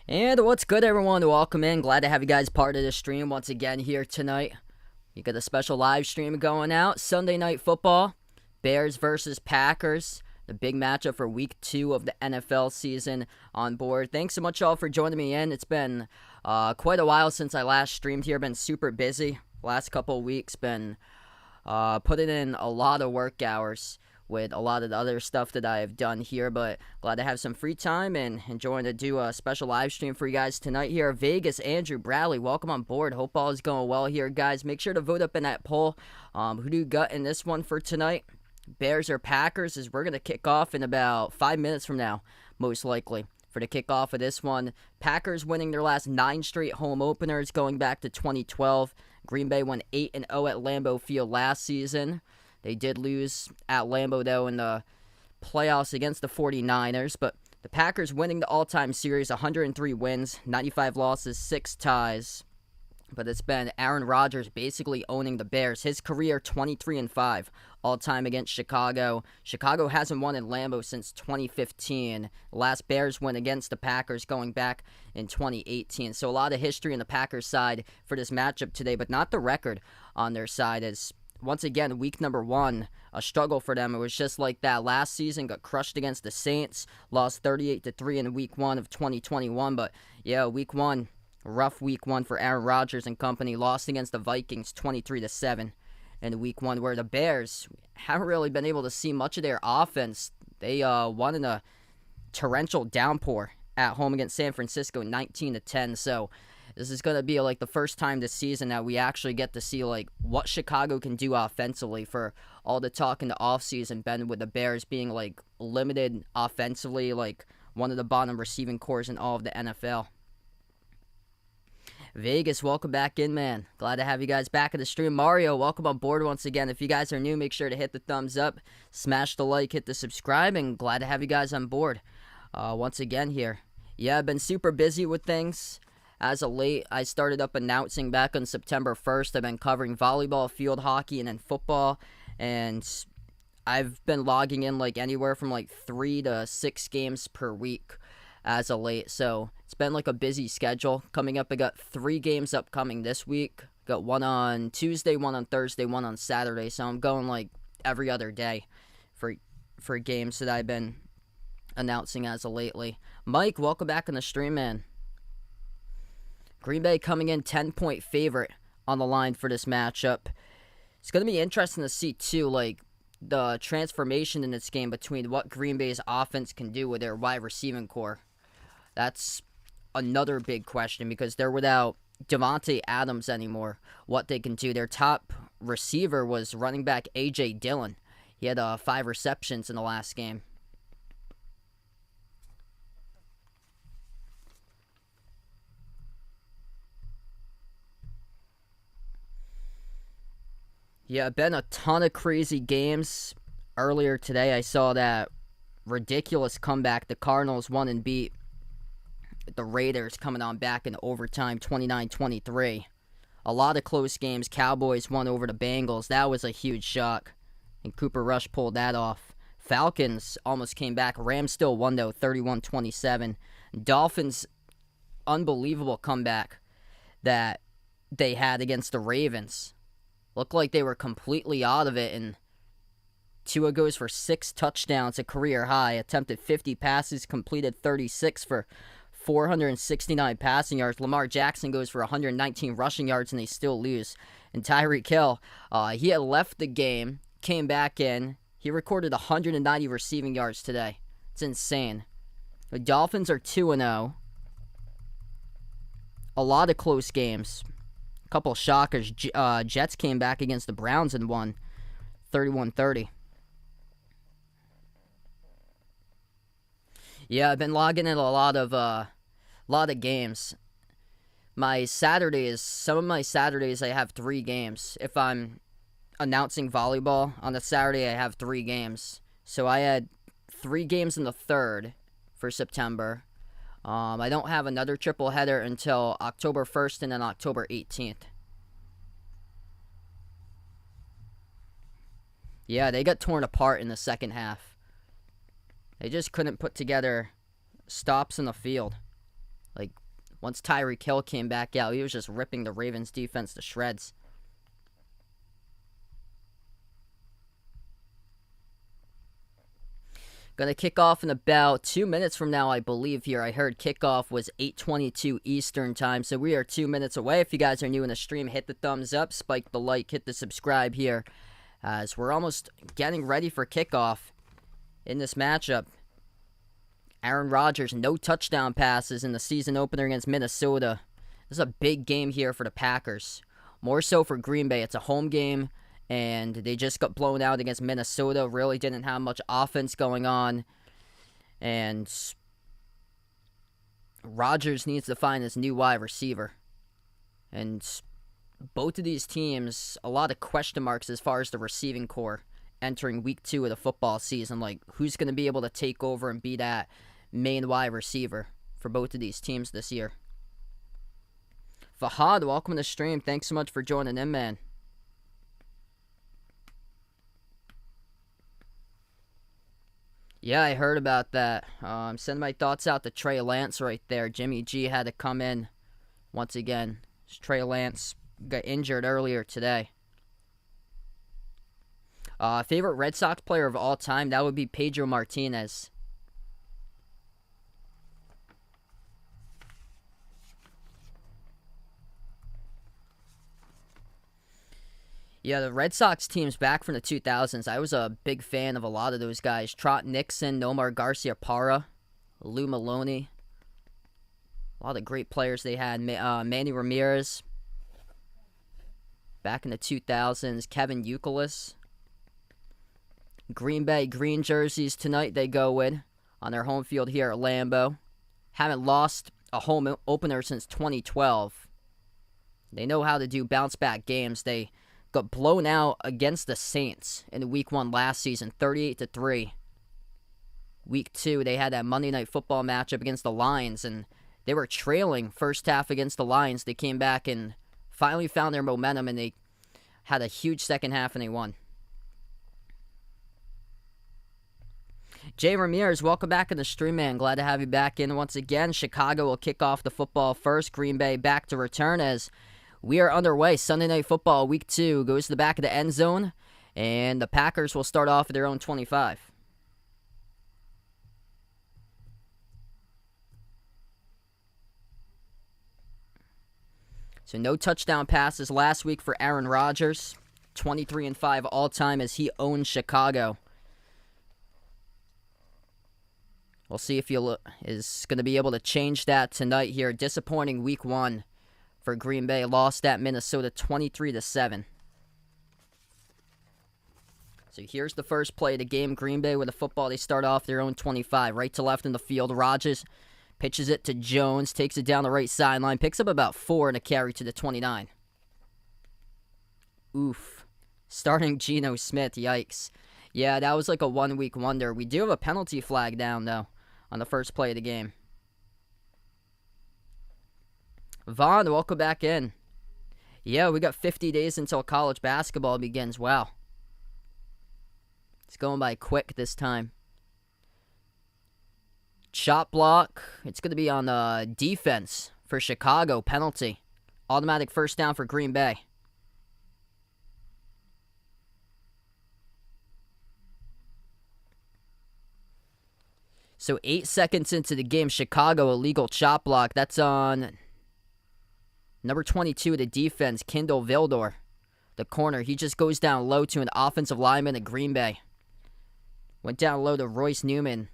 And what's good, everyone? Welcome in. Glad to have you guys part of the stream once again here tonight. You got a special live stream going out. Sunday Night Football, Bears versus Packers. The big matchup for week 2 of the NFL season on board. Thanks so much, all, for joining me in. It's been quite a while since I last streamed here. Been super busy. Last couple of weeks, been putting in a lot of work hours with a lot of the other stuff that I've done here, but glad to have some free time and enjoying to do a special live stream for you guys tonight here. Vegas, Andrew Bradley, welcome on board. Hope all is going well here, guys. Make sure to vote up in that poll. Who do you got in this one for tonight? Bears or Packers? As we're going to kick off in about 5 minutes from now, most likely, for the kickoff of this one. Packers winning their last 9 straight home openers going back to 2012. Green Bay won 8-0 at Lambeau Field last season. They did lose at Lambeau, though, in the playoffs against the 49ers. But the Packers winning the all-time series, 103 wins, 95 losses, 6 ties. But it's been Aaron Rodgers basically owning the Bears. His career, 23-5, all-time against Chicago. Chicago hasn't won in Lambeau since 2015. Last Bears win against the Packers going back in 2018. So a lot of history on the Packers side for this matchup today, but not the record on their side. As once again, week number 1, a struggle for them. It was just like that last season, got crushed against the Saints, lost 38-3 in week 1 of 2021. But yeah, week 1, rough week 1 for Aaron Rodgers and company. Lost against the Vikings 23-7 in week 1, where the Bears haven't really been able to see much of their offense. They won in a torrential downpour at home against San Francisco 19-10. So this is going to be like the first time this season that we actually get to see like what Chicago can do offensively. For all the talk in the offseason, Ben, with the Bears being like limited offensively, like one of the bottom receiving cores in all of the NFL. Vegas, welcome back in, man. Glad to have you guys back at the stream. Mario, welcome on board once again. If you guys are new, make sure to hit the thumbs up, smash the like, hit the subscribe, and glad to have you guys on board once again here. Yeah, I've been super busy with things. As of late, I started up announcing back on September 1st. I've been covering volleyball, field hockey, and then football. And I've been logging in like anywhere from like 3 to 6 games per week as of late. So it's been like a busy schedule. Coming up, I got 3 games upcoming this week. Got one on Tuesday, one on Thursday, one on Saturday. So I'm going like every other day for games that I've been announcing as of lately. Mike, welcome back on the stream, man. Green Bay coming in 10-point favorite on the line for this matchup. It's going to be interesting to see, too, like the transformation in this game between what Green Bay's offense can do with their wide receiving core. That's another big question because they're without Devontae Adams anymore. What they can do. Their top receiver was running back A.J. Dillon. He had 5 receptions in the last game. Yeah, been a ton of crazy games. Earlier today, I saw that ridiculous comeback. The Cardinals won and beat the Raiders coming on back in overtime, 29-23. A lot of close games. Cowboys won over the Bengals. That was a huge shock. And Cooper Rush pulled that off. Falcons almost came back. Rams still won, though, 31-27. Dolphins, unbelievable comeback that they had against the Ravens. Looked like they were completely out of it, and Tua goes for 6 touchdowns, a career high. Attempted 50 passes, completed 36 for 469 passing yards. Lamar Jackson goes for 119 rushing yards, and they still lose. And Tyreek Hill, he had left the game, came back in. He recorded 190 receiving yards today. It's insane. The Dolphins are 2-0. A lot of close games. Couple shockers. Jets came back against the Browns and won 31-30. Yeah, I've been logging in a lot of games. Some of my Saturdays I have 3 games. If I'm announcing volleyball on the Saturday, I have 3 games. So I had 3 games in the 3rd for September. I don't have another triple header until October 1st and then October 18th. Yeah, they got torn apart in the second half. They just couldn't put together stops in the field. Like, Once Tyreek Hill came back out, he was just ripping the Ravens defense to shreds. Going to kick off in about 2 minutes from now, I believe here. I heard kickoff was 8:22 Eastern time, so we are 2 minutes away. If you guys are new in the stream, hit the thumbs up, spike the like, hit the subscribe here, as we're almost getting ready for kickoff in this matchup. Aaron Rodgers, no touchdown passes in the season opener against Minnesota. This is a big game here for the Packers. More so for Green Bay. It's a home game, and they just got blown out against Minnesota. Really didn't have much offense going on. And Rodgers needs to find his new wide receiver. And both of these teams, a lot of question marks as far as the receiving core entering week 2 of the football season. Like, who's going to be able to take over and be that main wide receiver for both of these teams this year? Fahad, welcome to the stream. Thanks so much for joining in, man. Yeah, I heard about that. Send my thoughts out to Trey Lance right there. Jimmy G had to come in once again. Trey Lance got injured earlier today. Favorite Red Sox player of all time, that would be Pedro Martinez. Yeah, the Red Sox team's back from the 2000s. I was a big fan of a lot of those guys. Trot Nixon, Nomar Garciaparra, Lou Maloney. A lot of great players they had. Manny Ramirez. Back in the 2000s. Kevin Youkilis. Green Bay green jerseys tonight they go with on their home field here at Lambeau. Haven't lost a home opener since 2012. They know how to do bounce-back games. They got blown out against the Saints in Week 1 last season, 38-3. Week 2, they had that Monday Night Football matchup against the Lions, and they were trailing first half against the Lions. They came back and finally found their momentum, and they had a huge second half, and they won. Jay Ramirez, welcome back in the stream, man. Glad to have you back in once again. Chicago will kick off the football first. Green Bay back to return as we are underway. Sunday Night Football, Week 2, goes to the back of the end zone, and the Packers will start off at their own 25. So no touchdown passes last week for Aaron Rodgers. 23-5 all-time as he owns Chicago. We'll see if he is going to be able to change that tonight here. Disappointing Week 1 for Green Bay. Lost at Minnesota 23-7. So here's the first play of the game. Green Bay with the football. They start off their own 25. Right to left in the field. Rodgers pitches it to Jones. Takes it down the right sideline. Picks up about 4 and a carry to the 29. Oof. Starting Geno Smith. Yikes. Yeah, that was like a 1-week wonder. We do have a penalty flag down, though, on the first play of the game. Vaughn, welcome back in. Yeah, we got 50 days until college basketball begins. Wow. It's going by quick this time. Chop block. It's going to be on the defense for Chicago. Penalty. Automatic first down for Green Bay. So 8 seconds into the game, Chicago, illegal chop block. That's on number 22 of the defense, Kindle Vildor, the corner. He just goes down low to an offensive lineman at Green Bay. Went down low to Royce Newman.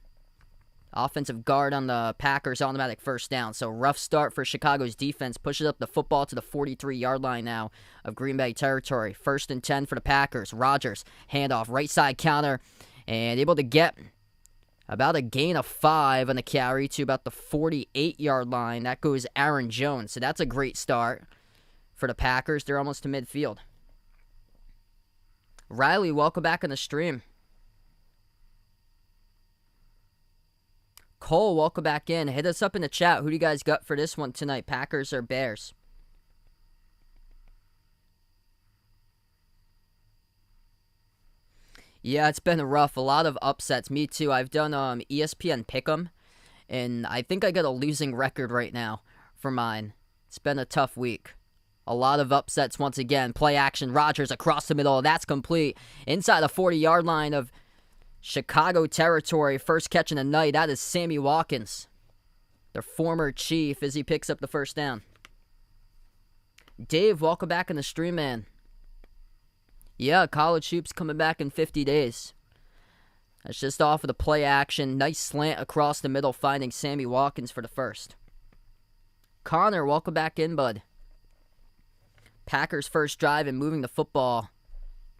Offensive guard on the Packers, automatic first down. So rough start for Chicago's defense. Pushes up the football to the 43-yard line now of Green Bay territory. 1st and 10 for the Packers. Rodgers, handoff, right side counter, and able to get about a gain of 5 on the carry to about the 48-yard line. That goes Aaron Jones. So that's a great start for the Packers. They're almost to midfield. Riley, welcome back on the stream. Cole, welcome back in. Hit us up in the chat. Who do you guys got for this one tonight, Packers or Bears? Yeah, it's been rough. A lot of upsets. Me too. I've done ESPN Pick'em, and I think I got a losing record right now for mine. It's been a tough week. A lot of upsets once again. Play action. Rodgers across the middle. That's complete. Inside the 40-yard line of Chicago territory. First catch of the night. That is Sammy Watkins, their former Chief, as he picks up the first down. Dave, welcome back in the stream, man. Yeah, college hoops coming back in 50 days. That's just off of the play action. Nice slant across the middle, finding Sammy Watkins for the first. Connor, welcome back in, bud. Packers' first drive and moving the football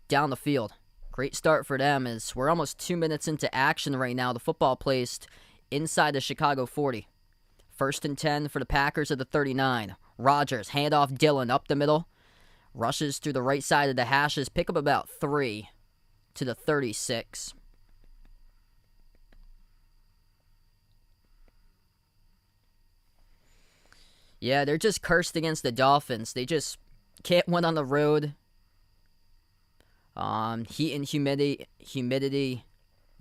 down the field. Great start for them as we're almost 2 minutes into action right now. The football placed inside the Chicago 40. First and 10 for the Packers at the 39. Rodgers, handoff Dillon up the middle. Rushes through the right side of the hashes. Pick up about 3 to the 36. Yeah, they're just cursed against the Dolphins. They just can't win on the road. Heat and humidity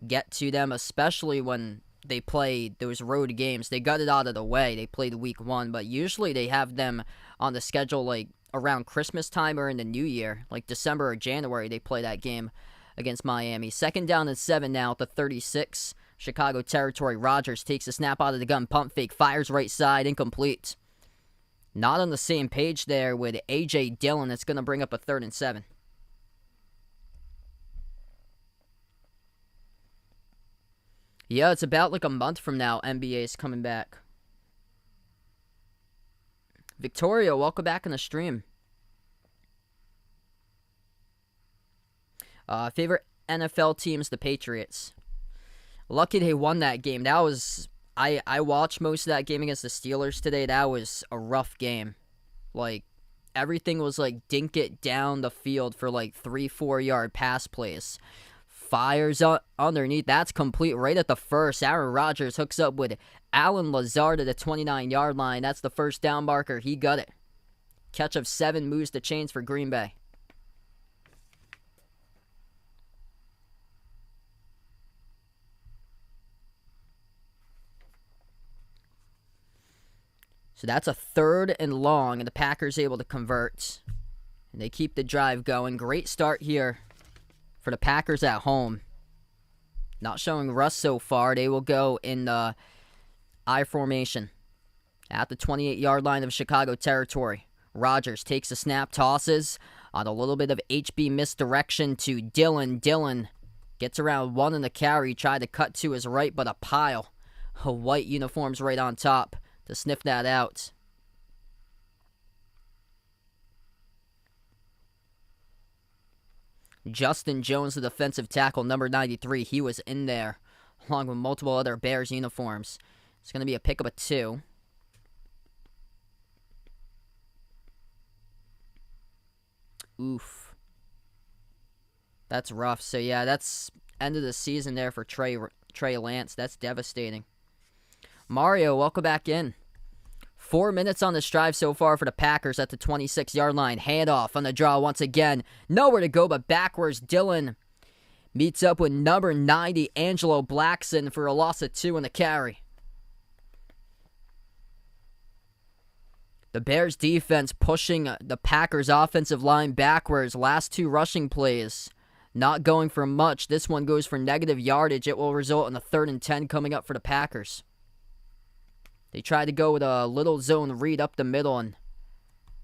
get to them, especially when they play those road games. They got it out of the way. They played week 1, but usually they have them on the schedule like around Christmas time or in the new year, like December or January. They play that game against Miami. Second down and 7 now at the 36. Chicago territory. Rodgers takes a snap out of the gun. Pump fake. Fires right side. Incomplete. Not on the same page there with A.J. Dillon. It's going to bring up a 3rd and 7. Yeah, it's about like a month from now, NBA is coming back. Victoria, welcome back in the stream. Favorite NFL teams, the Patriots. Lucky they won that game. That was... I watched most of that game against the Steelers today. That was a rough game. Like, everything was like dink it down the field for like 3-4 yard pass plays. Fires underneath. That's complete right at the first. Aaron Rodgers hooks up with Alan Lazard at the 29-yard line. That's the first down marker. He got it. Catch of 7 moves the chains for Green Bay. So that's a 3rd and long, and the Packers able to convert. And they keep the drive going. Great start here for the Packers at home. Not showing rust so far. They will go in the I formation at the 28-yard line of Chicago territory. Rodgers takes a snap, tosses on a little bit of HB misdirection to Dillon. Dillon gets around 1 in the carry. Tried to cut to his right, but a pile of white uniforms right on top to sniff that out. Justin Jones, the defensive tackle, number 93. He was in there, along with multiple other Bears uniforms. It's going to be a pickup of 2. Oof. That's rough. So, yeah, that's end of the season there for Trey Lance. That's devastating. Mario, welcome back in. 4 minutes on this drive so far for the Packers at the 26-yard line. Handoff on the draw once again. Nowhere to go but backwards. Dillon meets up with number 90, Angelo Blackson, for a loss of 2 in the carry. The Bears defense pushing the Packers offensive line backwards. Last 2 rushing plays not going for much. This one goes for negative yardage. It will result in a 3rd and 10 coming up for the Packers. They tried to go with a little zone read up the middle and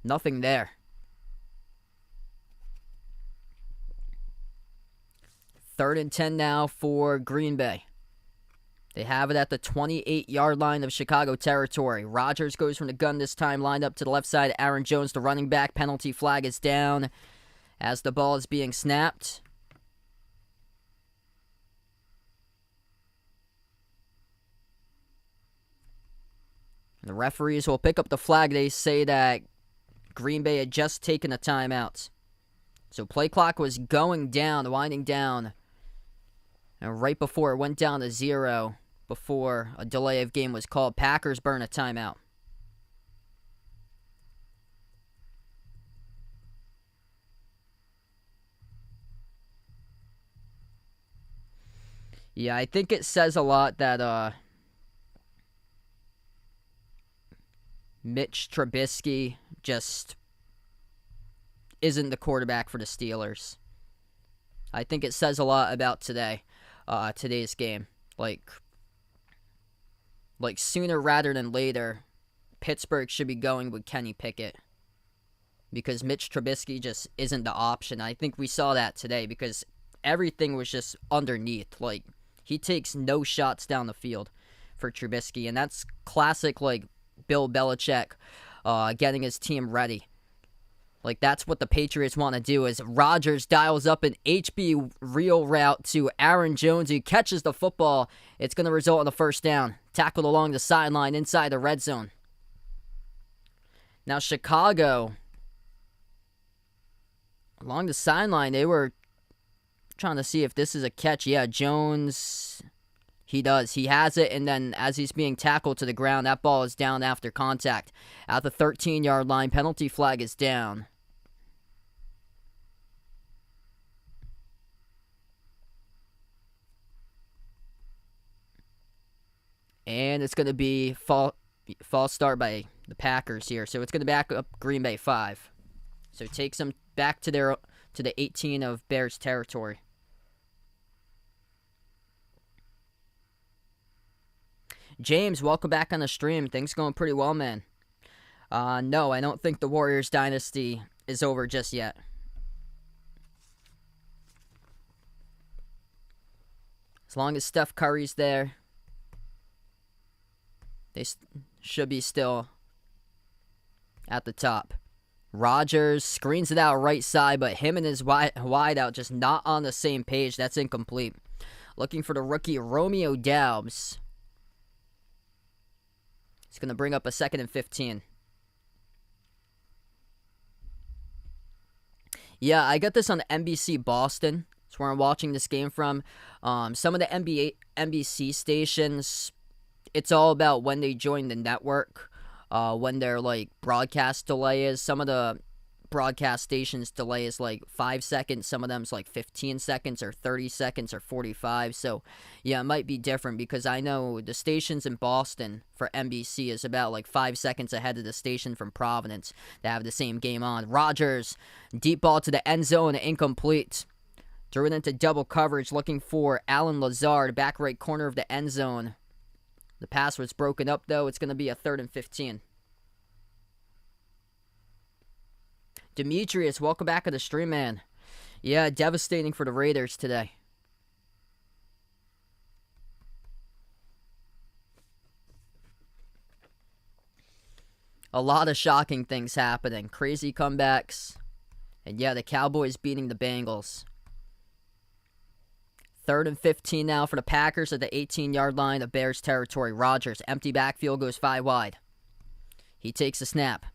nothing there. 3rd and 10 now for Green Bay. They have it at the 28-yard line of Chicago territory. Rodgers goes from the gun this time, lined up to the left side. Aaron Jones, the running back. Penalty flag is down as the ball is being snapped. The referees will pick up the flag. They say that Green Bay had just taken a timeout. So play clock was going down, winding down. And right before it went down to 0, before a delay of game was called, Packers burn a timeout. Yeah, I think it says a lot that Mitch Trubisky just isn't the quarterback for the Steelers. I think it says a lot about today's game. Like sooner rather than later, Pittsburgh should be going with Kenny Pickett. Because Mitch Trubisky just isn't the option. I think we saw that today because everything was just underneath. Like, he takes no shots down the field for Trubisky. And that's classic, like, Bill Belichick getting his team ready. Like, that's what the Patriots want to do is Rodgers dials up an HB reel route to Aaron Jones, who catches the football. It's going to result in a first down. Tackled along the sideline inside the red zone. Now, Chicago, along the sideline, they were trying to see if this is a catch. Yeah, Jones, he does. He has it, and then as he's being tackled to the ground, that ball is down after contact. At the 13-yard line, penalty flag is down. And it's going to be false start by the Packers here. So it's going to back up Green Bay 5. So it takes them back to the 18 of Bears territory. James, welcome back on the stream. Things going pretty well, man. No, I don't think the Warriors dynasty is over just yet. As long as Steph Curry's there, they should be still at the top. Rodgers screens it out right side, but him and his wide out just not on the same page. That's incomplete. Looking for the rookie Romeo Doubs. He's going to bring up a 2nd and 15. Yeah, I got this on NBC Boston. That's where I'm watching this game from. Some of the NBC stations, it's all about when they join the network, when their like broadcast delay is. Some of the broadcast stations delay is like 5 seconds. Some of them's like 15 seconds or 30 seconds or 45. So yeah, it might be different because I know the stations in Boston for NBC is about like 5 seconds ahead of the station from Providence that have the same game on. Rodgers, deep ball to the end zone, incomplete. Threw it into double coverage, looking for Allen Lazard, back right corner of the end zone. The pass was broken up, though. It's going to be a 3rd and 15. Demetrius, welcome back to the stream, man. Yeah, devastating for the Raiders today. A lot of shocking things happening. Crazy comebacks. And yeah, the Cowboys beating the Bengals. 3rd and 15 now for the Packers at the 18-yard line of Bears territory. Rodgers, empty backfield, goes 5 wide. He takes a snap.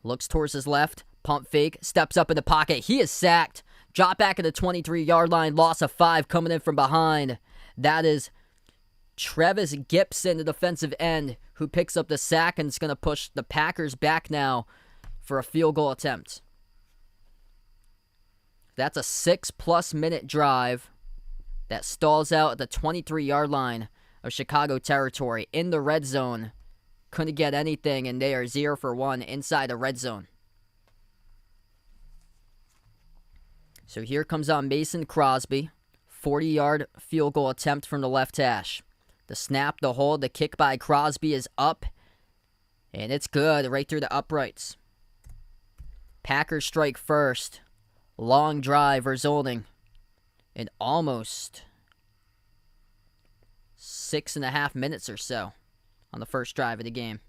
Looks towards his left. Pump fake. Steps up in the pocket. He is sacked. Drop back at the 23-yard line. Loss of 5 coming in from behind. That is Travis Gibson, the defensive end, who picks up the sack and is going to push the Packers back now for a field goal attempt. That's a 6+ minute drive that stalls out at the 23-yard line of Chicago territory in the red zone. Couldn't get anything, and they are 0 for 1 inside the red zone. So here comes on Mason Crosby. 40-yard field goal attempt from the left hash. The snap, the hold, the kick by Crosby is up. And it's good, right through the uprights. Packers strike first. Long drive resulting in almost 6.5 minutes or so on the first drive of the game.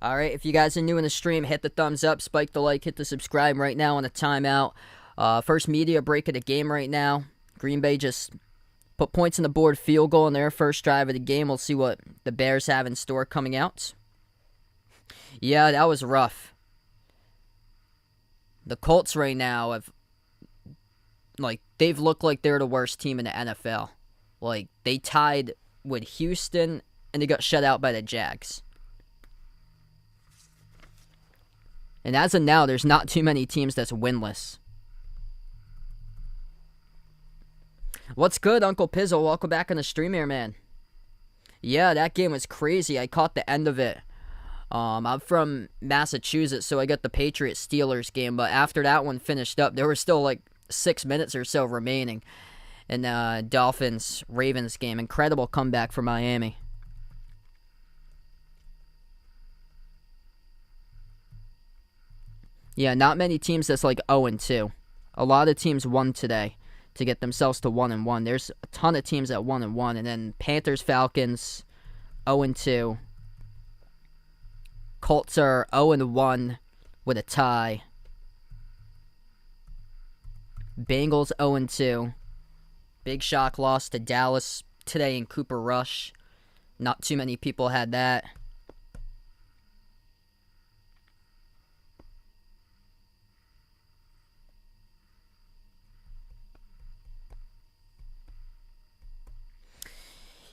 Alright, if you guys are new in the stream, hit the thumbs up, spike the like, hit the subscribe right now on the timeout. First media break of the game right now. Green Bay just put points on the board, field goal in their first drive of the game. We'll see what the Bears have in store coming out. Yeah, that was rough. The Colts right now have, they've looked like they're the worst team in the NFL. They tied with Houston, and they got shut out by the Jags. And as of now, there's not too many teams that's winless. What's good, Uncle Pizzle? Welcome back on the stream here, man. Yeah, that game was crazy. I caught the end of it. I'm from Massachusetts, so I got the Patriots-Steelers game. But after that one finished up, there were still like 6 minutes or so remaining. And Dolphins-Ravens game. Incredible comeback for Miami. Yeah, not many teams that's like 0-2. A lot of teams won today to get themselves to 1-1. There's a ton of teams at 1-1. And then Panthers, Falcons, 0-2. Colts are 0-1 with a tie. Bengals 0-2. Big shock loss to Dallas today in Cooper Rush. Not too many people had that.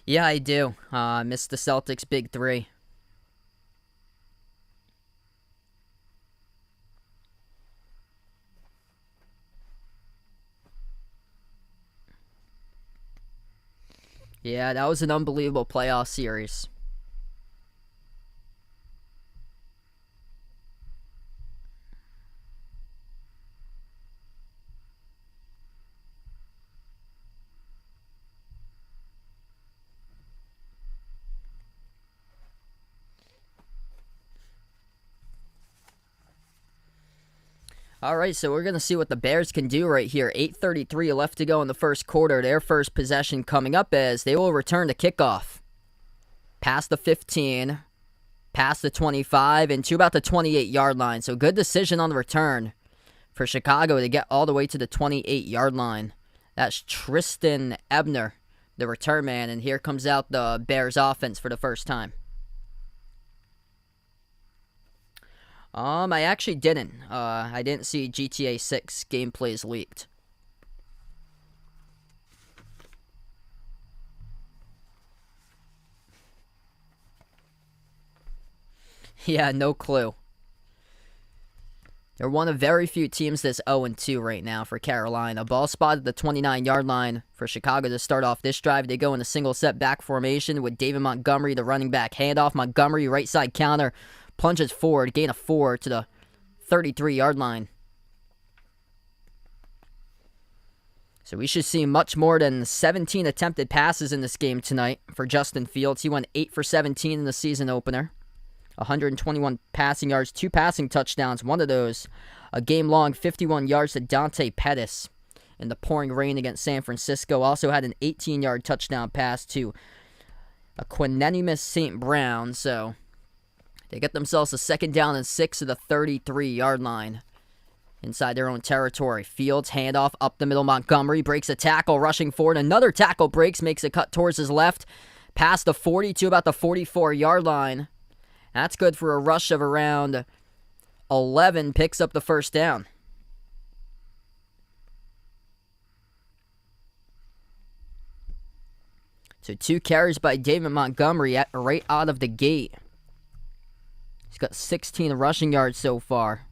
Yeah, I do. Missed the Celtics' big three. Yeah, that was an unbelievable playoff series. All right, so we're going to see what the Bears can do right here. 8:33 left to go in the first quarter. Their first possession coming up as they will return the kickoff. Past the 15, past the 25, and to about the 28-yard line. So good decision on the return for Chicago to get all the way to the 28-yard line. That's Tristan Ebner, the return man, and here comes out the Bears offense for the first time. I actually didn't. I didn't see GTA 6 gameplays leaked. Yeah, no clue. They're one of very few teams that's 0-2 right now for Carolina. Ball spotted the 29-yard line for Chicago to start off this drive. They go in a single set back formation with David Montgomery, the running back. Handoff, Montgomery, right side counter. Plunges forward, gain of 4 to the 33-yard line. So we should see much more than 17 attempted passes in this game tonight for Justin Fields. He went 8 for 17 in the season opener. 121 passing yards, 2 passing touchdowns. One of those, a game-long 51 yards to Dante Pettis in the pouring rain against San Francisco. Also had an 18-yard touchdown pass to Quinenimus St. Brown. So they get themselves a 2nd down and 6 at the 33-yard line inside their own territory. Fields, handoff up the middle. Montgomery breaks a tackle, rushing forward. Another tackle breaks, makes a cut towards his left. Past the 40 to about the 44-yard line. That's good for a rush of around 11. Picks up the first down. So 2 carries by David Montgomery right out of the gate. He's got 16 rushing yards so far.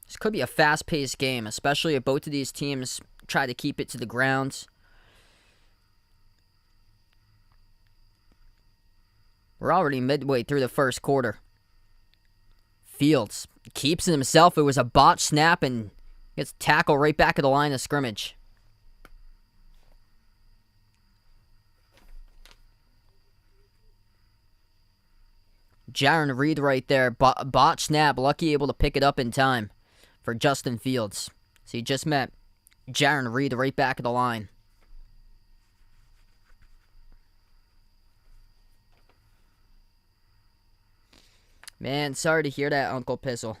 This could be a fast-paced game, especially if both of these teams try to keep it to the ground. We're already midway through the first quarter. Fields keeps it himself. It was a botched snap and gets tackled right back at the line of scrimmage. Jaron Reed right there. Botched snap. Lucky able to pick it up in time for Justin Fields. So he just met Jaron Reed right back at the line. Man, sorry to hear that, Uncle Pizzle.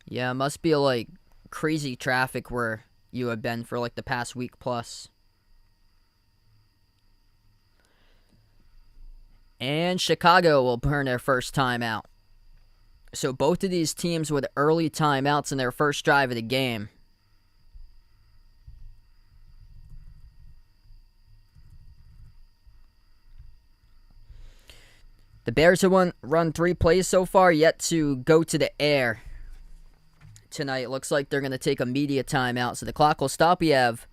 Yeah, it must be like crazy traffic where you have been for like the past week plus. And Chicago will burn their first timeout. So both of these teams with early timeouts in their first drive of the game. The Bears have run 3 plays so far, yet to go to the air tonight. It looks like they're going to take a media timeout, so the clock will stop. We have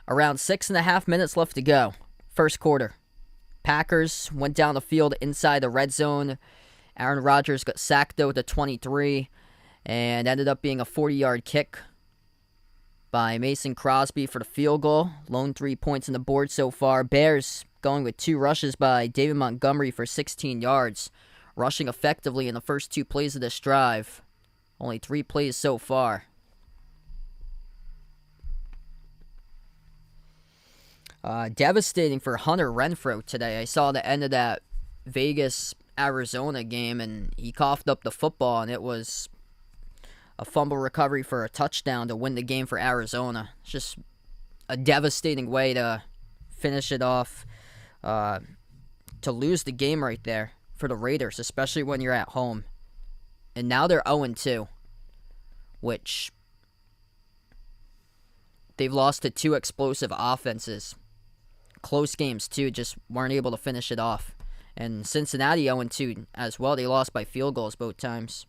around 6.5 minutes left to go. First quarter. Packers went down the field inside the red zone. Aaron Rodgers got sacked, though, at the 23, and ended up being a 40-yard kick by Mason Crosby for the field goal. Lone 3 points on the board so far. Bears going with 2 rushes by David Montgomery for 16 yards, rushing effectively in the first 2 plays of this drive. Only 3 plays so far. Devastating for Hunter Renfrow today. I saw the end of that Vegas-Arizona game, and he coughed up the football, and it was a fumble recovery for a touchdown to win the game for Arizona. It's just a devastating way to finish it off, to lose the game right there for the Raiders, especially when you're at home. And now they're 0-2, which they've lost to 2 explosive offenses. Close games, too, just weren't able to finish it off. And Cincinnati 0-2 as well. They lost by field goals both times.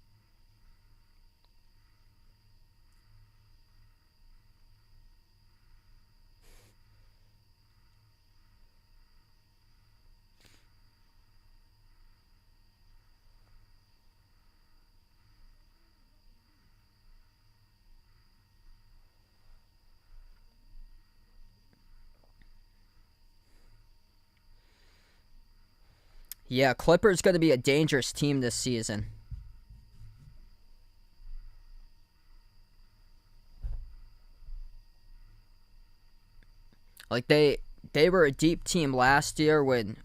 Yeah, Clippers going to be a dangerous team this season. Like, they were a deep team last year with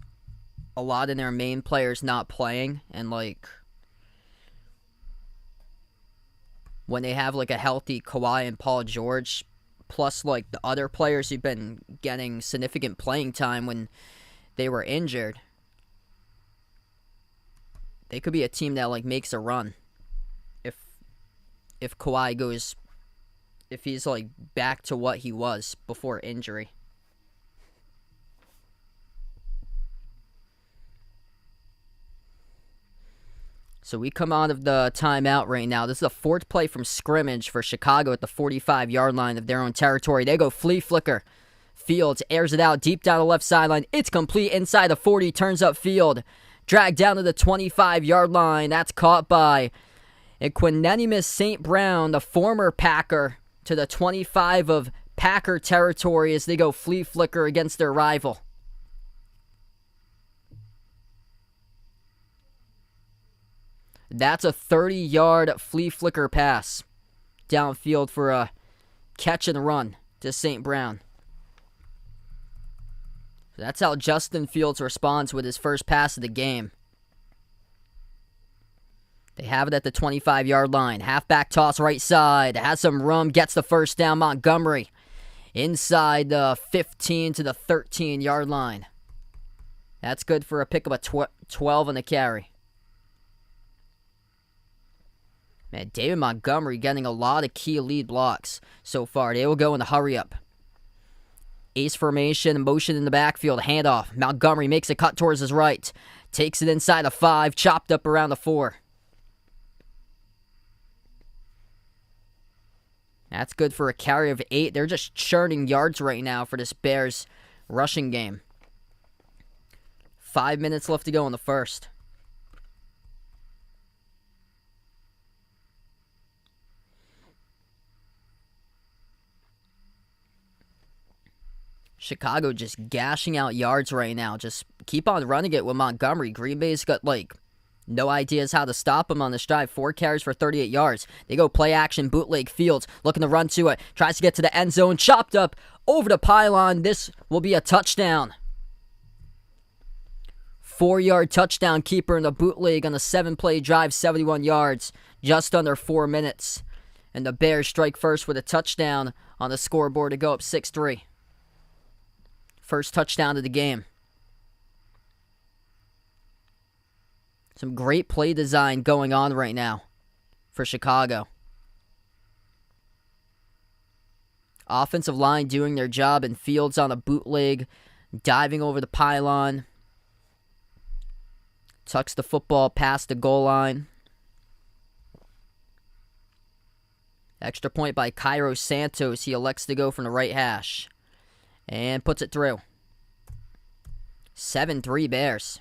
a lot of their main players not playing. And, like, when they have, like, a healthy Kawhi and Paul George, plus, like, the other players who've been getting significant playing time when they were injured, they could be a team that, like, makes a run if Kawhi goes, if he's, like, back to what he was before injury. So we come out of the timeout right now. This is a 4th play from scrimmage for Chicago at the 45-yard line of their own territory. They go flea flicker. Fields airs it out deep down the left sideline. It's complete inside the 40, turns up field. Dragged down to the 25-yard line. That's caught by Equanimeous St. Brown, the former Packer, to the 25 of Packer territory as they go flea flicker against their rival. That's a 30-yard flea flicker pass downfield for a catch and run to St. Brown. That's how Justin Fields responds with his first pass of the game. They have it at the 25-yard line. Halfback toss right side. Has some room. Gets the first down. Montgomery inside the 15 to the 13-yard line. That's good for a pickup of 12 on the carry. Man, David Montgomery getting a lot of key lead blocks so far. They will go in the hurry-up. Ace formation, motion in the backfield, handoff. Montgomery makes a cut towards his right. Takes it inside the 5, chopped up around the 4. That's good for a carry of 8. They're just churning yards right now for this Bears rushing game. 5 minutes left to go in the first. Chicago just gashing out yards right now. Just keep on running it with Montgomery. Green Bay's got, like, no ideas how to stop him on this drive. 4 carries for 38 yards. They go play action, bootleg. Fields looking to run to it. Tries to get to the end zone. Chopped up over the pylon. This will be a touchdown. 4-yard touchdown keeper in the bootleg on a 7-play drive, 71 yards. Just under 4 minutes. And the Bears strike first with a touchdown on the scoreboard to go up 6-3. First touchdown of the game. Some great play design going on right now for Chicago. Offensive line doing their job, and Fields on a bootleg, diving over the pylon Tucks the football past the goal line. Extra point by Cairo Santos. He elects to go from the right hash. And puts it through. 7-3 Bears.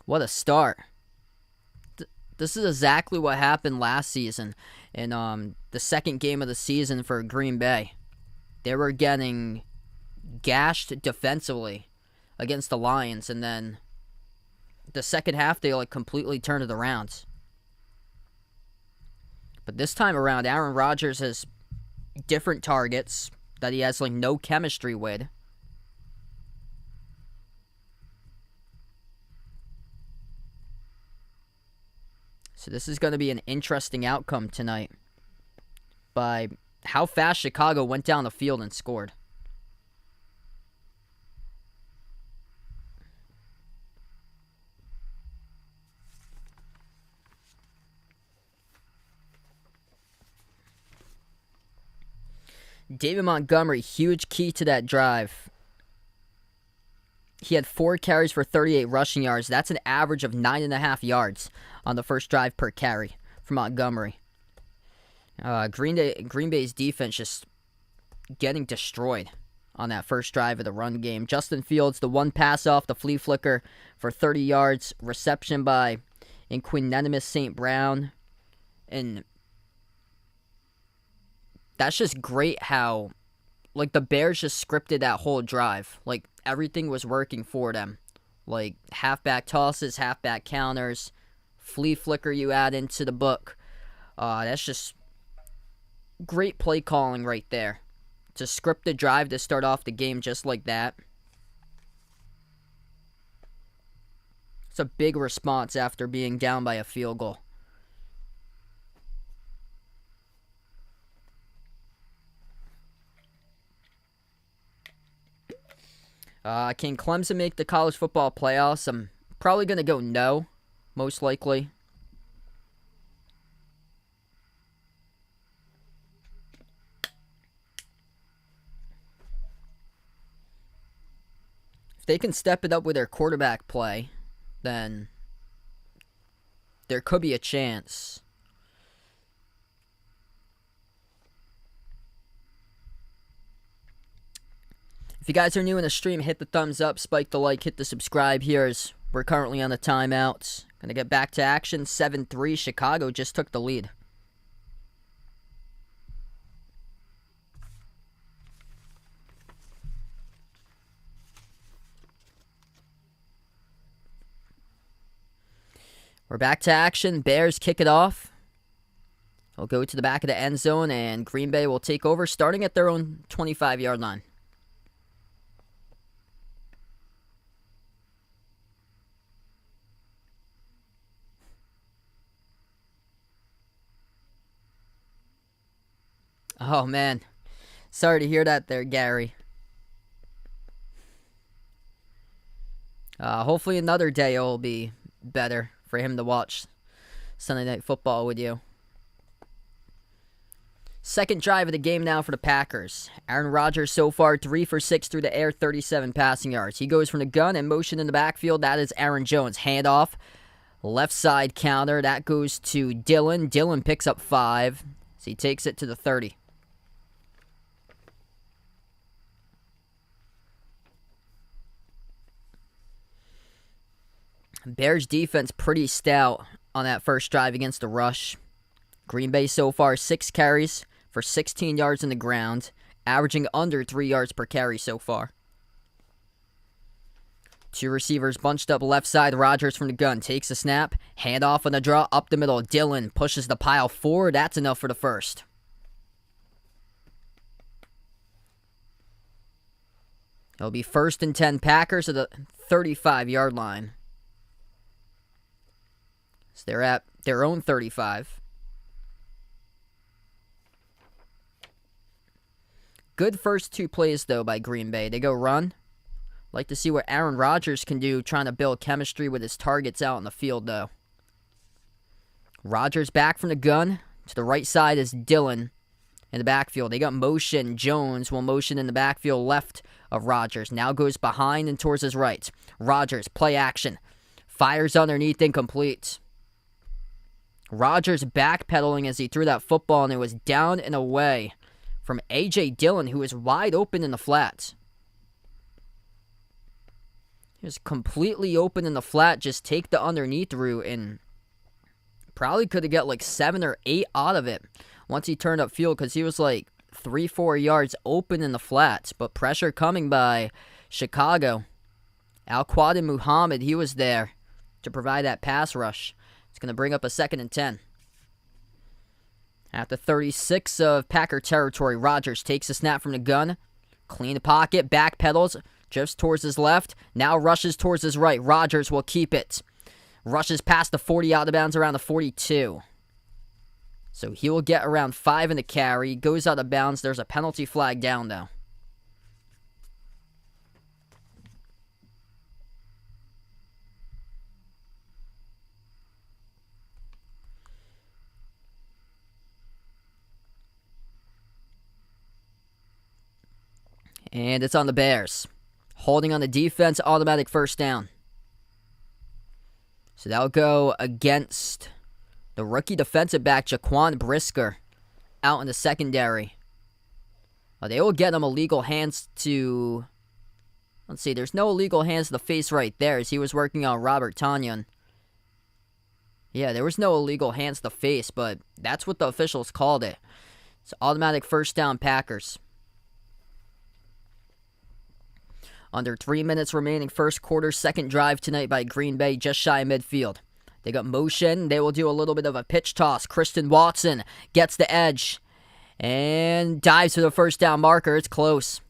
What a start. This is exactly what happened last season in the second game of the season for Green Bay. They were getting gashed defensively against the Lions, and then the second half they completely turned it around. But this time around, Aaron Rodgers has different targets that he has no chemistry with. So this is going to be an interesting outcome tonight by how fast Chicago went down the field and scored. David Montgomery, huge key to that drive. He had 4 carries for 38 rushing yards. That's an average of 9.5 yards on the first drive per carry for Montgomery. Green Bay's defense just getting destroyed on that first drive of the run game. Justin Fields, the one pass off the flea flicker for 30 yards. Reception by Inquinenimus St. Brown. And that's just great how, the Bears just scripted that whole drive. Everything was working for them. Halfback tosses, halfback counters, flea flicker you add into the book. That's just great play calling right there. To script the drive to start off the game just like that. It's a big response after being down by a field goal. Can Clemson make the college football playoffs? I'm probably going to go no, most likely. If they can step it up with their quarterback play, then there could be a chance. If you guys are new in the stream, hit the thumbs up, spike the like, hit the subscribe here as we're currently on the timeouts. Going to get back to action. 7-3. Chicago just took the lead. We're back to action. Bears kick it off. They'll go to the back of the end zone, and Green Bay will take over starting at their own 25-yard line. Oh, man. Sorry to hear that there, Gary. Hopefully another day will be better for him to watch Sunday Night Football with you. Second drive of the game now for the Packers. Aaron Rodgers so far 3 for 6 through the air, 37 passing yards. He goes from the gun and motion in the backfield. That is Aaron Jones. Handoff. Left side counter. That goes to Dillon. Dillon picks up 5. So he takes it to the 30. Bears defense pretty stout on that first drive against the rush. Green Bay so far 6 carries for 16 yards in the ground, averaging under 3 yards per carry so far. 2 receivers bunched up left side. Rodgers from the gun takes a snap, handoff on the draw up the middle. Dillon pushes the pile forward. That's enough for the first. It'll be 1st and 10 Packers at the 35-yard line. So they're at their own 35. Good first 2 plays, though, by Green Bay. They go run. Like to see what Aaron Rodgers can do trying to build chemistry with his targets out in the field, though. Rodgers back from the gun. To the right side is Dillon. in the backfield. They got motion. Jones will motion in the backfield left of Rodgers. Now goes behind and towards his right. Rodgers, play action. Fires underneath, incomplete. Rodgers backpedaling as he threw that football, and it was down and away from A.J. Dillon, who was wide open in the flat. He was completely open in the flat. Just take the underneath route, and probably could have got like 7 or 8 out of it once he turned upfield, because he was like 3-4 yards open in the flats. But pressure coming by Chicago. Al-Quadin Muhammad, he was there to provide that pass rush. It's going to bring up a 2nd and 10. At the 36 of Packer territory, Rodgers takes a snap from the gun. Clean pocket, backpedals, drifts towards his left. Now rushes towards his right. Rodgers will keep it. Rushes past the 40, out of bounds around the 42. So he will get around 5 in the carry. Goes out of bounds. There's a penalty flag down, though. And it's on the Bears. Holding on the defense, automatic first down. So that'll go against the rookie defensive back, Jaquan Brisker, out in the secondary. They will get him illegal hands to... Let's see, there's no illegal hands to the face right there, as he was working on Robert Tonyan. Yeah, there was no illegal hands to the face, but that's what the officials called it. It's automatic first down, Packers. Under 3 minutes remaining first quarter, second drive tonight by Green Bay, just shy of midfield. They got motion. They will do a little bit of a pitch toss. Christian Watson gets the edge and dives for the first down marker. It's close.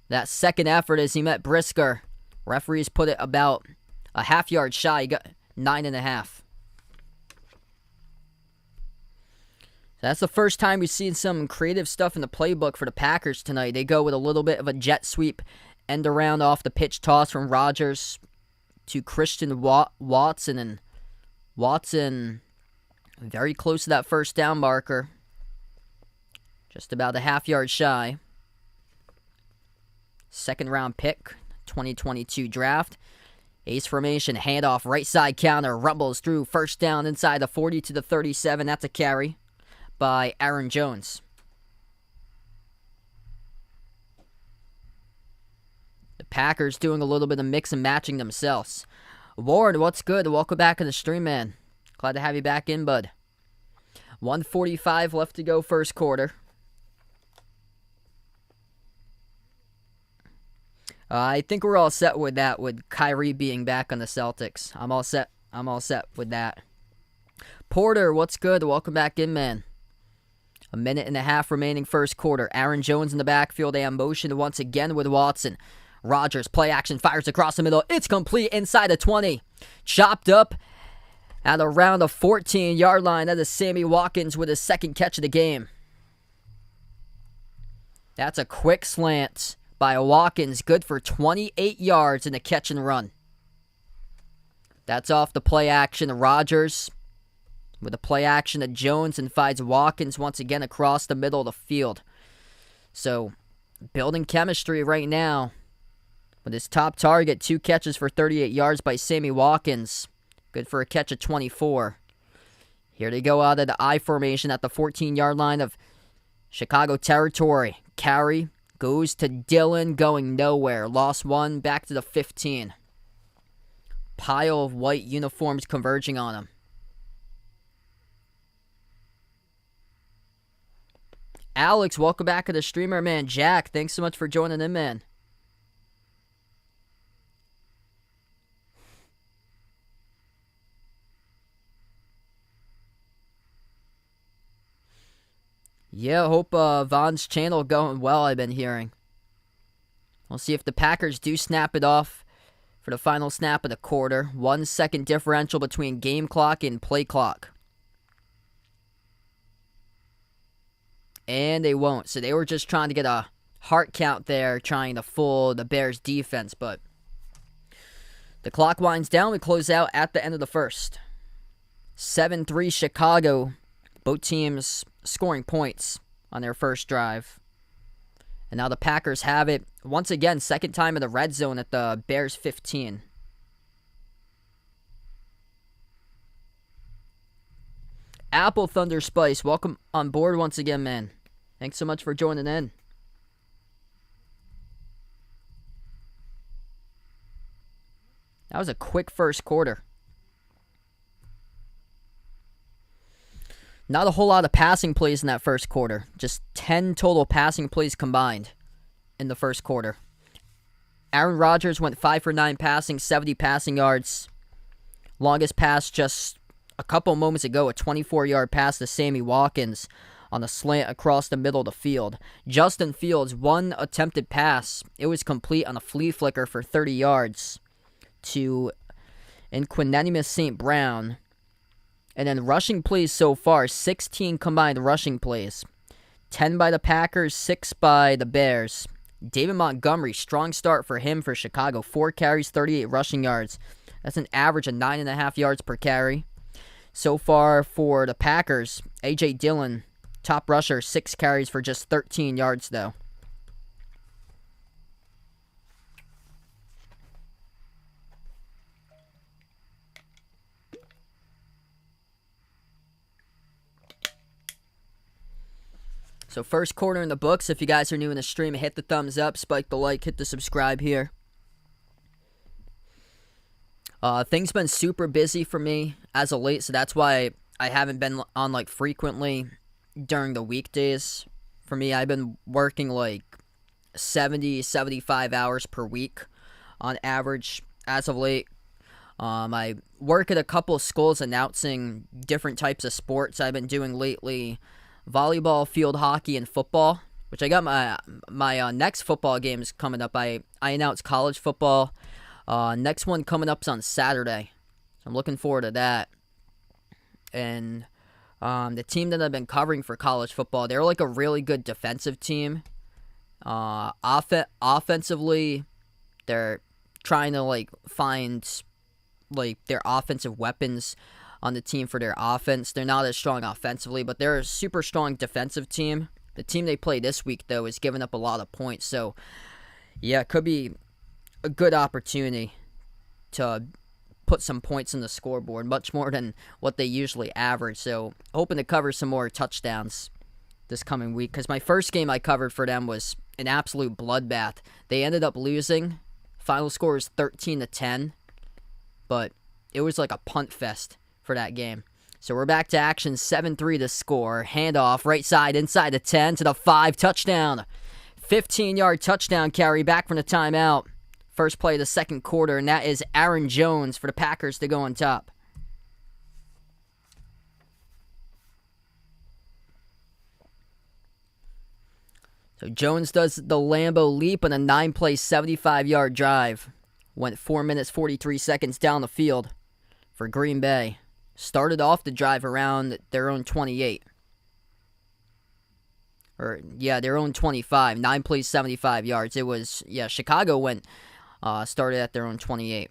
That second effort as he met Brisker. Referees put it about a half yard shy. He got 9.5. That's the first time we've seen some creative stuff in the playbook for the Packers tonight. They go with a little bit of a jet sweep end around off the pitch toss from Rodgers to Christian Watson, and Watson very close to that first down marker. Just about a half yard shy. Second round pick, 2022 draft. Ace formation, handoff, right side counter, rumbles through first down inside the 40 to the 37. That's a carry by Aaron Jones. The Packers doing a little bit of mix and matching themselves. Warren, what's good? Welcome back to the stream, man. Glad to have you back in, bud. 1:45 left to go first quarter. I think we're all set with that, with Kyrie being back on the Celtics. I'm all set with that. Porter, what's good? Welcome back in, man. 1.5 minutes remaining first quarter. Aaron Jones in the backfield. They have motion once again with Watson. Rodgers, play action, fires across the middle. It's complete inside the 20. Chopped up at around the 14-yard line. That is Sammy Watkins with his second catch of the game. That's a quick slant by Watkins. Good for 28 yards in the catch and run. That's off the play action. Rodgers with a play action to Jones and finds Watkins once again across the middle of the field. So, building chemistry right now. With his top target, 2 catches for 38 yards by Sammy Watkins. Good for a catch of 24. Here they go out of the I formation at the 14-yard line of Chicago territory. Carry goes to Dillon, going nowhere. Lost 1, back to the 15. Pile of white uniforms converging on him. Alex, welcome back to the streamer, man. Jack, thanks so much for joining in, man. Yeah, hope Von's channel going well, I've been hearing. We'll see if the Packers do snap it off for the final snap of the quarter. 1 second differential between game clock and play clock. And they won't. So they were just trying to get a heart count there, trying to fool the Bears defense. But the clock winds down. We close out at the end of the first. 7-3 Chicago. Both teams scoring points on their first drive. And now the Packers have it. Once again, second time in the red zone at the Bears 15. Apple Thunder Spice, welcome on board once again, man. Thanks so much for joining in. That was a quick first quarter. Not a whole lot of passing plays in that first quarter. Just 10 total passing plays combined in the first quarter. Aaron Rodgers went 5 for 9 passing, 70 passing yards. Longest pass just a couple moments ago, a 24-yard pass to Sammy Watkins on a slant across the middle of the field. Justin Fields, one attempted pass. It was complete on a flea flicker for 30 yards to Inquinenimus St. Brown. And then rushing plays so far, 16 combined rushing plays. 10 by the Packers, 6 by the Bears. David Montgomery, strong start for him for Chicago. 4 carries, 38 rushing yards. That's an average of 9.5 yards per carry. So far for the Packers, A.J. Dillon, top rusher, 6 carries for just 13 yards though. So first quarter in the books. If you guys are new in the stream, hit the thumbs up, spike the like, hit the subscribe here. Things been super busy for me as of late, so that's why I haven't been on like frequently during the weekdays. For me, I've been working like 70, 75 hours per week on average as of late. I work at a couple of schools announcing different types of sports I've been doing lately. Volleyball, field hockey, and football, which I got my next football games coming up. I announced college football. Next one coming up is on Saturday. So I'm looking forward to that. And the team that I've been covering for college football, they're like a really good defensive team. Offensively, they're trying to like find like their offensive weapons on the team for their offense. They're not as strong offensively, but they're a super strong defensive team. The team they play this week, though, is giving up a lot of points. So, yeah, it could be a good opportunity to put some points in the scoreboard, much more than what they usually average. So, hoping to cover some more touchdowns this coming week, because my first game I covered for them was an absolute bloodbath. They ended up losing. Final score is 13-10, but it was like a punt fest for that game. So we're back to action. 7-3 to score. Handoff right side inside the 10 to the 5. Touchdown. 15-yard touchdown carry back from the timeout. First play of the second quarter, and that is Aaron Jones for the Packers to go on top. So Jones does the Lambeau leap on a 9-play, 75-yard drive. Went 4 minutes, 43 seconds down the field for Green Bay. Started off the drive around their own 28. Their own 25. 9 plays, 75 yards. It was, Chicago started at their own 28.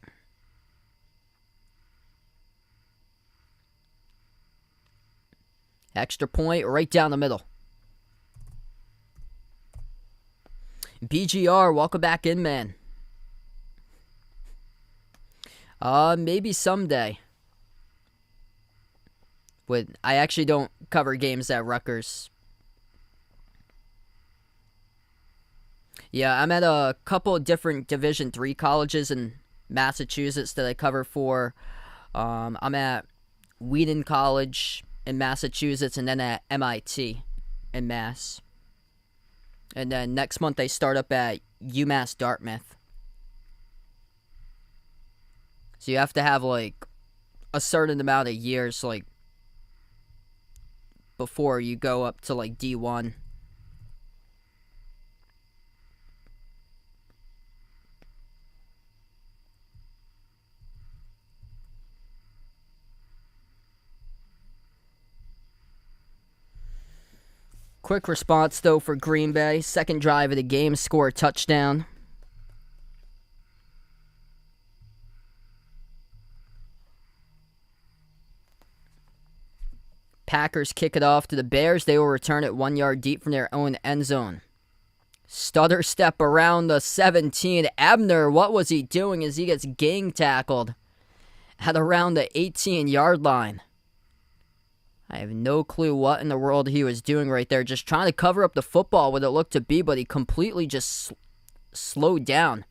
Extra point right down the middle. BGR, welcome back in, man. Maybe someday. But I actually don't cover games at Rutgers. Yeah, I'm at a couple of different Division III colleges in Massachusetts that I cover for. I'm at Wheaton College in Massachusetts, and then at MIT in Mass. And then next month I start up at UMass Dartmouth. So you have to have like a certain amount of years like before you go up to like D1. Quick response, though, for Green Bay. Second drive of the game, score a touchdown. Packers kick it off to the Bears. They will return it 1 yard deep from their own end zone. Stutter step around the 17. Ebner, what was he doing as he gets gang tackled at around the 18-yard line? I have no clue what in the world he was doing right there. Just trying to cover up the football what it looked to be, but he completely just slowed down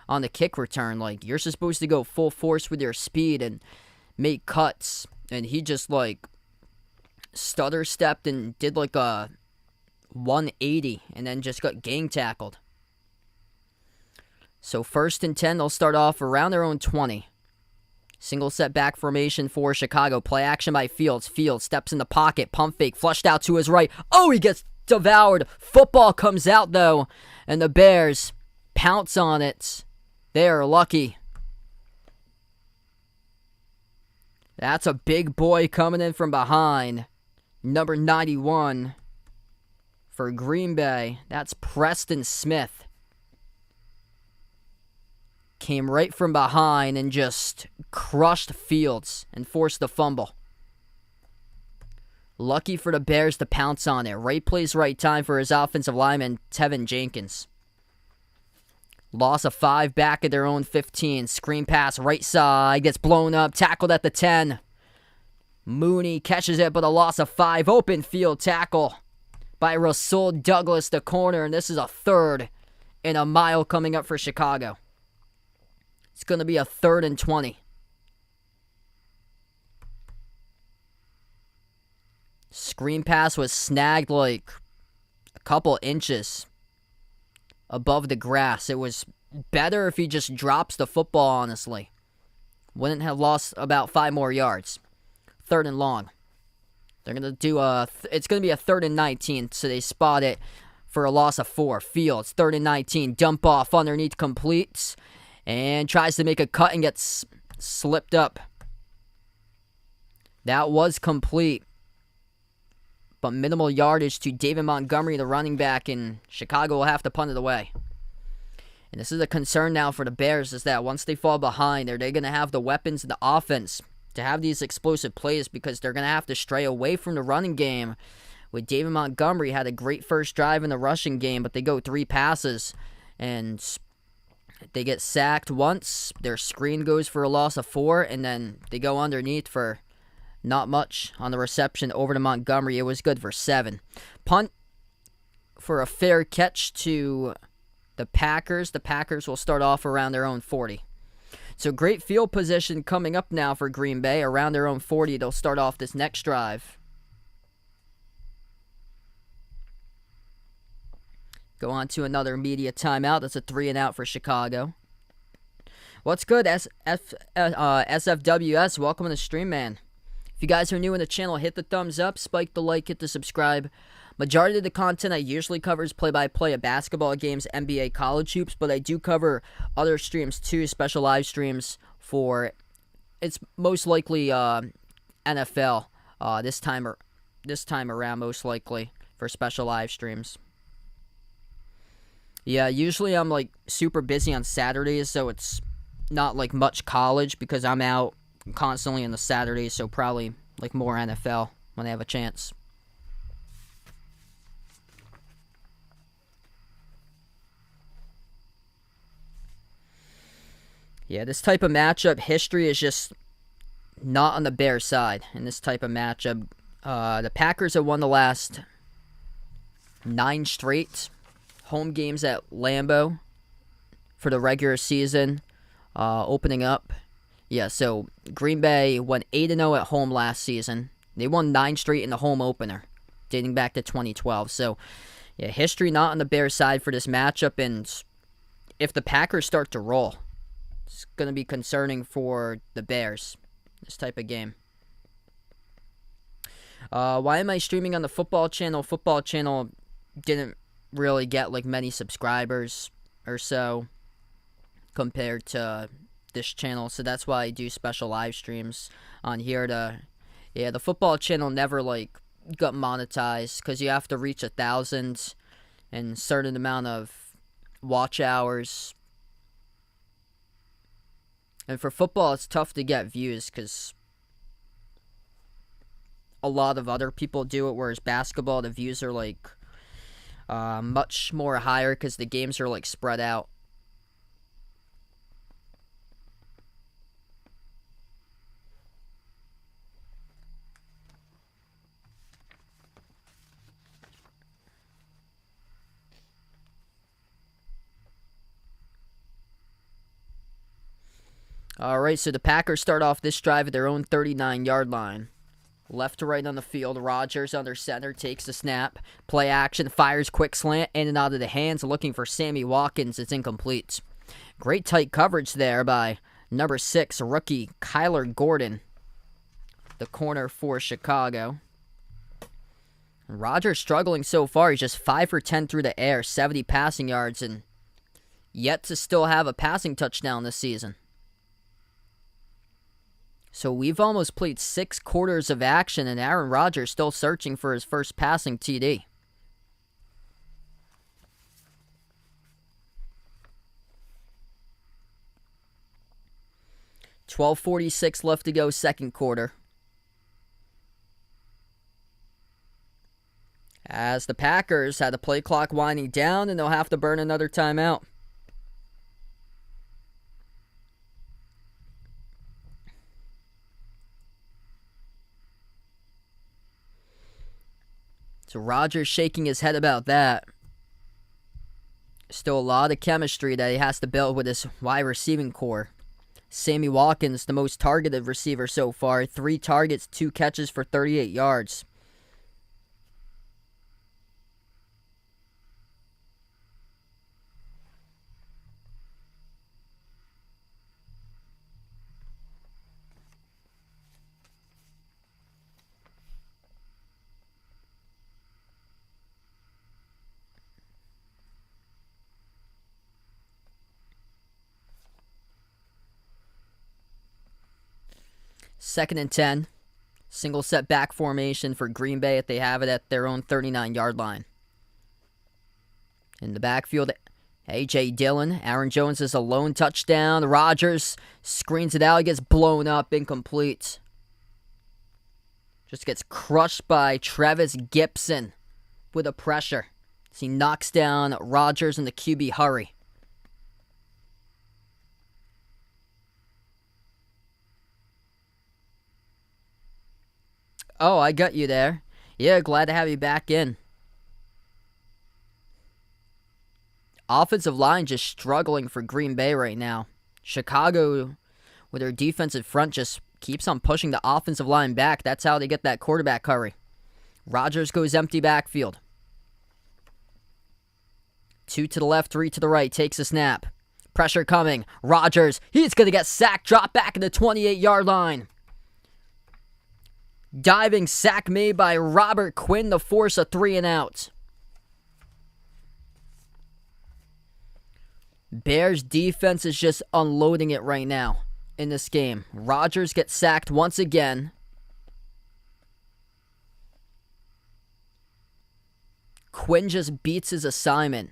on the kick return. Like, you're supposed to go full force with your speed and make cuts. And he just, like, stutter stepped and did, like, a 180 and then just got gang tackled. So 1st and 10, they'll start off around their own 20. Single set back formation for Chicago. Play action by Fields. Fields steps in the pocket. Pump fake. Flushed out to his right. Oh, he gets devoured. Football comes out, though. And the Bears pounce on it. They are lucky. That's a big boy coming in from behind. Number 91 for Green Bay. That's Preston Smith. Came right from behind and just crushed Fields and forced the fumble. Lucky for the Bears to pounce on it. Right place, right time for his offensive lineman, Tevin Jenkins. Loss of 5 back at their own 15. Screen pass right side. Gets blown up. Tackled at the 10. Mooney catches it, but a loss of 5. Open field tackle by Rasul Douglas, the corner. And this is a 3rd and a mile coming up for Chicago. It's going to be a 3rd and 20. Screen pass was snagged like a couple inches above the grass. It was better if he just drops the football, honestly. Wouldn't have lost about 5 more yards. 3rd and long. They're going to do it's going to be a 3rd and 19, so they spot it for a loss of 4. Fields, 3rd and 19. Dump off underneath, completes. And tries to make a cut and gets slipped up. That was complete. But minimal yardage to David Montgomery, the running back, and Chicago will have to punt it away. And this is a concern now for the Bears, is that once they fall behind, are they going to have the weapons in the offense to have these explosive plays, because they're going to have to stray away from the running game. With David Montgomery had a great first drive in the rushing game, but they go 3 passes, and they get sacked once, their screen goes for a loss of 4, and then they go underneath for not much on the reception over to Montgomery. It was good for 7. Punt for a fair catch to the Packers. The Packers will start off around their own 40. So great field position coming up now for Green Bay. Around their own 40, they'll start off this next drive. Go on to another media timeout. That's a 3 and out for Chicago. What's good, SFWS? Welcome to the stream, man. If you guys are new in the channel, hit the thumbs up, spike the like, hit the subscribe. Majority of the content I usually cover is play-by-play of basketball games, NBA, college hoops, but I do cover other streams too, special live streams for, it's most likely NFL this time around, most likely, for special live streams. Yeah, usually I'm like super busy on Saturdays, so it's not like much college because I'm out constantly on the Saturdays, so probably like more NFL when I have a chance. Yeah, this type of matchup, history is just not on the Bears side in this type of matchup. The Packers have won the last 9 straight home games at Lambeau for the regular season, opening up. Yeah, so Green Bay went 8-0 at home last season. They won 9 straight in the home opener, dating back to 2012. So, yeah, history not on the Bears side for this matchup. And if the Packers start to roll, it's going to be concerning for the Bears, this type of game. Why am I streaming on the football channel? Football channel didn't really get like many subscribers or so compared to this channel, so that's why I do special live streams on here. The football channel never like got monetized because you have to reach 1,000 and certain amount of watch hours, and for football it's tough to get views because a lot of other people do it, whereas basketball, the views are like much more higher because the games are like spread out. All right, so the Packers start off this drive at their own 39-yard line. Left to right on the field, Rodgers under center, takes the snap. Play action, fires quick slant, in and out of the hands, looking for Sammy Watkins. It's incomplete. Great tight coverage there by number 6, rookie Kyler Gordon, the corner for Chicago. Rodgers struggling so far. He's just 5 for 10 through the air, 70 passing yards, and yet to still have a passing touchdown this season. So we've almost played 6 quarters of action, and Aaron Rodgers still searching for his first passing TD. $12:46 left to go, second quarter. As the Packers had the play clock winding down, and they'll have to burn another timeout. So Rodgers shaking his head about that. Still a lot of chemistry that he has to build with his wide receiving core. Sammy Watkins, the most targeted receiver so far. 3 targets, 2 catches for 38 yards. Second and 10. Single set back formation for Green Bay if they have it at their own 39-yard line. In the backfield, A.J. Dillon. Aaron Jones is a lone touchdown. Rodgers screens it out. He gets blown up, incomplete. Just gets crushed by Travis Gibson with a pressure as he knocks down Rodgers in the QB hurry. Oh, I got you there. Yeah, glad to have you back in. Offensive line just struggling for Green Bay right now. Chicago, with their defensive front, just keeps on pushing the offensive line back. That's how they get that quarterback hurry. Rodgers goes empty backfield. 2 to the left, 3 to the right. Takes a snap. Pressure coming. Rodgers, he's going to get sacked. Drop back in the 28-yard line. Diving sack made by Robert Quinn to force a 3-and-out. Bears defense is just unloading it right now in this game. Rodgers gets sacked once again. Quinn just beats his assignment.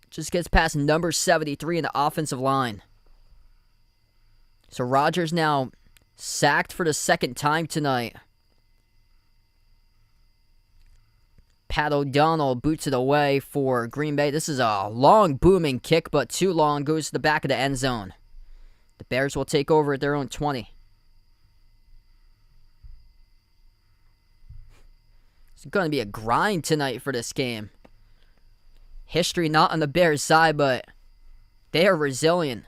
Just gets past number 73 in the offensive line. So Rodgers now sacked for the second time tonight. Pat O'Donnell boots it away for Green Bay. This is a long, booming kick, but too long. Goes to the back of the end zone. The Bears will take over at their own 20. It's going to be a grind tonight for this game. History not on the Bears' side, but they are resilient.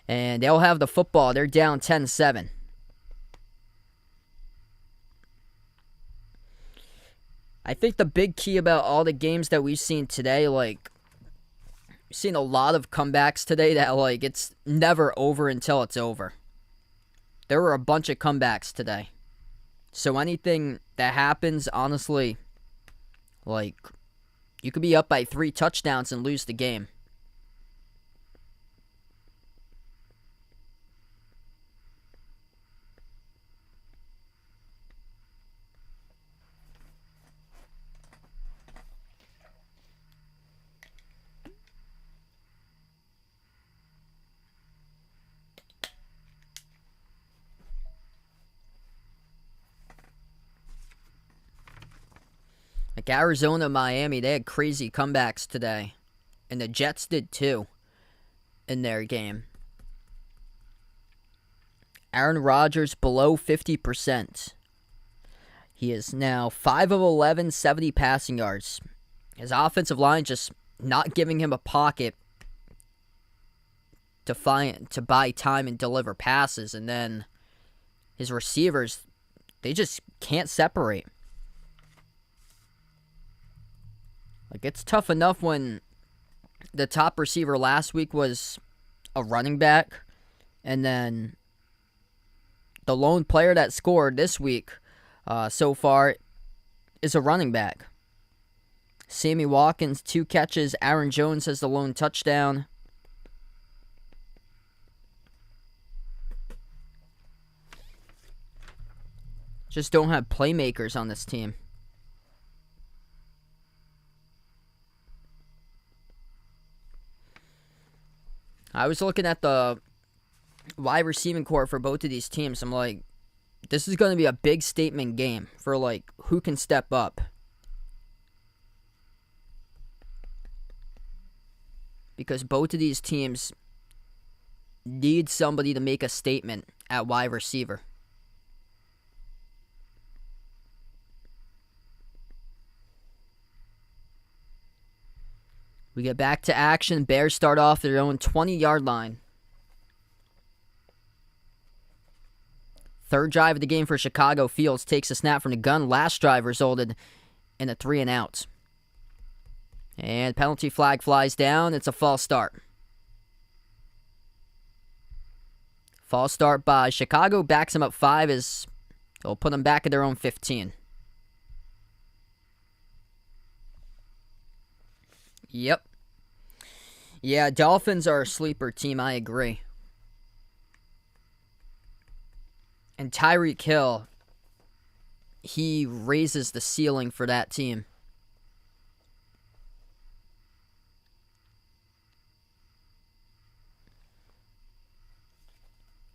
And they'll have the football. They're down 10-7. I think the big key about all the games that we've seen today, like, we've seen a lot of comebacks today that, like, it's never over until it's over. There were a bunch of comebacks today. So anything that happens, honestly, like, you could be up by 3 touchdowns and lose the game. Like Arizona, Miami, they had crazy comebacks today. And the Jets did too in their game. Aaron Rodgers below 50%. He is now 5 of 11, 70 passing yards. His offensive line just not giving him a pocket to buy time and deliver passes. And then his receivers, they just can't separate. Like, it's tough enough when the top receiver last week was a running back, and then the lone player that scored this week so far is a running back. Sammy Watkins, 2 catches. Aaron Jones has the lone touchdown. Just don't have playmakers on this team. I was looking at the wide receiving core for both of these teams. I'm like, this is going to be a big statement game for, like, who can step up. Because both of these teams need somebody to make a statement at wide receiver. We get back to action. Bears start off their own 20-yard line. Third drive of the game for Chicago. Fields takes a snap from the gun. Last drive resulted in a 3-and-out. And penalty flag flies down. It's a false start. False start by Chicago. Backs them up 5 as they'll put them back at their own 15. Yep. Yeah, Dolphins are a sleeper team, I agree. And Tyreek Hill, he raises the ceiling for that team.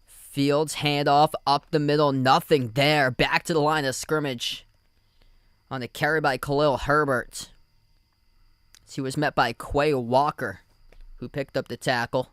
Fields, handoff up the middle, nothing there. Back to the line of scrimmage on the carry by Khalil Herbert. He was met by Quay Walker, who picked up the tackle.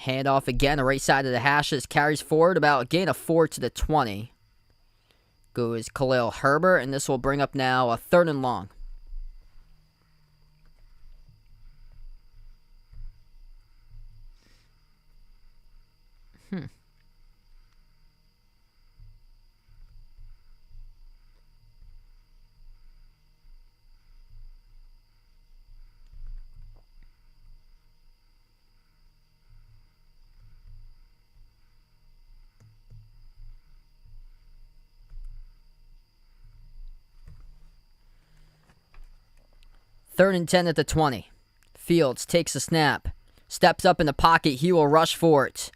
Handoff again, the right side of the hashes, carries forward about a gain of 4 to the 20. Goes Khalil Herbert, and this will bring up now a 3rd and long. Third and 10 at the 20. Fields takes a snap. Steps up in the pocket. He will rush for it.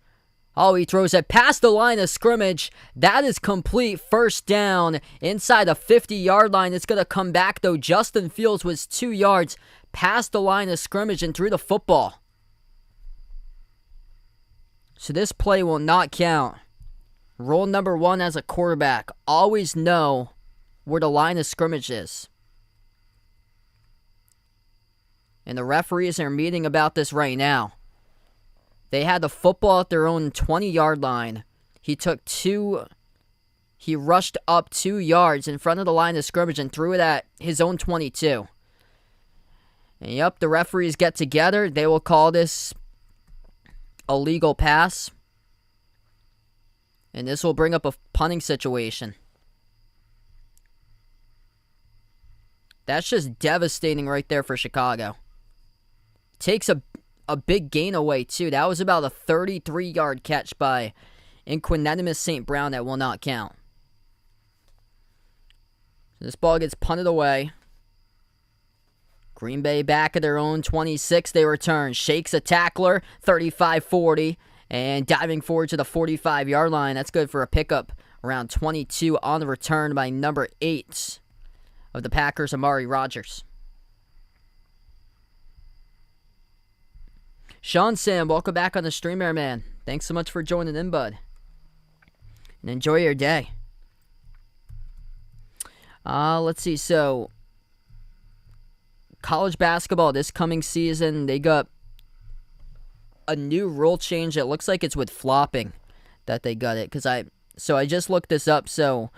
Oh, he throws it past the line of scrimmage. That is complete first down inside the 50-yard line. It's going to come back, though. Justin Fields was 2 yards past the line of scrimmage and threw the football. So this play will not count. Rule number 1 as a quarterback. Always know where the line of scrimmage is. And the referees are meeting about this right now. They had the football at their own 20-yard line. He rushed up 2 yards in front of the line of scrimmage and threw it at his own 22. And yep, the referees get together. They will call this a legal pass. And this will bring up a punting situation. That's just devastating right there for Chicago. Takes a big gain away, too. That was about a 33-yard catch by Inquinetimus St. Brown that will not count. So this ball gets punted away. Green Bay back at their own 26. They return. Shakes a tackler, 35-40, and diving forward to the 45-yard line. That's good for a pickup Around 22 on the return by number 8 of the Packers, Amari Rodgers. Sean Sam, welcome back on the stream, man. Thanks so much for joining in, bud. And enjoy your day. Let's see. So, college basketball this coming season, they got a new rule change. It looks like it's with flopping that they got it. So I just looked this up. So,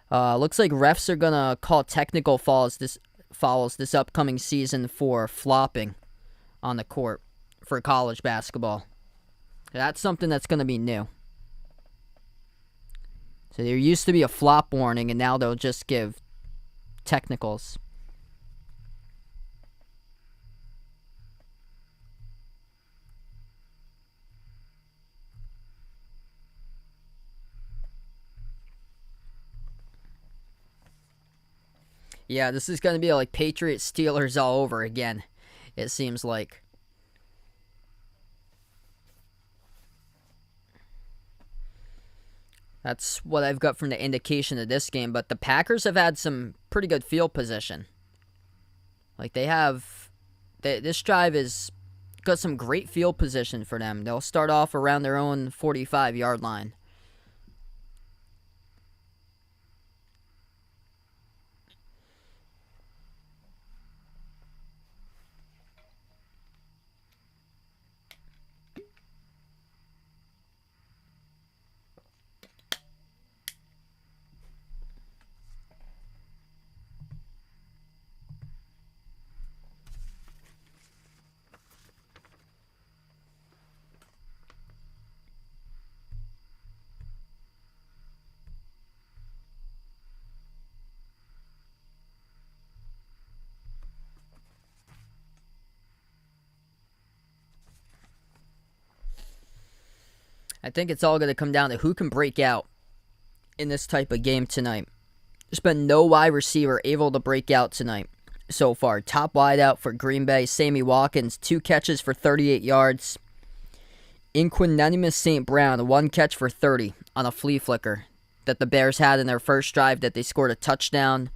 looks like refs are gonna call technical fouls this upcoming season for flopping on the court for college basketball. That's something that's gonna be new. So there used to be a flop warning, and now they'll just give technicals. Yeah, this is going to be like Patriots Steelers all over again, it seems like. That's what I've got from the indication of this game. But the Packers have had some pretty good field position. Like, this drive has got some great field position for them. They'll start off around their own 45-yard line. I think it's all going to come down to who can break out in this type of game tonight. There's been no wide receiver able to break out tonight so far. Top wide out for Green Bay, Sammy Watkins, 2 catches for 38 yards. Inquinanimus St. Brown, 1 catch for 30 on a flea flicker that the Bears had in their first drive that they scored a touchdown.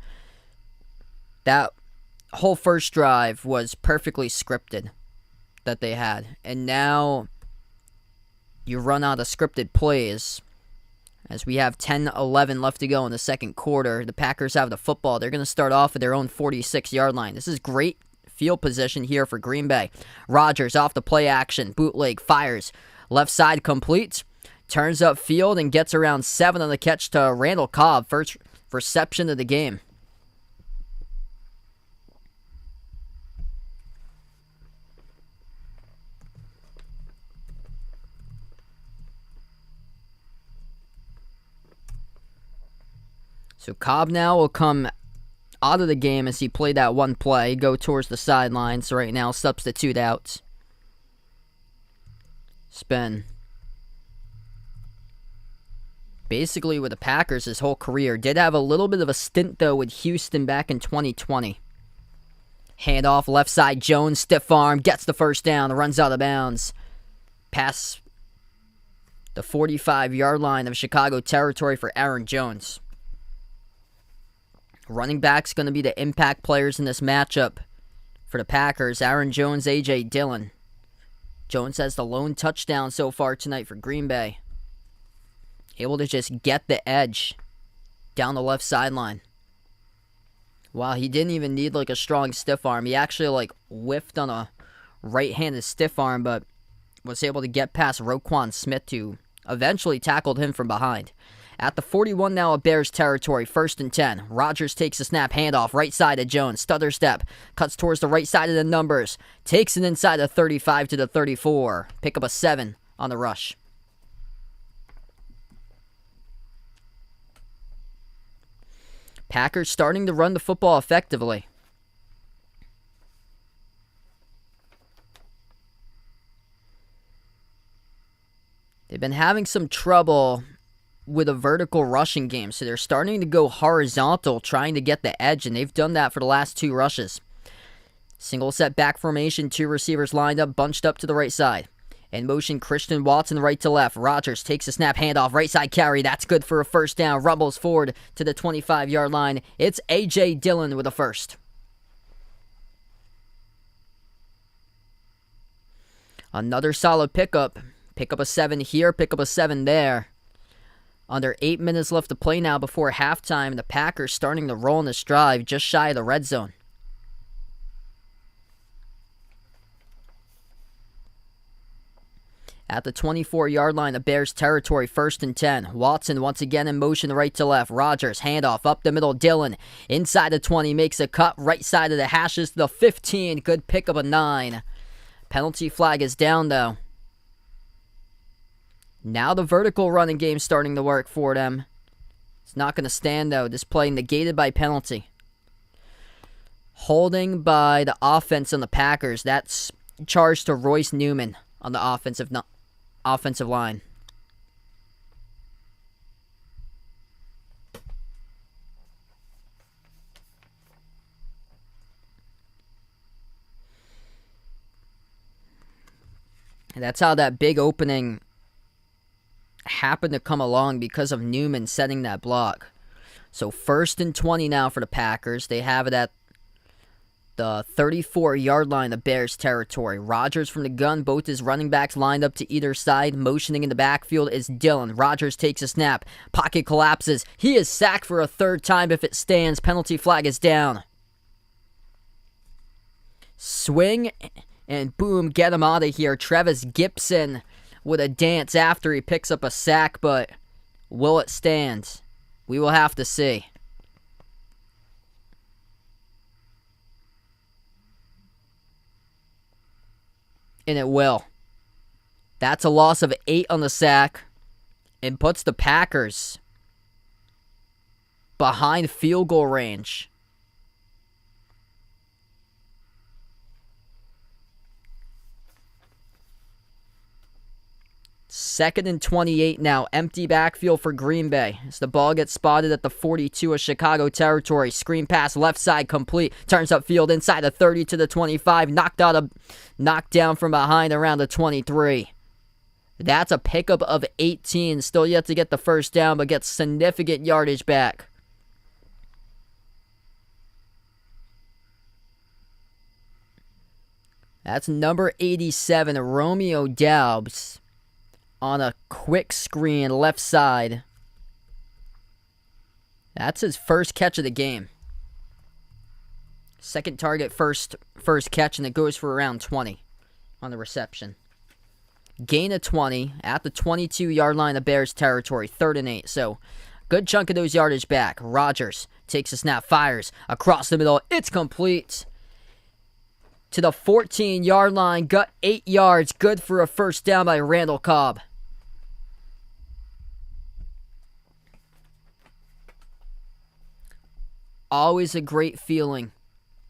That whole first drive was perfectly scripted that they had. And now you run out of scripted plays. As we have 10-11 left to go in the second quarter, the Packers have the football. They're going to start off at their own 46-yard line. This is great field position here for Green Bay. Rodgers off the play action, bootleg, fires. Left side complete, turns up field and gets around 7 on the catch to Randall Cobb. First reception of the game. So Cobb now will come out of the game as he played that one play, go towards the sideline. So right now, substitute out. Spin. Basically with the Packers his whole career. Did have a little bit of a stint though with Houston back in 2020. Handoff left side, Jones, stiff arm, gets the first down, runs out of bounds. Pass the 45-yard line of Chicago territory for Aaron Jones. Running back's going to be the impact players in this matchup for the Packers. Aaron Jones, A.J. Dillon. Jones has the lone touchdown so far tonight for Green Bay. Able to just get the edge down the left sideline. Wow, he didn't even need like a strong stiff arm. He actually like whiffed on a right-handed stiff arm, but was able to get past Roquan Smith, who eventually tackled him from behind. At the 41 now of Bears territory, 1st and 10. Rodgers takes a snap, handoff, right side of Jones. Stutter step, cuts towards the right side of the numbers. Takes it inside the 35 to the 34. Pick up a 7 on the rush. Packers starting to run the football effectively. They've been having some trouble with a vertical rushing game, so they're starting to go horizontal, trying to get the edge, and they've done that for the last 2 rushes. Single set back formation, 2 receivers lined up, bunched up to the right side. In motion, Christian Watson right to left. Rodgers takes a snap, handoff, right side carry. That's good for a first down. Rumbles forward to the 25-yard line. It's A.J. Dillon with a first. Another solid pickup. Pick up a 7 here, pick up a 7 there. Under 8 minutes left to play now before halftime. The Packers starting to roll in this drive just shy of the red zone. At the 24-yard line, the Bears territory, 1st and 10. Watson once again in motion right to left. Rodgers, handoff up the middle. Dillon inside the 20, makes a cut right side of the hashes to the 15. Good pick of a 9. Penalty flag is down, though. Now the vertical running game starting to work for them. It's not going to stand, though. This play negated by penalty. Holding by the offense on the Packers. That's charged to Royce Newman on the offensive line. And that's how that big opening happened to come along, because of Newman setting that block. So 1st and 20 now for the Packers. They have it at the 34-yard line of Bears territory. Rodgers from the gun. Both his running backs lined up to either side. Motioning in the backfield is Dillon. Rodgers takes a snap. Pocket collapses. He is sacked for a 3rd time if it stands. Penalty flag is down. Swing and boom, get him out of here. Trevis Gibson with a dance after he picks up a sack, but will it stand? We will have to see. And it will. That's a loss of 8 on the sack and puts the Packers behind field goal range. Second and 28 now. Empty backfield for Green Bay as the ball gets spotted at the 42 of Chicago territory. Screen pass left side complete. Turns upfield inside the 30 to the 25. Knocked down from behind around the 23. That's a pickup of 18. Still yet to get the first down, but gets significant yardage back. That's number 87, Romeo Doubs, on a quick screen left side. That's his first catch of the game. Second target, first catch, and it goes for around 20 on the reception. Gain of 20 at the 22-yard line of Bears territory, 3rd and 8. So, good chunk of those yardage back. Rodgers takes a snap, fires across the middle. It's complete to the 14-yard line. Got 8 yards. Good for a first down by Randall Cobb. Always a great feeling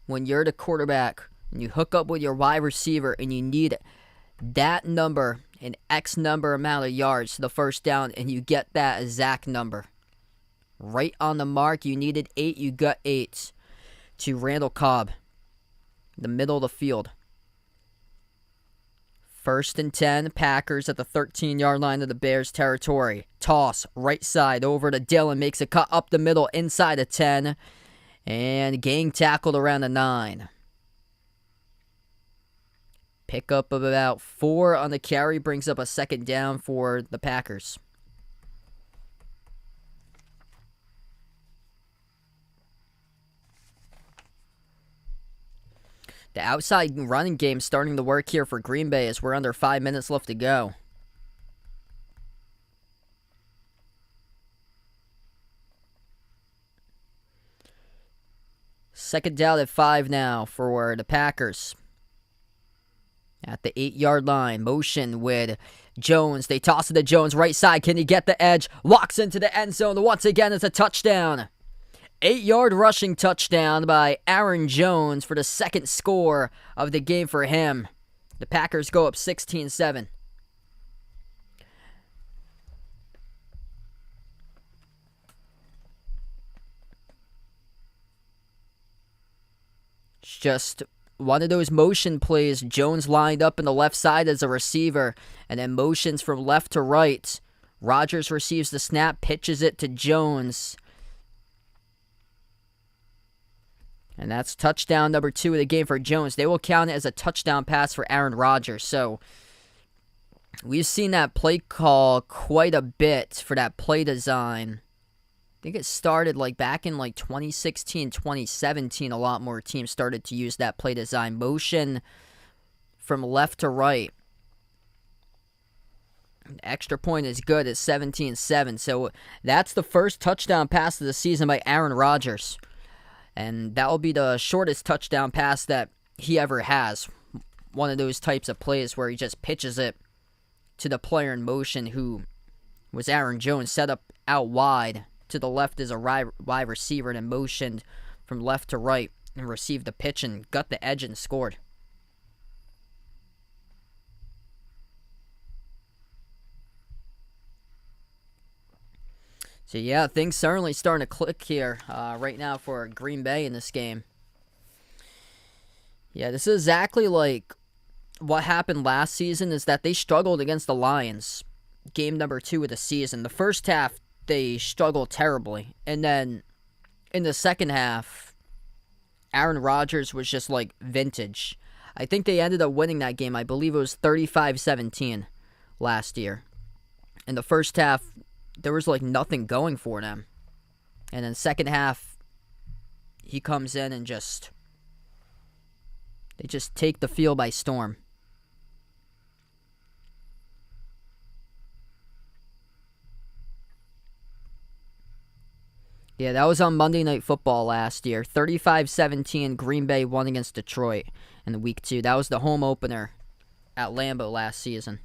when you're the quarterback and you hook up with your wide receiver and you need that number, an X number amount of yards to the first down, and you get that exact number. Right on the mark. You needed 8. You got 8 to Randall Cobb, the middle of the field. 1st and 10, Packers at the 13-yard line of the Bears territory. Toss, right side, over to Dillon. Makes a cut up the middle, inside of 10. And gang tackled around the 9. Pickup of about 4 on the carry brings up a second down for the Packers. The outside running game starting to work here for Green Bay as we're under 5 minutes left to go. Second down at 5 now for the Packers. At the 8-yard line, motion with Jones. They toss it to Jones, right side. Can he get the edge? Walks into the end zone. Once again, it's a touchdown. 8-yard rushing touchdown by Aaron Jones for the second score of the game for him. The Packers go up 16-7. Just one of those motion plays. Jones lined up in the left side as a receiver, and then motions from left to right. Rodgers receives the snap, pitches it to Jones. And that's touchdown number 2 of the game for Jones. They will count it as a touchdown pass for Aaron Rodgers. So we've seen that play call quite a bit for that play design. I think it started back in 2016, 2017. A lot more teams started to use that play design. Motion from left to right. Extra point is good at 17-7. So that's the first touchdown pass of the season by Aaron Rodgers. And that will be the shortest touchdown pass that he ever has. One of those types of plays where he just pitches it to the player in motion, who was Aaron Jones, set up out wide. To the left is a wide receiver, and then motioned from left to right and received the pitch and got the edge and scored. So yeah, things certainly starting to click here right now for Green Bay in this game. Yeah, this is exactly like what happened last season, is that they struggled against the Lions. Game number 2 of the season. The first half, they struggled terribly. And then in the second half, Aaron Rodgers was just vintage. I think they ended up winning that game. I believe it was 35-17 last year. In the first half, there was nothing going for them. And then second half, he comes in and they just take the field by storm. Yeah, that was on Monday Night Football last year. 35-17, Green Bay won against Detroit in the week 2. That was the home opener at Lambeau last season.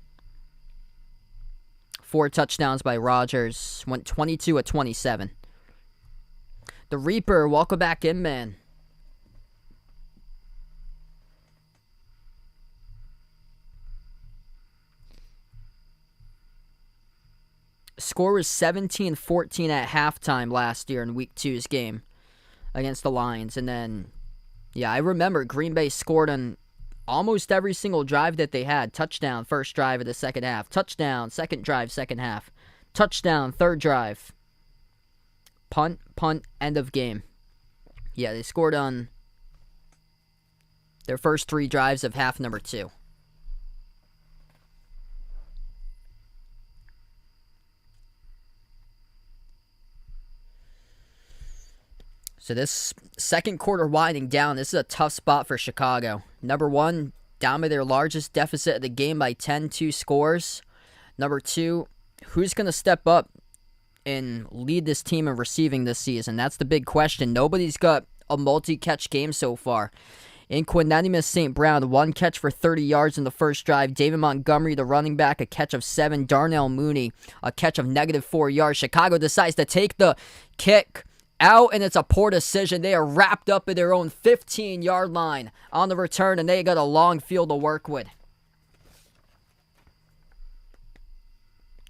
4 touchdowns by Rodgers. Went 22-27. The Reaper, welcome back in, man. Score was 17-14 at halftime last year in Week 2's game against the Lions. And then, yeah, I remember Green Bay scored on almost every single drive that they had. Touchdown, first drive of the second half. Touchdown, second drive, second half. Touchdown, third drive. Punt, end of game. Yeah, they scored on their first 3 drives of half number 2. So this second quarter winding down, this is a tough spot for Chicago. Number 1, down by their largest deficit of the game by 10, 2 scores. Number 2, who's going to step up and lead this team in receiving this season? That's the big question. Nobody's got a multi-catch game so far. In Quinanimus St. Brown, 1 catch for 30 yards in the first drive. David Montgomery, the running back, a catch of 7. Darnell Mooney, a catch of -4 yards. Chicago decides to take the kick out, and it's a poor decision. They are wrapped up in their own 15-yard line on the return, and they got a long field to work with.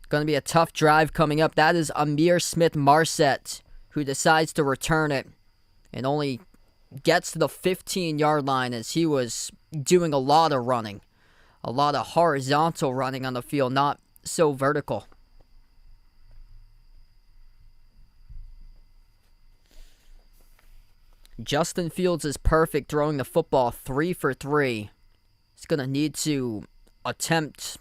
Going to be a tough drive coming up. That is Amir Smith-Marset, who decides to return it and only gets to the 15-yard line, as he was doing a lot of running. A lot of horizontal running on the field, not so vertical. Justin Fields is perfect throwing the football, 3 for 3. He's going to need to attempt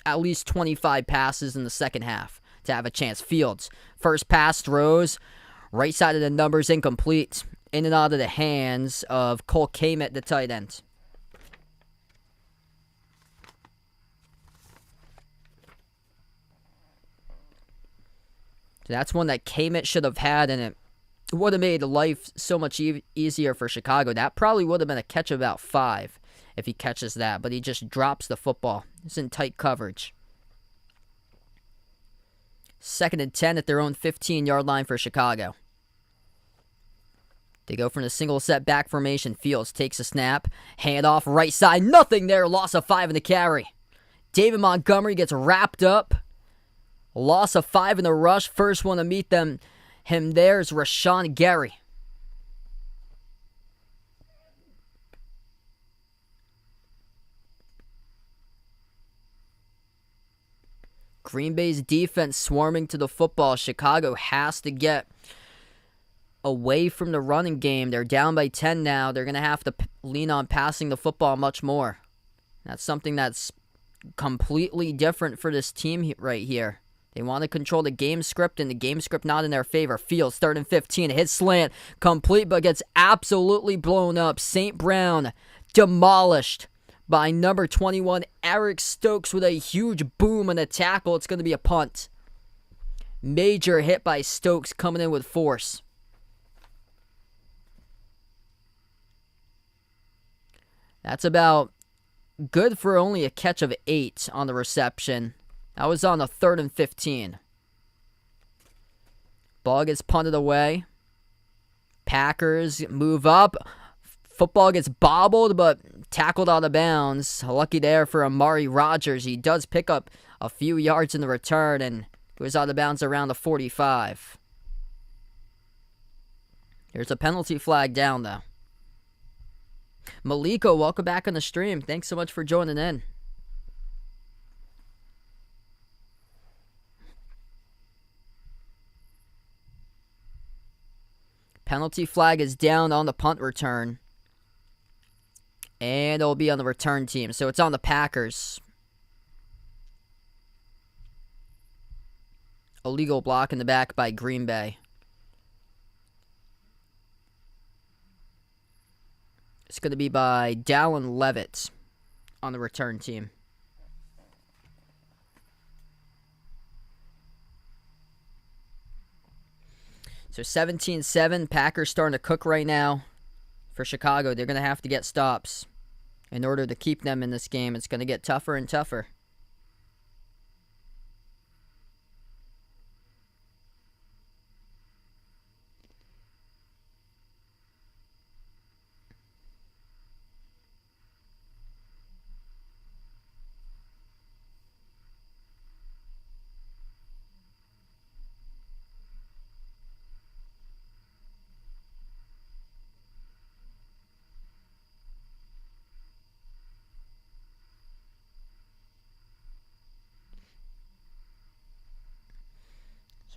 at least 25 passes in the second half to have a chance. Fields, first pass throws, right side of the numbers, incomplete. In and out of the hands of Cole Kmet, the tight end. So that's one that Kmet should have had, and it would have made life so much easier for Chicago. That probably would have been a catch of about 5 if he catches that, but he just drops the football. It's in tight coverage. 2nd and 10 at their own 15-yard line for Chicago. They go from the single set back formation. Fields takes a snap. Hand off right side. Nothing there. Loss of 5 in the carry. David Montgomery gets wrapped up. Loss of 5 in the rush. First one to meet him there is Rashawn Gary. Green Bay's defense swarming to the football. Chicago has to get away from the running game. They're down by 10 now. They're going to have to lean on passing the football much more. That's something that's completely different for this team right here. They want to control the game script, and the game script not in their favor. Fields, 3rd and 15. Hit slant, complete, but gets absolutely blown up. St. Brown demolished by number 21, Eric Stokes, with a huge boom and a tackle. It's going to be a punt. Major hit by Stokes, coming in with force. That's about good for only a catch of 8 on the reception. That was on the 3rd and 15. Ball gets punted away. Packers move up. Football gets bobbled, but tackled out of bounds. Lucky there for Amari Rodgers. He does pick up a few yards in the return and goes out of bounds around the 45. There's a penalty flag down, though. Maliko, welcome back on the stream. Thanks so much for joining in. Penalty flag is down on the punt return. And it'll be on the return team. So it's on the Packers. Illegal block in the back by Green Bay. It's going to be by Dallin Levitt on the return team. So 17-7, Packers starting to cook right now. For Chicago, they're going to have to get stops in order to keep them in this game. It's going to get tougher and tougher.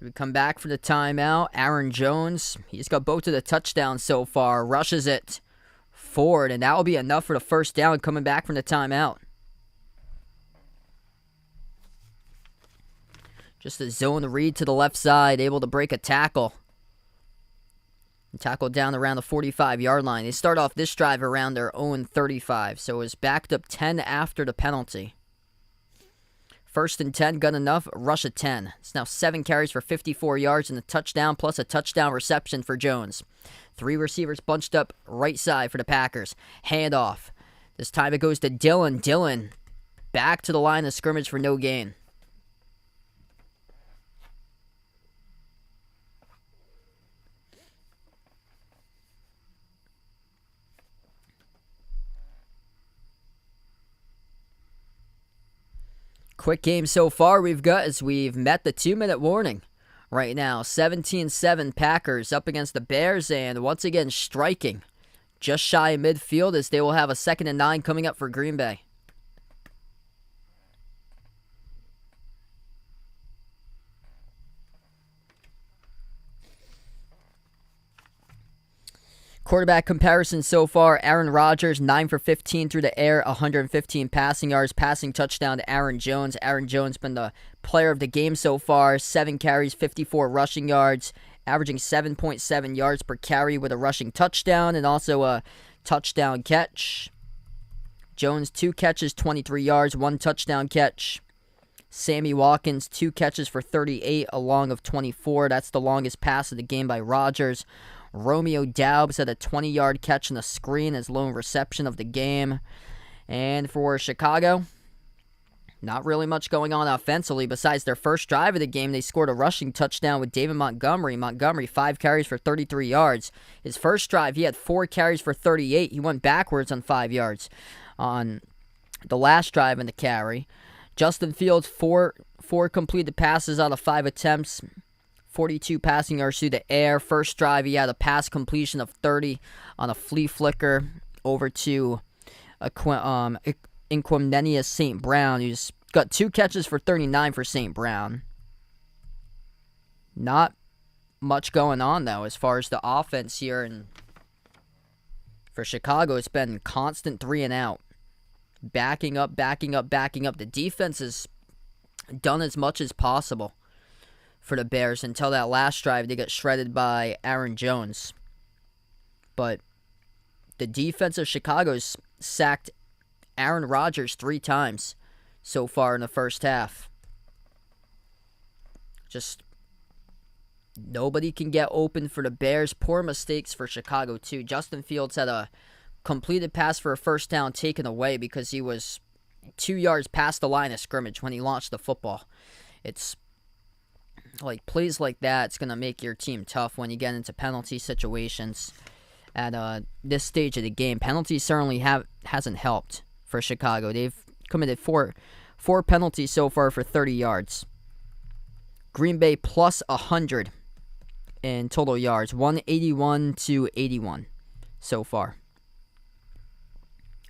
We come back for the timeout. Aaron Jones, he's got both of the touchdowns so far. Rushes it forward, and that will be enough for the first down coming back from the timeout. Just a zone read to the left side, able to break a tackle. And tackle down around the 45-yard line. They start off this drive around their own 35, so it was backed up 10 after the penalty. 1st and 10, good enough. Rush at 10. It's now 7 carries for 54 yards and a touchdown, plus a touchdown reception for Jones. 3 receivers bunched up right side for the Packers. Handoff. This time it goes to Dillon. Dillon back to the line of scrimmage for no gain. Quick game so far we've got as we've met the 2-minute warning right now. 17-7 Packers up against the Bears, and once again striking just shy of midfield as they will have a 2nd and 9 coming up for Green Bay. Quarterback comparison so far, Aaron Rodgers, 9 for 15 through the air, 115 passing yards, passing touchdown to Aaron Jones. Aaron Jones been the player of the game so far, 7 carries, 54 rushing yards, averaging 7.7 yards per carry with a rushing touchdown and also a touchdown catch. Jones, 2 catches, 23 yards, 1 touchdown catch. Sammy Watkins, 2 catches for 38, a long of 24. That's the longest pass of the game by Rodgers. Romeo Doubs had a 20-yard catch in the screen as lone reception of the game. And for Chicago, not really much going on offensively besides their first drive of the game. They scored a rushing touchdown with David Montgomery. Montgomery, 5 carries for 33 yards. His first drive, he had 4 carries for 38. He went backwards on 5 yards on the last drive in the carry. Justin Fields, 4 completed passes out of 5 attempts. 42 passing yards through the air. First drive, he had a pass completion of 30 on a flea flicker over to Inquimnenius St. Brown, who's got 2 catches for 39 for St. Brown. Not much going on, though, as far as the offense here. And for Chicago, it's been constant 3 and out. Backing up. The defense has done as much as possible for the Bears until that last drive. They got shredded by Aaron Jones. But the defense of Chicago's sacked Aaron Rodgers 3 times so far in the first half. Just nobody can get open for the Bears. Poor mistakes for Chicago, too. Justin Fields had a completed pass for a first down taken away because he was 2 yards past the line of scrimmage when he launched the football. It's like plays like that, it's going to make your team tough when you get into penalty situations at this stage of the game. Penalties certainly hasn't helped for Chicago. They've committed four penalties so far for 30 yards. Green Bay plus 100 in total yards, 181-81 so far.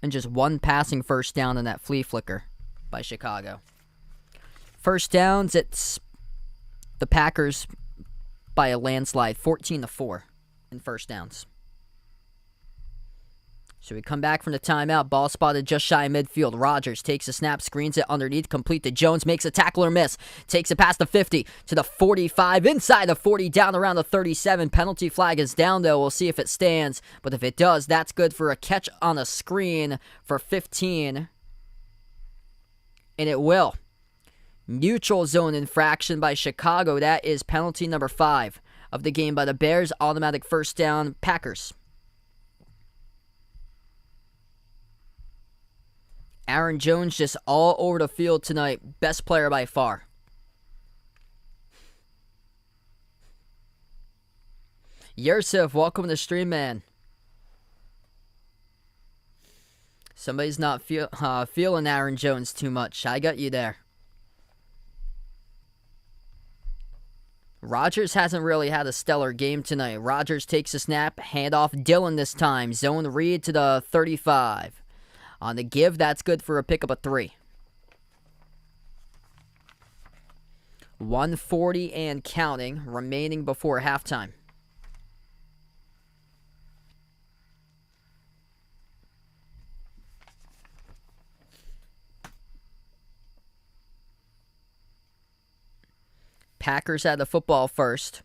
And just 1 passing first down in that flea flicker by Chicago. First downs, it's the Packers by a landslide, 14-4 in first downs. So we come back from the timeout. Ball spotted just shy of midfield. Rodgers takes a snap, screens it underneath, complete to Jones, makes a tackle or miss. Takes it past the 50 to the 45, inside the 40, down around the 37. Penalty flag is down, though. We'll see if it stands. But if it does, that's good for a catch on a screen for 15. And it will. Neutral zone infraction by Chicago. That is penalty number 5 of the game by the Bears. Automatic first down, Packers. Aaron Jones just all over the field tonight. Best player by far. Yusuf, welcome to the stream, man. Somebody's not feeling Aaron Jones too much. I got you there. Rodgers hasn't really had a stellar game tonight. Rodgers takes a snap, handoff Dillon this time. Zone read to the 35. On the give, that's good for a pickup of 3. 1:40 and counting remaining before halftime. Packers had the football first.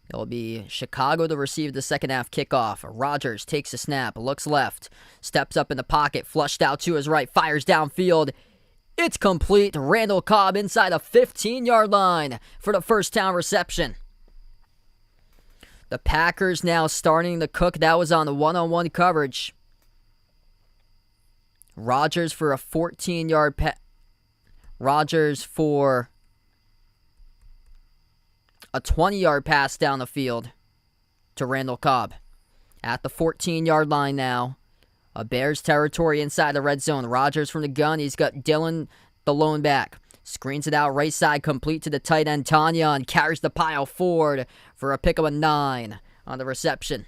It'll be Chicago to receive the second half kickoff. Rodgers takes a snap, looks left, steps up in the pocket, flushed out to his right, fires downfield. It's complete. Randall Cobb inside a 15-yard line for the first down reception. The Packers now starting to cook. That was on the one-on-one coverage. Rodgers for a 14-yard Rodgers for a 20-yard pass down the field to Randall Cobb. At the 14-yard line now. A Bears territory inside the red zone. Rodgers from the gun. He's got Dillon, the lone back. Screens it out right side, complete to the tight end, Tanya, and carries the pile forward for a pick of a 9 on the reception.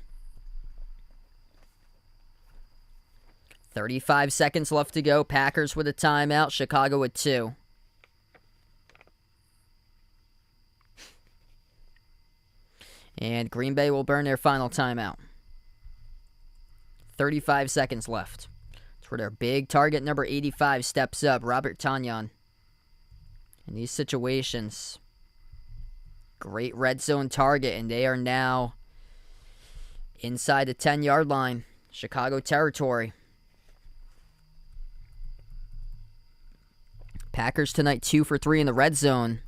35 seconds left to go. Packers with a timeout. Chicago with 2. And Green Bay will burn their final timeout. 35 seconds left. It's where their big target number 85 steps up, Robert Tonyan. In these situations, great red zone target, and they are now inside the 10-yard line, Chicago territory. Packers tonight 2 for 3 in the red zone.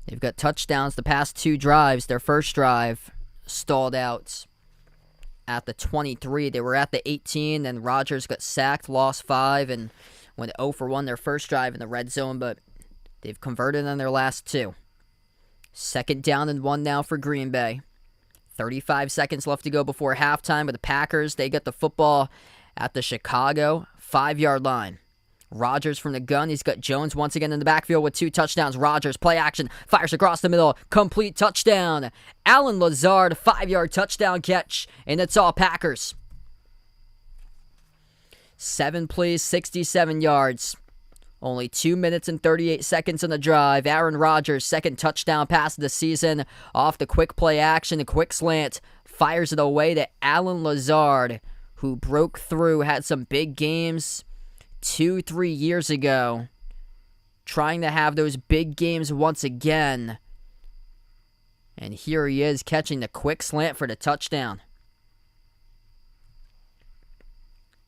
They've got touchdowns the past 2 drives. Their first drive stalled out at the 23. They were at the 18, then Rodgers got sacked, lost 5, and went 0 for 1 their first drive in the red zone, but they've converted on their last 2. Second down and 1 now for Green Bay. 35 seconds left to go before halftime, but the Packers, they get the football at the Chicago 5-yard line. Rodgers from the gun. He's got Jones once again in the backfield with 2 touchdowns. Rodgers, play action, fires across the middle. Complete touchdown. Allen Lazard, 5-yard touchdown catch. And it's all Packers. 7 plays, 67 yards. Only 2 minutes and 38 seconds on the drive. Aaron Rodgers, second touchdown pass of the season. Off the quick play action, a quick slant. Fires it away to Allen Lazard, who broke through, had some big games 2-3 years ago. Trying to have those big games once again. And here he is catching the quick slant for the touchdown.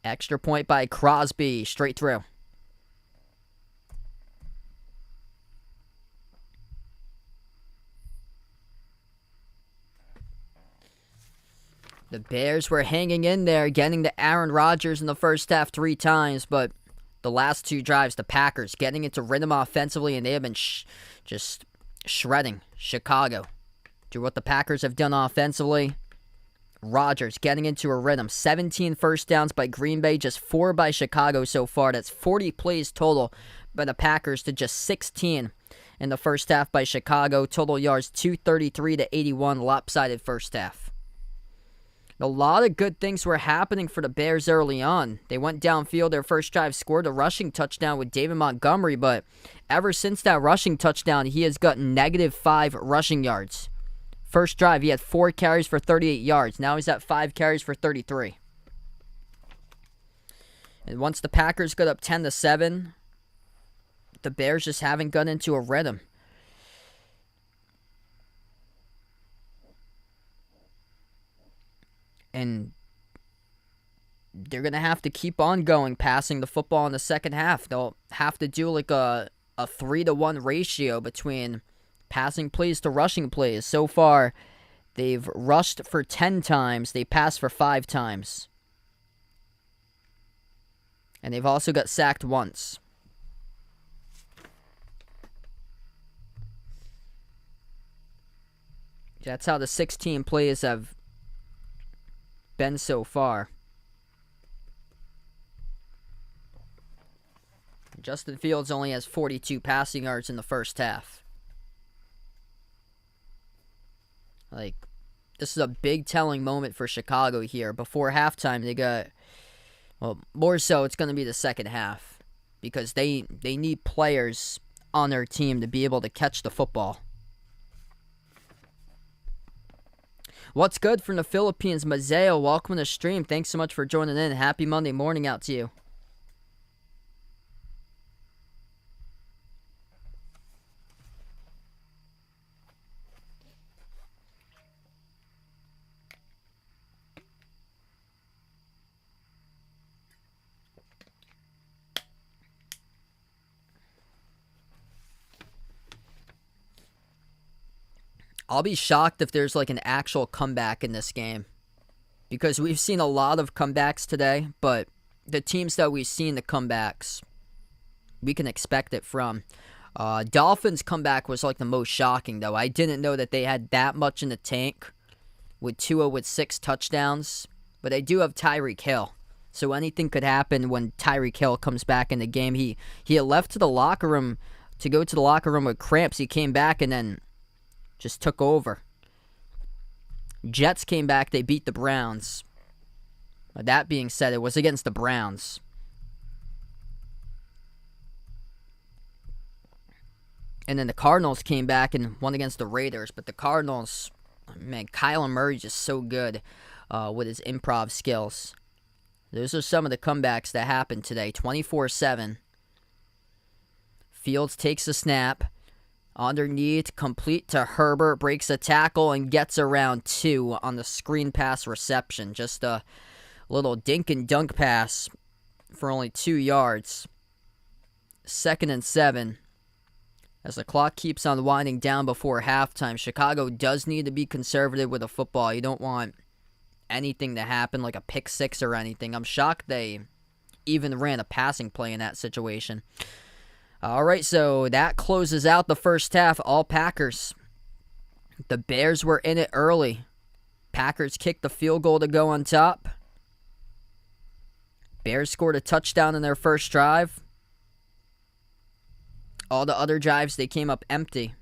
Extra point by Crosby, straight through. The Bears were hanging in there, getting to Aaron Rodgers in the first half 3 times, but the last 2 drives, the Packers getting into rhythm offensively, and they have been just shredding Chicago. Do what the Packers have done offensively. Rodgers getting into a rhythm. 17 first downs by Green Bay, just 4 by Chicago so far. That's 40 plays total by the Packers to just 16 in the first half by Chicago. Total yards 233 to 81, lopsided first half. A lot of good things were happening for the Bears early on. They went downfield. Their first drive scored a rushing touchdown with David Montgomery, but ever since that rushing touchdown, he has gotten -5 rushing yards. First drive, he had 4 carries for 38 yards. Now he's at 5 carries for 33. And once the Packers got up 10-7, the Bears just haven't gotten into a rhythm. And they're going to have to keep on going, passing the football in the second half. They'll have to do like a 3-to-1 ratio between passing plays to rushing plays. So far, they've rushed for 10 times. They passed for 5 times. And they've also got sacked once. That's how the 16 plays have been so far. Justin Fields only has 42 passing yards in the first half. Like, this is a big telling moment for Chicago here. Before halftime, they got, well, more so it's going to be the second half, because they need players on their team to be able to catch the football. What's good from the Philippines? Mazeo, welcome to the stream. Thanks so much for joining in. Happy Monday morning out to you. I'll be shocked if there's like an actual comeback in this game, because we've seen a lot of comebacks today, but the teams that we've seen the comebacks, we can expect it from. Dolphins comeback was like the most shocking though. I didn't know that they had that much in the tank with Tua with 6 touchdowns, but they do have Tyreek Hill. So anything could happen when Tyreek Hill comes back in the game. He had left to the locker room to go to the locker room with cramps. He came back and then just took over. Jets came back. They beat the Browns. That being said, it was against the Browns. And then the Cardinals came back and won against the Raiders. But the Cardinals, man, Kyler Murray's just so good with his improv skills. Those are some of the comebacks that happened today. 24-7. Fields takes a snap. Underneath, complete to Herbert, breaks a tackle and gets around 2 on the screen pass reception. Just a little dink and dunk pass for only 2 yards. 2nd and 7. As the clock keeps on winding down before halftime, Chicago does need to be conservative with the football. You don't want anything to happen, like a pick 6 or anything. I'm shocked they even ran a passing play in that situation. All right, so that closes out the first half. All Packers. The Bears were in it early. Packers kicked the field goal to go on top. Bears scored a touchdown in their first drive. All the other drives, they came up empty.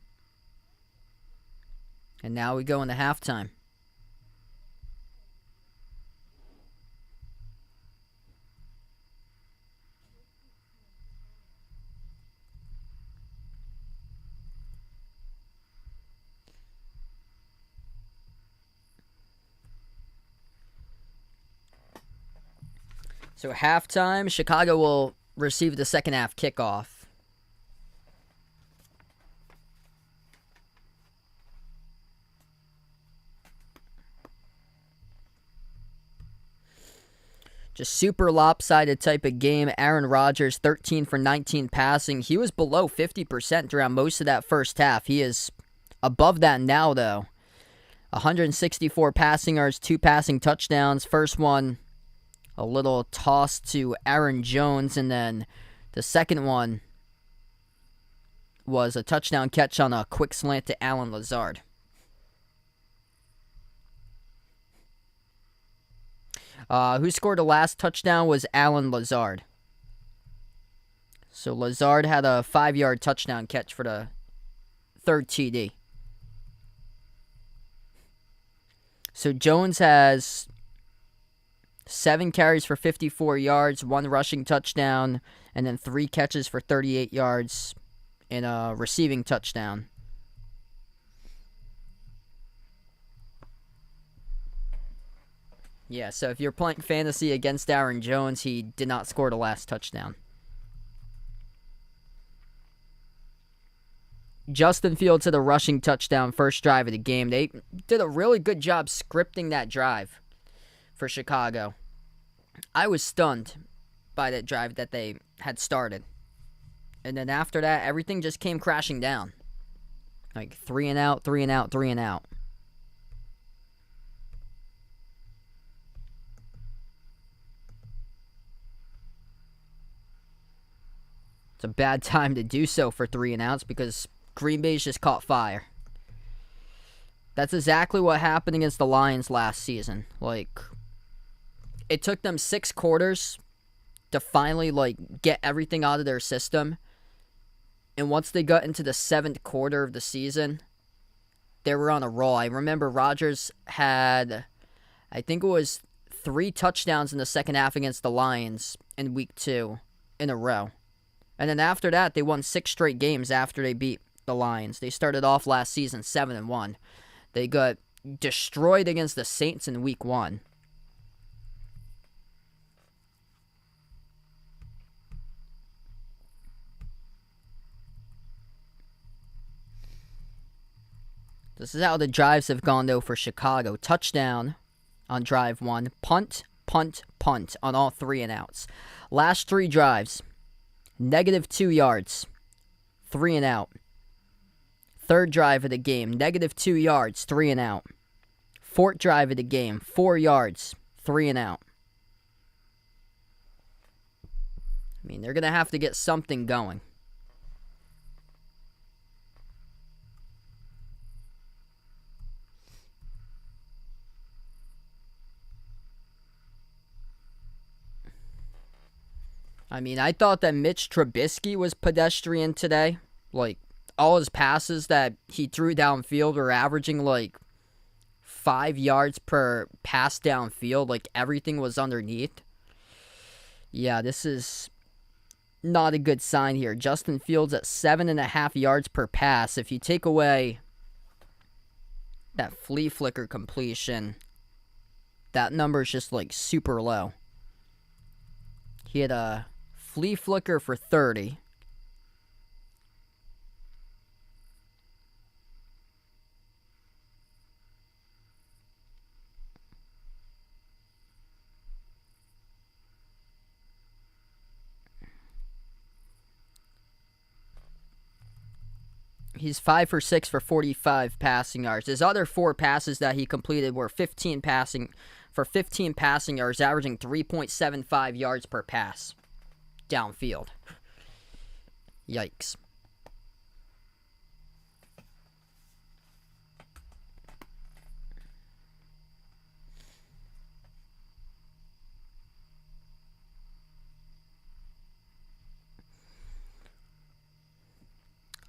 And now we go into halftime. So halftime, Chicago will receive the second half kickoff. Just super lopsided type of game. Aaron Rodgers, 13 for 19 passing. He was below 50% throughout most of that first half. He is above that now, though. 164 passing yards, 2 passing touchdowns. First one, a little toss to Aaron Jones, and then the second one was a touchdown catch on a quick slant to Allen Lazard. Who scored the last touchdown was Allen Lazard. So Lazard had a 5-yard touchdown catch for the third TD. So Jones has 7 carries for 54 yards, 1 rushing touchdown, and then 3 catches for 38 yards and a receiving touchdown. Yeah, so if you're playing fantasy against Aaron Jones, he did not score the last touchdown. Justin Fields had a rushing touchdown first drive of the game. They did a really good job scripting that drive for Chicago. I was stunned by that drive that they had started. And then after that, everything just came crashing down. Like 3 and out, 3 and out, 3 and out. It's a bad time to do so for 3 and outs because Green Bay's just caught fire. That's exactly what happened against the Lions last season. Like, it took them 6 quarters to finally, get everything out of their system. And once they got into the 7th quarter of the season, they were on a roll. I remember Rodgers had, I think it was 3 touchdowns in the second half against the Lions in week 2 in a row. And then after that, they won 6 straight games after they beat the Lions. They started off last season 7-1. They got destroyed against the Saints in week 1. This is how the drives have gone, though, for Chicago. Touchdown on drive 1. Punt, punt, punt on all 3 and outs. Last 3 drives. -2 yards, 3 and out. Third drive of the game, -2 yards, 3 and out. Fourth drive of the game, 4 yards, 3 and out. I mean, they're going to have to get something going. I mean, I thought that Mitch Trubisky was pedestrian today. Like, all his passes that he threw downfield were averaging, 5 yards per pass downfield. Like, everything was underneath. Yeah, this is not a good sign here. Justin Fields at 7.5 yards per pass. If you take away that flea flicker completion, that number is just, super low. He had a flea flicker for 30. He's 5 for 6 for 45 passing yards. His other 4 passes that he completed were 15 passing yards, averaging 3.75 yards per pass downfield. Yikes.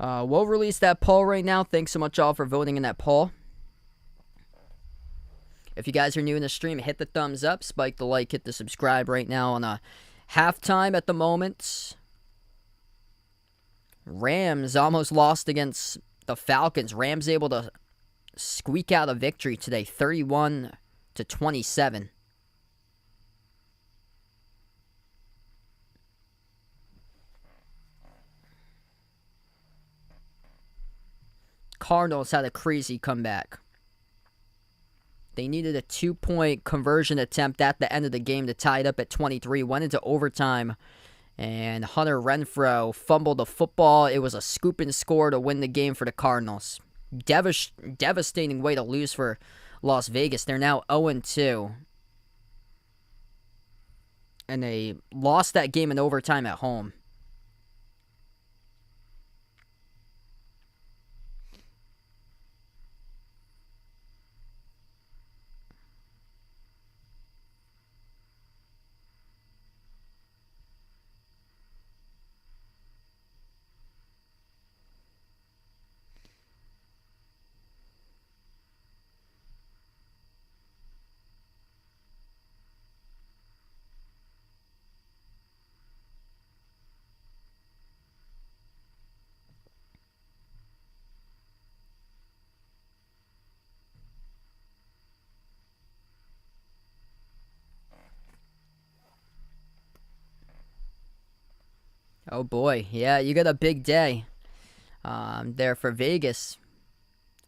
We'll release that poll right now. Thanks so much all for voting in that poll. If you guys are new in the stream, hit the thumbs up, spike the like, hit the subscribe right now on a halftime at the moment. Rams almost lost against the Falcons. Rams able to squeak out a victory today, 31-27. Cardinals had a crazy comeback. They needed a 2-point conversion attempt at the end of the game to tie it up at 23. Went into overtime, and Hunter Renfrow fumbled the football. It was a scoop and score to win the game for the Cardinals. Devastating way to lose for Las Vegas. They're now 0-2. And they lost that game in overtime at home. Oh boy, yeah, you got a big day there for Vegas.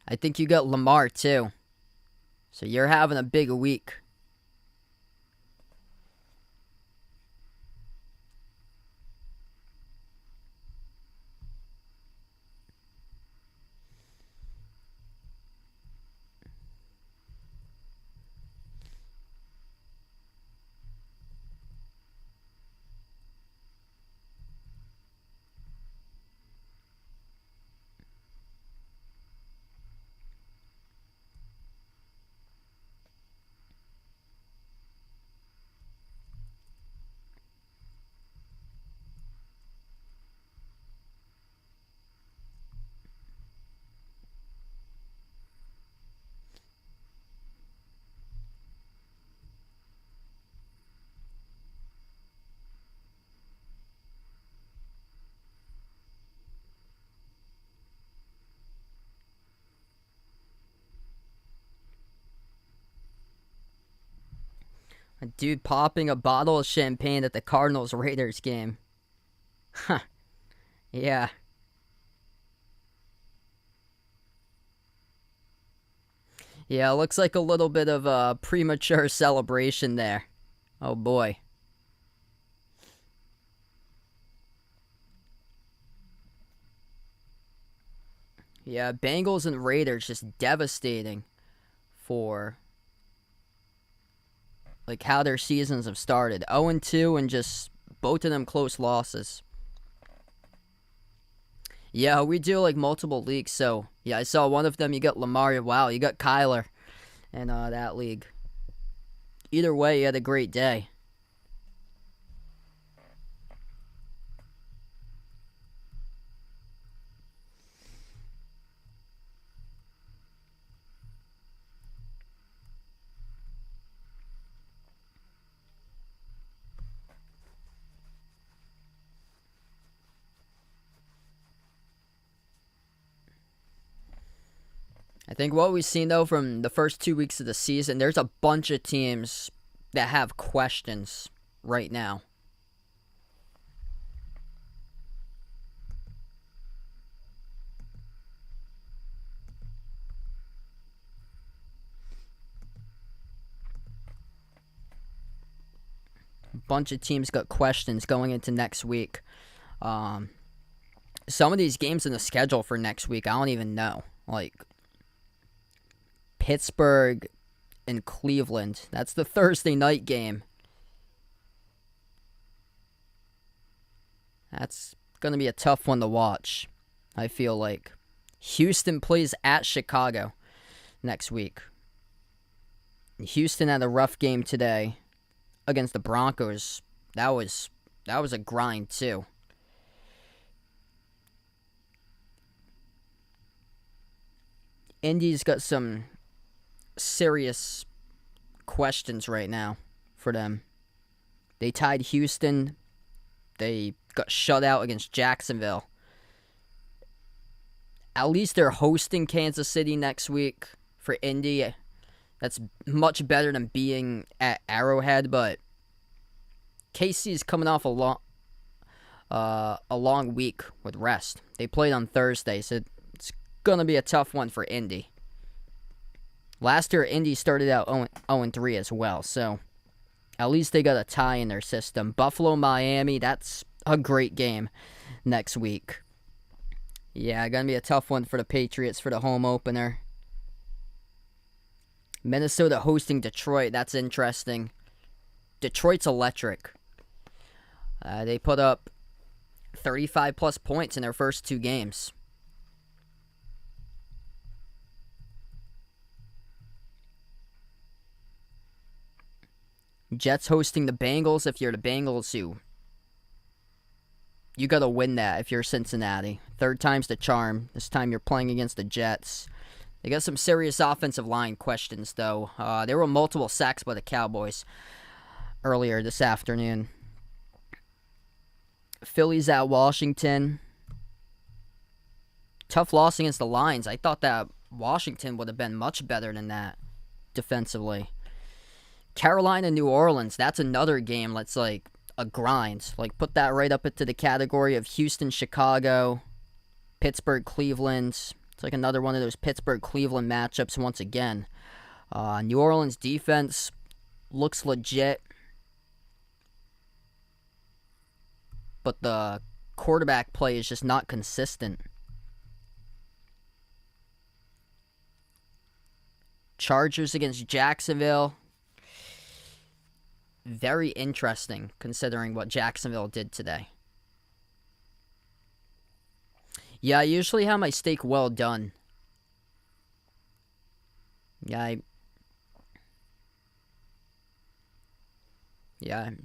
I think you got Lamar too. So you're having a big week. A dude popping a bottle of champagne at the Cardinals-Raiders game. Huh. Yeah. Yeah, looks like a little bit of a premature celebration there. Oh boy. Yeah, Bengals and Raiders just devastating for like how their seasons have started. 0-2 and just both of them close losses. Yeah, we do like multiple leagues, so yeah, I saw one of them. You got Lamar. Wow, you got Kyler in that league. Either way, you had a great day. I think what we've seen, though, from the first 2 weeks of the season, there's a bunch of teams that have questions right now. A bunch of teams got questions going into next week. Some of these games in the schedule for next week, I don't even know. Like Pittsburgh and Cleveland. That's the Thursday night game. That's going to be a tough one to watch, I feel like. Houston plays at Chicago next week. Houston had a rough game today against the Broncos. That was a grind too. Indy's got some serious questions right now for them. They tied Houston. They got shut out against Jacksonville. At least they're hosting Kansas City next week for Indy. That's much better than being at Arrowhead, but KC's coming off a long week with rest. They played on Thursday, so it's gonna be a tough one for Indy. Last year, Indy started out 0-3 as well, so at least they got a tie in their system. Buffalo, Miami, that's a great game next week. Yeah, gonna be a tough one for the Patriots for the home opener. Minnesota hosting Detroit, that's interesting. Detroit's electric. They put up 35-plus points in their first 2 games. Jets hosting the Bengals. If you're the Bengals, you got to win that if you're Cincinnati. 3rd time's the charm. This time you're playing against the Jets. They got some serious offensive line questions, though. There were multiple sacks by the Cowboys earlier this afternoon. Philly's at Washington. Tough loss against the Lions. I thought that Washington would have been much better than that defensively. Carolina, New Orleans. That's another game that's like a grind. Like, put that right up into the category of Houston, Chicago, Pittsburgh, Cleveland. It's like another one of those Pittsburgh-Cleveland matchups once again. New Orleans defense looks legit, but the quarterback play is just not consistent. Chargers against Jacksonville. Very interesting considering what Jacksonville did today. Yeah, I usually have my steak well done. Yeah,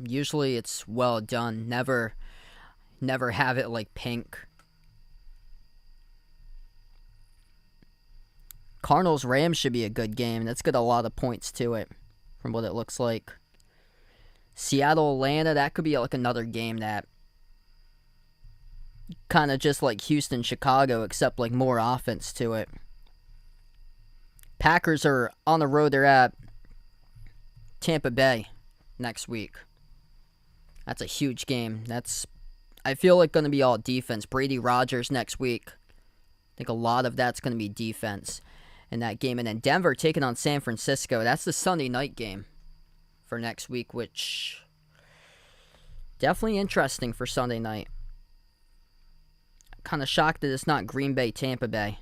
usually it's well done. Never have it like pink. Cardinals-Rams should be a good game. That's got a lot of points to it from what it looks like. Seattle-Atlanta, that could be like another game that kind of just like Houston-Chicago, except like more offense to it. Packers are on the road. They're at Tampa Bay next week. That's a huge game. I feel like going to be all defense. Brady Rodgers next week. I think a lot of that's going to be defense in that game. And then Denver taking on San Francisco. That's the Sunday night game for next week, which definitely interesting for Sunday night. Kind of shocked that it's not Green Bay, Tampa Bay.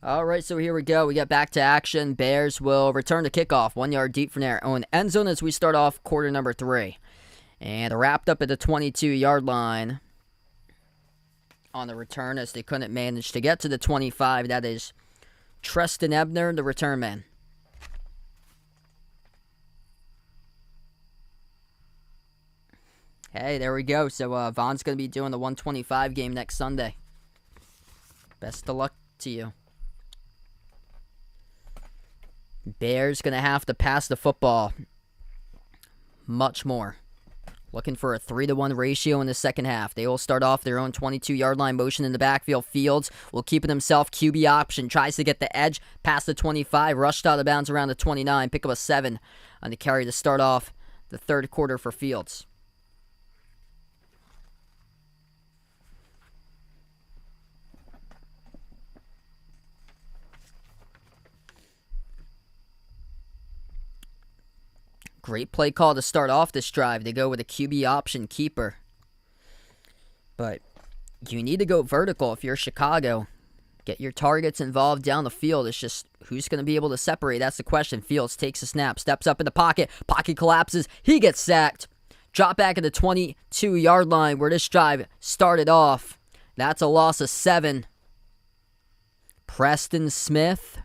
All right, so here we go. We get back to action. Bears will return to kickoff 1 yard deep from their own end zone as we start off quarter number 3. And wrapped up at the 22-yard line on the return as they couldn't manage to get to the 25. That is Treston Ebner, the return man. Hey, there we go. So Vaughn's going to be doing the 125 game next Sunday. Best of luck to you. Bears going to have to pass the football much more. Looking for a 3-to-1 ratio in the second half. They will start off their own 22-yard line motion in the backfield. Fields will keep it himself. QB option. Tries to get the edge past the 25. Rushed out of bounds around the 29. Pick up a 7 on the carry to start off the third quarter for Fields. Great play call to start off this drive. They go with a QB option keeper. But you need to go vertical if you're Chicago. Get your targets involved down the field. It's just who's going to be able to separate. That's the question. Fields takes a snap, steps up in the pocket. Pocket collapses. He gets sacked. Drop back at the 22-yard line where this drive started off. That's a loss of 7. Preston Smith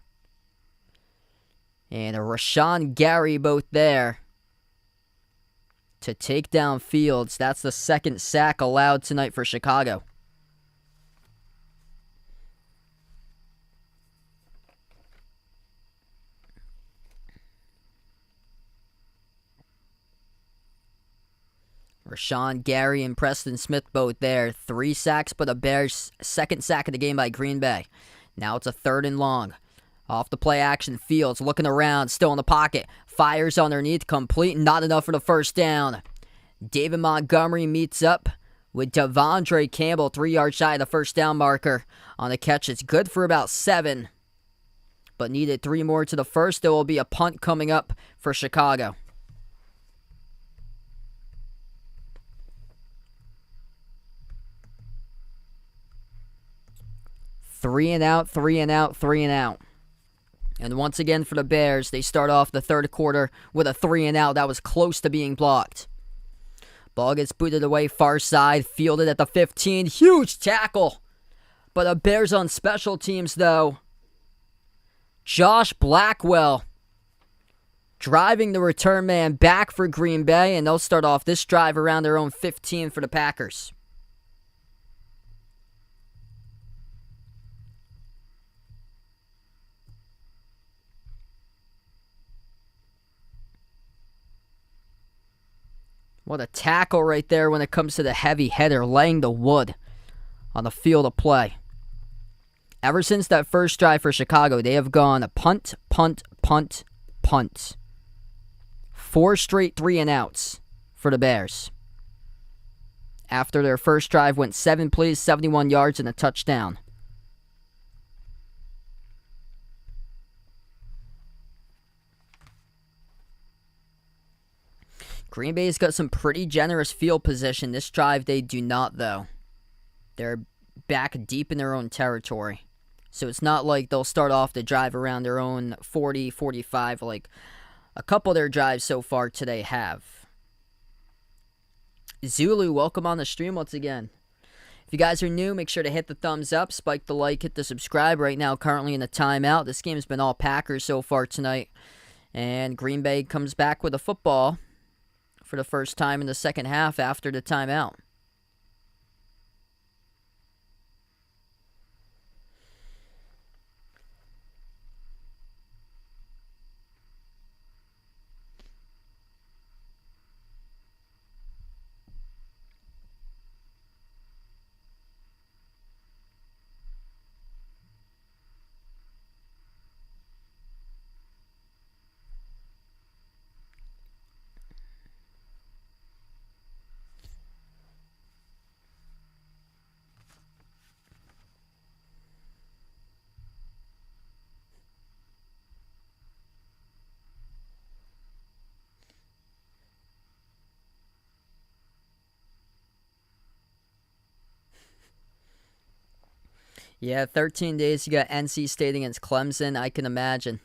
and a Rashawn Gary both there to take down Fields. That's the second sack allowed tonight for Chicago. Rashawn Gary and Preston Smith both there. 3 sacks, but the Bears' second sack of the game by Green Bay. Now it's a 3rd and long. Off the play action, Fields looking around, still in the pocket. Fires underneath, complete, not enough for the first down. David Montgomery meets up with Devondre Campbell, 3 yards shy of the first down marker. On the catch, it's good for about 7. But needed 3 more to the first. There will be a punt coming up for Chicago. Three and out, 3 and out, 3 and out. And once again for the Bears, they start off the third quarter with a 3 and out that was close to being blocked. Ball gets booted away far side, fielded at the 15. Huge tackle. But the Bears on special teams, though. Josh Blackwell driving the return man back for Green Bay, and they'll start off this drive around their own 15 for the Packers. What a tackle right there when it comes to the heavy header, laying the wood on the field of play. Ever since that first drive for Chicago, they have gone punt, punt, punt, punt. 4 straight 3 and outs for the Bears. After their first drive went 7 plays, 71 yards, and a touchdown. Green Bay's got some pretty generous field position. This drive, they do not, though. They're back deep in their own territory. So it's not like they'll start off the drive around their own 40, 45, like a couple of their drives so far today have. Zulu, welcome on the stream once again. If you guys are new, make sure to hit the thumbs up, spike the like, hit the subscribe. Right now, currently in the timeout. This game's been all Packers so far tonight. And Green Bay comes back with a football for the first time in the second half after the timeout. Yeah, 13 days. You got NC State against Clemson. I can imagine.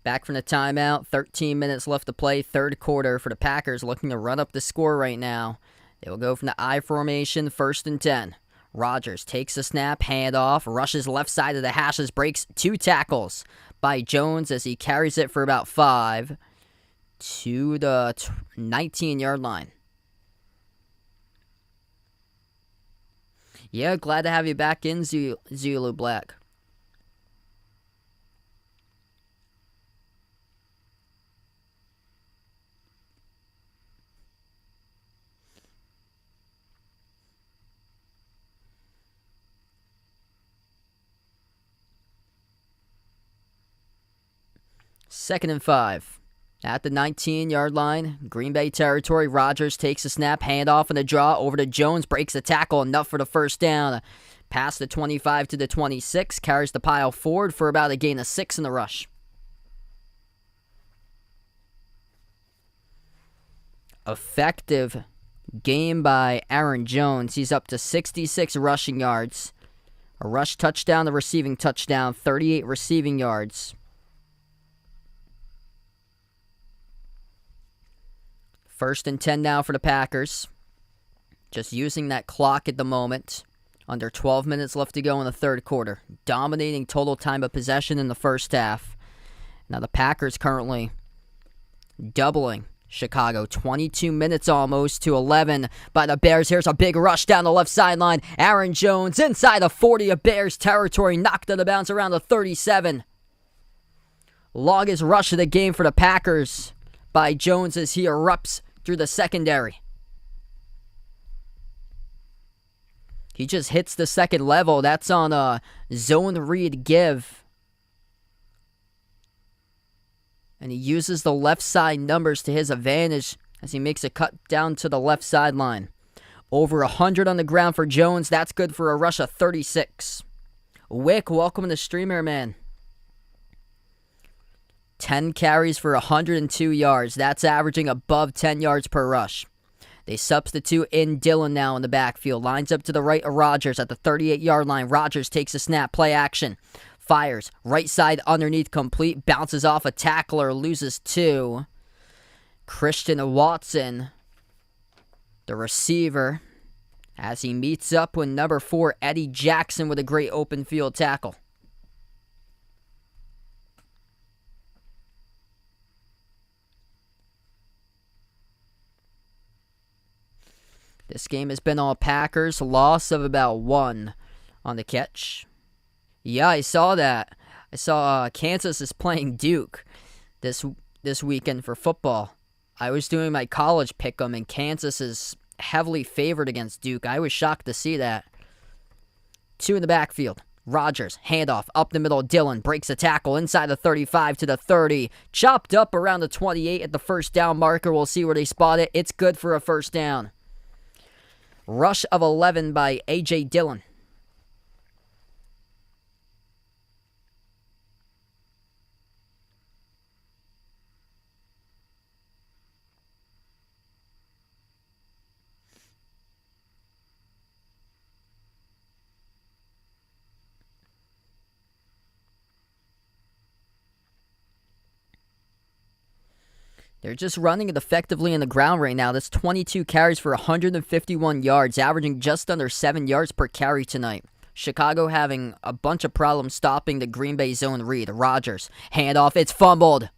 Back from the timeout, 13 minutes left to play, third quarter for the Packers, looking to run up the score right now. They will go from the I formation, 1st and 10. Rodgers takes a snap, handoff, rushes left side of the hashes, breaks 2 tackles by Jones as he carries it for about 5 to the 19-yard line. Yeah, glad to have you back in, Zulu Black. Second and 5. At the 19-yard line, Green Bay territory, Rodgers takes a snap, handoff and a draw over to Jones, breaks the tackle, enough for the first down. Past the 25 to the 26, carries the pile forward for about a gain of 6 in the rush. Effective game by Aaron Jones. He's up to 66 rushing yards. A rush touchdown, a receiving touchdown, 38 receiving yards. First and 10 now for the Packers. Just using that clock at the moment Under 12 minutes left to go in the third quarter. Dominating total time of possession in the first half. Now the Packers currently doubling Chicago. 22 minutes almost to 11 by the Bears. Here's a big rush down the left sideline. Aaron Jones inside the 40 of Bears territory. Knocked out of bounds around the 37. Longest rush of the game for the Packers by Jones as he erupts through the secondary. He just hits the second level. That's on a zone read give. And he uses the left side numbers to his advantage as he makes a cut down to the left sideline. Over 100 on the ground for Jones. That's good for a rush of 36. Wick, welcome to the streamer, man. 10 carries for 102 yards. That's averaging above 10 yards per rush. They substitute in Dillon now in the backfield. Lines up to the right of Rodgers at the 38-yard line. Rodgers takes a snap. Play action. Fires. Right side underneath complete. Bounces off a tackler. Loses 2. Christian Watson, the receiver, as he meets up with number 4, Eddie Jackson, with a great open field tackle. This game has been all Packers. Loss of about 1 on the catch. Yeah, I saw that. I saw Kansas is playing Duke this weekend for football. I was doing my college pick'em, and Kansas is heavily favored against Duke. I was shocked to see that. 2 in the backfield. Rodgers, handoff, up the middle. Dillon breaks a tackle inside the 35 to the 30. Chopped up around the 28 at the first down marker. We'll see where they spot it. It's good for a first down. Rush of 11 by A.J. Dillon. They're just running it effectively in the ground right now. That's 22 carries for 151 yards, averaging just under 7 yards per carry tonight. Chicago having a bunch of problems stopping the Green Bay zone read. Rodgers, handoff, it's fumbled.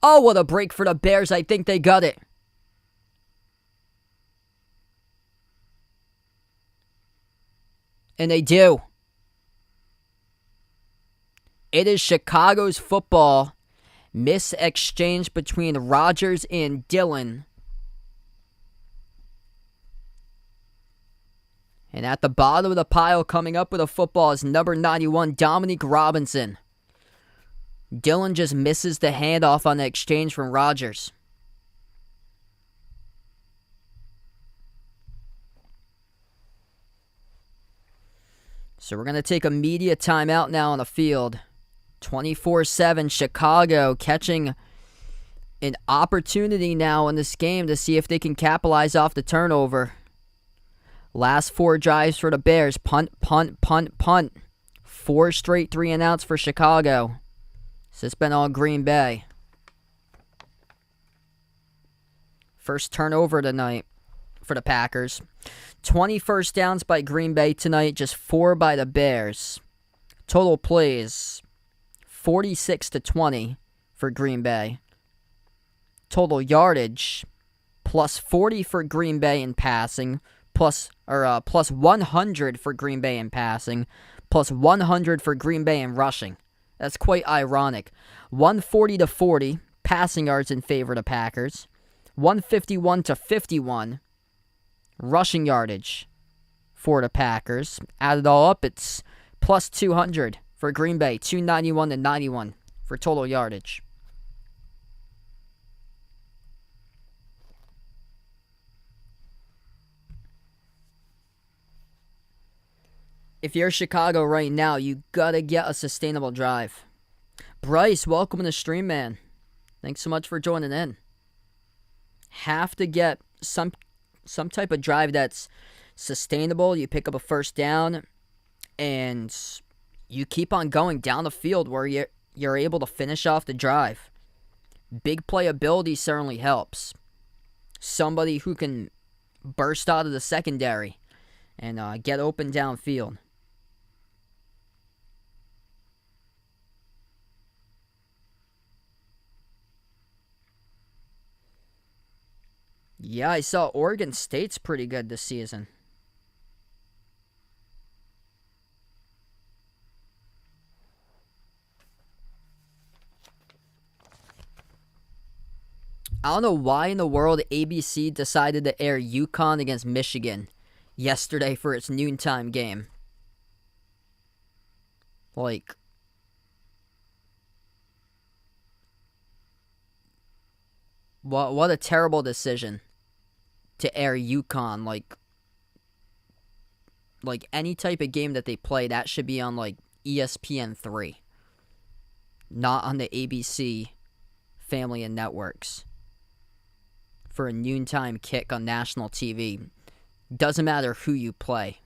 Oh, what a break for the Bears. I think they got it. And they do. It is Chicago's football. Miss exchange between Rodgers and Dillon. And at the bottom of the pile coming up with a football is number 91, Dominique Robinson. Dillon just misses the handoff on the exchange from Rodgers. So we're going to take a media timeout now on the field. 24-7 Chicago catching an opportunity now in this game to see if they can capitalize off the turnover. Last 4 drives for the Bears. Punt, punt, punt, punt. 4 straight 3-and-outs for Chicago. So it's been all Green Bay. First turnover tonight for the Packers. 20 first downs by Green Bay tonight, just 4 by the Bears. Total plays 46-20 for Green Bay. Total yardage plus 40 for Green Bay in passing, plus 100 for Green Bay in passing, plus 100 for Green Bay in rushing. That's quite ironic. 140-40 passing yards in favor of the Packers. 151-51 rushing yardage for the Packers. Add it all up, it's plus 200 for Green Bay, 291-91 for total yardage. If you're Chicago right now, you gotta get a sustainable drive. Bryce, welcome to the stream, man. Thanks so much for joining in. Have to get some type of drive that's sustainable. You pick up a first down, and you keep on going down the field where you're able to finish off the drive. Big playability certainly helps. Somebody who can burst out of the secondary and get open downfield. Yeah, I saw Oregon State's pretty good this season. I don't know why in the world ABC decided to air UConn against Michigan yesterday for its noontime game. Like, what a terrible decision to air UConn. Like any type of game that they play, that should be on like ESPN3, not on the ABC family and networks for a noontime kick on national TV. Doesn't matter who you play.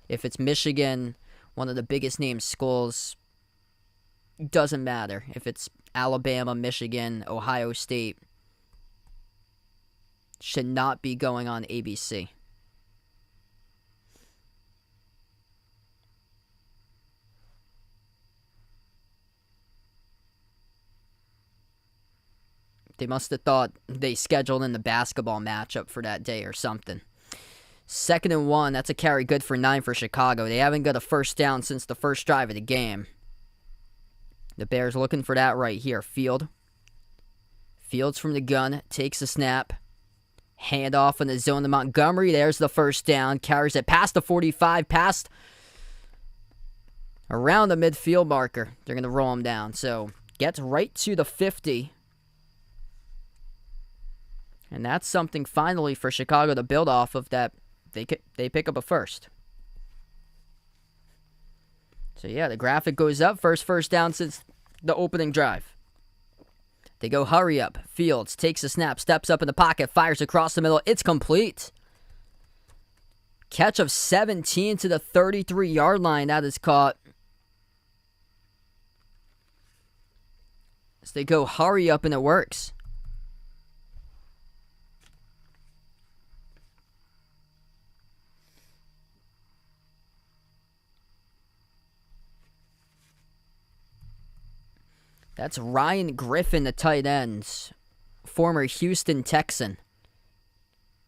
If it's Michigan, one of the biggest name schools, doesn't matter. If it's Alabama, Michigan, Ohio State, should not be going on ABC. They must have thought they scheduled in the basketball matchup for that day or something. 2nd and 1, that's a carry good for 9 for Chicago. They haven't got a first down since the first drive of the game. The Bears looking for that right here. Fields from the gun, takes a snap. Hand off in the zone to Montgomery. There's the first down. Carries it past the 45, past around the midfield marker. They're going to roll him down. So gets right to the 50. And that's something finally for Chicago to build off of, that they pick up a first. So yeah, the graphic goes up. First down since the opening drive. They go hurry up. Fields takes a snap, steps up in the pocket, fires across the middle. It's complete. Catch of 17 to the 33-yard line. That is caught. As they go hurry up and it works. That's Ryan Griffin, the tight end, former Houston Texan.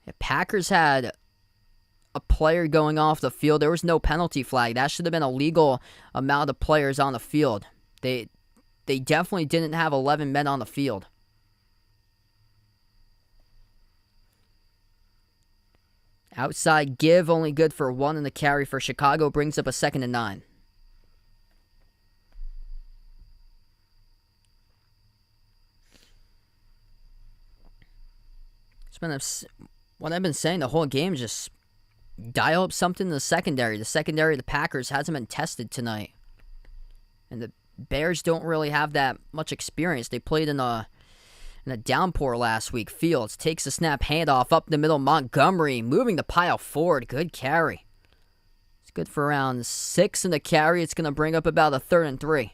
The Packers had a player going off the field. There was no penalty flag. That should have been a legal amount of players on the field. They definitely didn't have 11 men on the field. Outside give, only good for 1 in the carry for Chicago. Brings up a 2nd and 9. What I've been saying the whole game, just dial up something in the secondary. The secondary of the Packers hasn't been tested tonight. And the Bears don't really have that much experience. They played in a downpour last week. Fields takes a snap, handoff up the middle. Montgomery moving the pile forward. Good carry. It's good for around 6 in the carry. It's going to bring up about a 3rd and 3.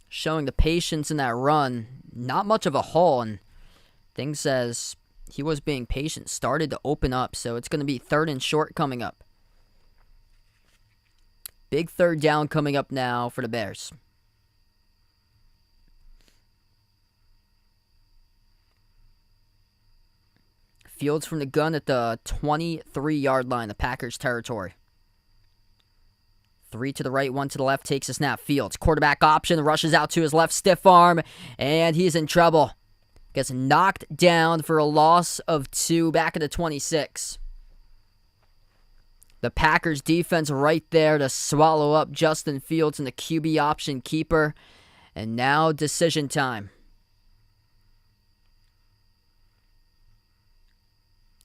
Showing the patience in that run. Not much of a hole, and things as he was being patient started to open up, so it's going to be 3rd and short coming up. Big 3rd down coming up now for the Bears. Fields from the gun at the 23-yard line, the Packers territory. 3 to the right, 1 to the left, takes a snap. Fields, quarterback option, rushes out to his left, stiff arm, and he's in trouble. Gets knocked down for a loss of 2 back at the 26. The Packers defense right there to swallow up Justin Fields and the QB option keeper. And now decision time.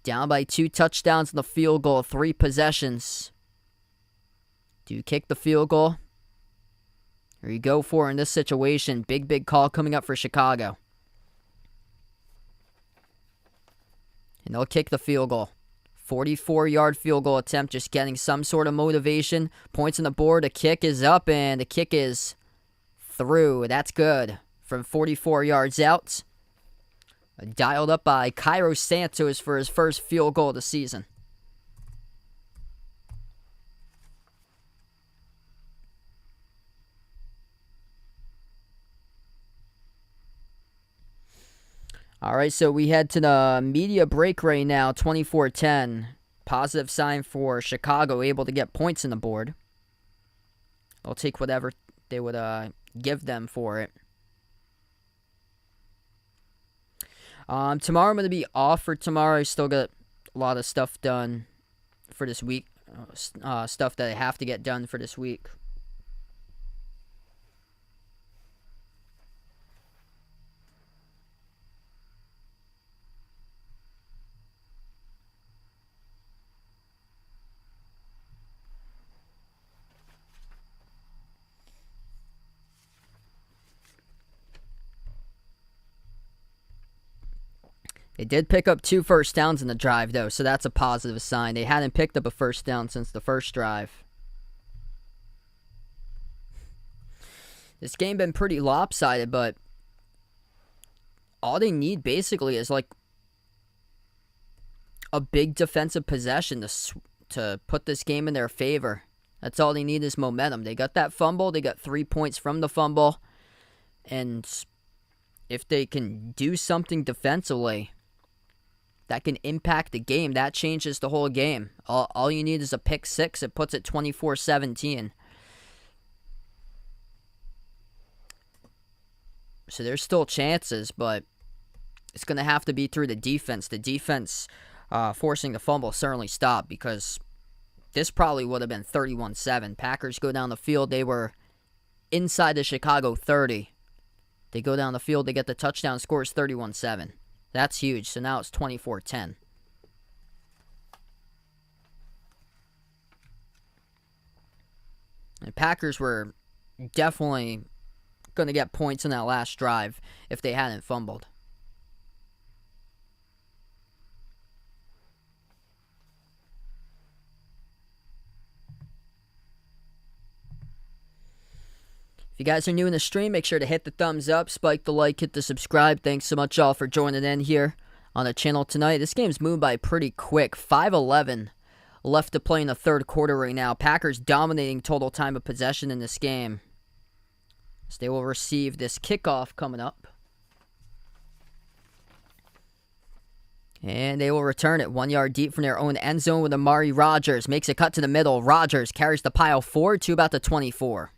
Down by 2 touchdowns in the field goal, 3 possessions. Do you kick the field goal? Or you go for it in this situation? Big call coming up for Chicago. And they'll kick the field goal. 44-yard field goal attempt, just getting some sort of motivation. Points on the board, the kick is up, and the kick is through. That's good. From 44 yards out. Dialed up by Cairo Santos for his first field goal of the season. All right, so we head to the media break right now, 24-10. Positive sign for Chicago, able to get points on the board. They'll take whatever they would give them for it. Tomorrow I'm going to be off for tomorrow. I still got a lot of stuff done for this week. Stuff that I have to get done for this week. They did pick up 2 first downs in the drive, though, so that's a positive sign. They hadn't picked up a first down since the first drive. This game been pretty lopsided, but all they need basically is like a big defensive possession to put this game in their favor. That's all they need is momentum. They got that fumble. They got 3 points from the fumble. And if they can do something defensively that can impact the game, that changes the whole game. All you need is a pick six. It puts it 24-17. So there's still chances, but it's going to have to be through the defense. The defense forcing the fumble certainly stopped, because this probably would have been 31-7. Packers go down the field. They were inside the Chicago 30. They go down the field. They get the touchdown. Scores 31-7. That's huge. So now it's 24-10. The Packers were definitely going to get points in that last drive if they hadn't fumbled. If you guys are new in the stream, make sure to hit the thumbs up, spike the like, hit the subscribe. Thanks so much, all, for joining in here on the channel tonight. This game's moved by pretty quick. 5:11 left to play in the third quarter right now. Packers dominating total time of possession in this game. So they will receive this kickoff coming up. And they will return it 1 yard deep from their own end zone with Amari Rodgers. Makes a cut to the middle. Rodgers carries the pile forward to about the 24.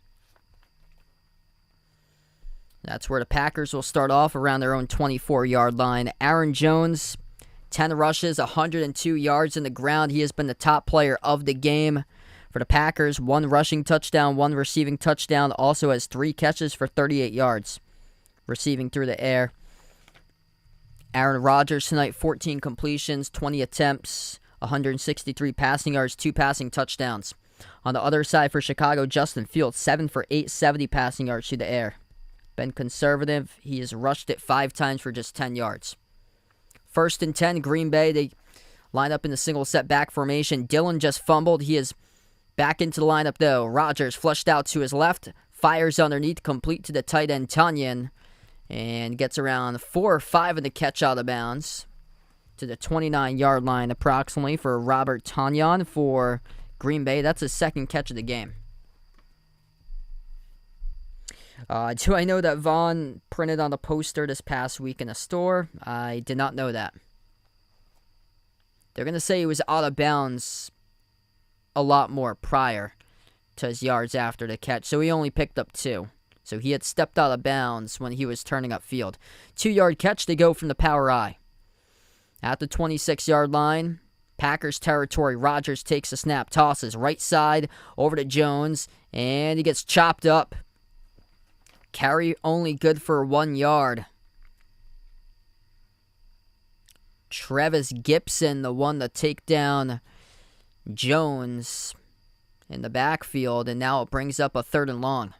That's where the Packers will start off, around their own 24-yard line. Aaron Jones, 10 rushes, 102 yards in the ground. He has been the top player of the game for the Packers. 1 rushing touchdown, 1 receiving touchdown. Also has 3 catches for 38 yards, receiving through the air. Aaron Rodgers tonight, 14 completions, 20 attempts, 163 passing yards, 2 passing touchdowns. On the other side for Chicago, Justin Fields, 7 for 870 passing yards through the air. Been conservative. He has rushed it 5 times for just 10 yards. 1st and 10, Green Bay. They line up in the single set back formation. Dillon just fumbled. He is back into the lineup, though. Rodgers flushed out to his left. Fires underneath, complete to the tight end, Tunyon. And gets around 4 or 5 in the catch out of bounds to the 29-yard line approximately for Robert Tunyon for Green Bay. That's his 2nd catch of the game. Do I know that Vaughn printed on a poster this past week in a store? I did not know that. They're going to say he was out of bounds a lot more prior to his yards after the catch, so he only picked up 2. So he had stepped out of bounds when he was turning upfield. 2-yard catch, they go from the power I. At the 26-yard line, Packers territory. Rodgers takes a snap, tosses right side over to Jones, and he gets chopped up. Carry only good for 1 yard. Travis Gibson, the one to take down Jones in the backfield, and now it brings up a 3rd and long.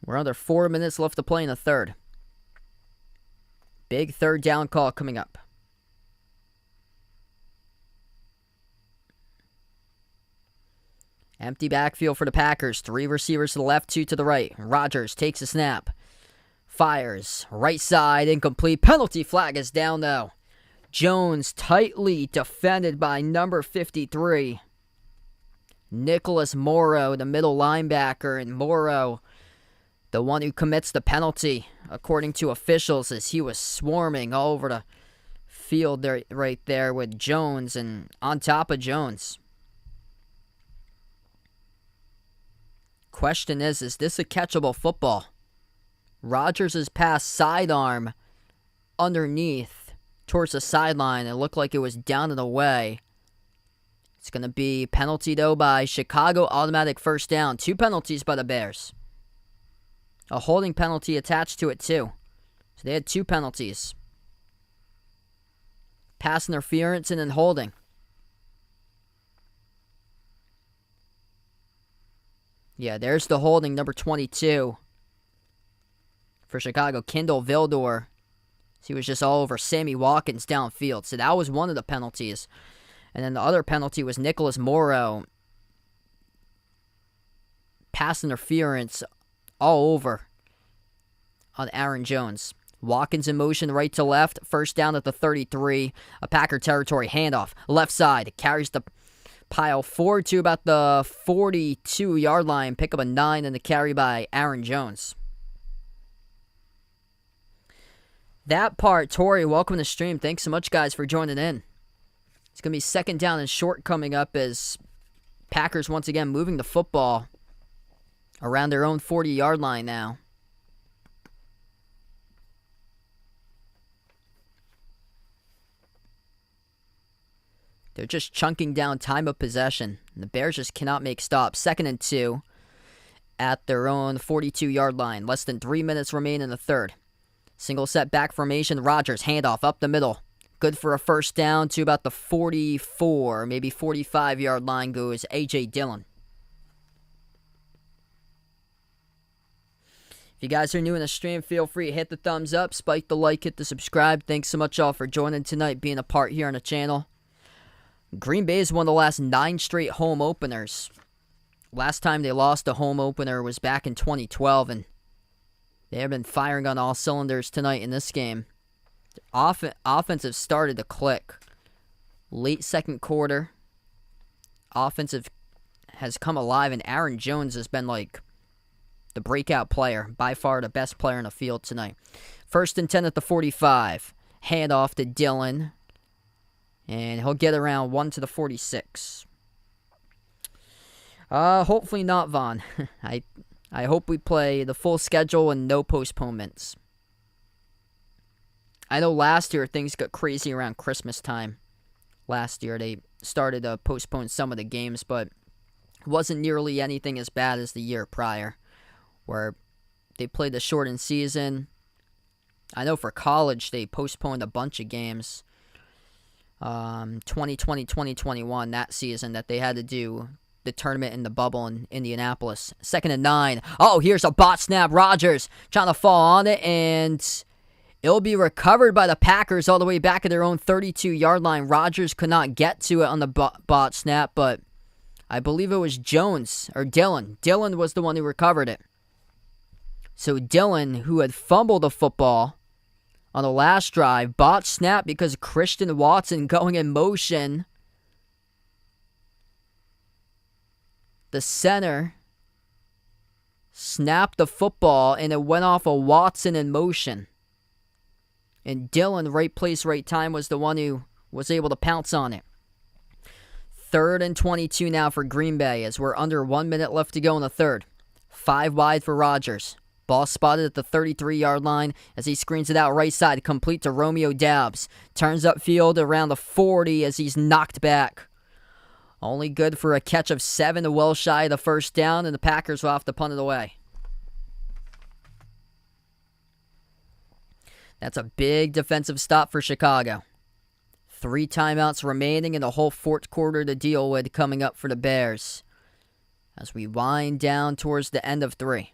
We're under 4 minutes left to play in the third. Big 3rd down call coming up. Empty backfield for the Packers. 3 receivers to the left, 2 to the right. Rodgers takes a snap. Fires. Right side, incomplete. Penalty flag is down, though. Jones tightly defended by number 53. Nicholas Morrow, the middle linebacker, and Morrow, the one who commits the penalty, according to officials, as he was swarming all over the field there, right there with Jones and on top of Jones. Question is this a catchable football? Rodgers' pass sidearm underneath towards the sideline. It looked like it was down and away. It's going to be penalty, though, by Chicago. Automatic first down. 2 penalties by the Bears. A holding penalty attached to it, too. So they had 2 penalties. Pass interference and then holding. Yeah, there's the holding, number 22. For Chicago, Kendall Vildor. He was just all over Sammy Watkins downfield. So that was one of the penalties. And then the other penalty was Nicholas Morrow. Pass interference all over on Aaron Jones. Watkins in motion right to left. First down at the 33. A Packer territory handoff. Left side. Carries the pile forward to about the 42-yard line. Pick up a 9 and the carry by Aaron Jones. That part, Tori, welcome to the stream. Thanks so much, guys, for joining in. It's going to be second down and short coming up as Packers once again moving the football around their own 40-yard line now. They're just chunking down time of possession. The Bears just cannot make stops. 2nd and 2 at their own 42-yard line. Less than 3 minutes remain in the third. Single set back formation. Rodgers, handoff up the middle. Good for a first down to about the 44, maybe 45-yard line goes A.J. Dillon. If you guys are new in the stream, feel free to hit the thumbs up, spike the like, hit the subscribe. Thanks so much all for joining tonight, being a part here on the channel. Green Bay is one of the last 9 straight home openers. Last time they lost a home opener was back in 2012, and they have been firing on all cylinders tonight in this game. Offensive started to click. Late second quarter, offensive has come alive, and Aaron Jones has been like the breakout player, by far the best player in the field tonight. 1st and 10 at the 45. Handoff to Dillon, and he'll get around 1 to the 46. Hopefully not, Vaughn. I hope we play the full schedule and no postponements. I know last year things got crazy around Christmas time. Last year they started to postpone some of the games, but it wasn't nearly anything as bad as the year prior, where they played the shortened season. I know for college they postponed a bunch of games. 2020, 2021, that season that they had to do the tournament in the bubble in Indianapolis. 2nd and 9. Oh, here's a bot snap. Rodgers trying to fall on it, and it'll be recovered by the Packers all the way back at their own 32-yard line. Rodgers could not get to it on the bot snap, but I believe it was Jones or Dillon. Dillon was the one who recovered it. So Dillon, who had fumbled the football on the last drive, bot snap because Christian Watson going in motion. The center snapped the football, and it went off of Watson in motion. And Dillon, right place, right time, was the one who was able to pounce on it. 3rd and 22 now for Green Bay as we're under 1 minute left to go in the third. 5 wide for Rodgers. Ball spotted at the 33-yard line as he screens it out right side, complete to Romeo Doubs. Turns upfield around the 40 as he's knocked back. Only good for a catch of 7, well shy of the first down, and the Packers will have to punt it away. That's a big defensive stop for Chicago. 3 timeouts remaining and the whole fourth quarter to deal with coming up for the Bears as we wind down towards the end of 3.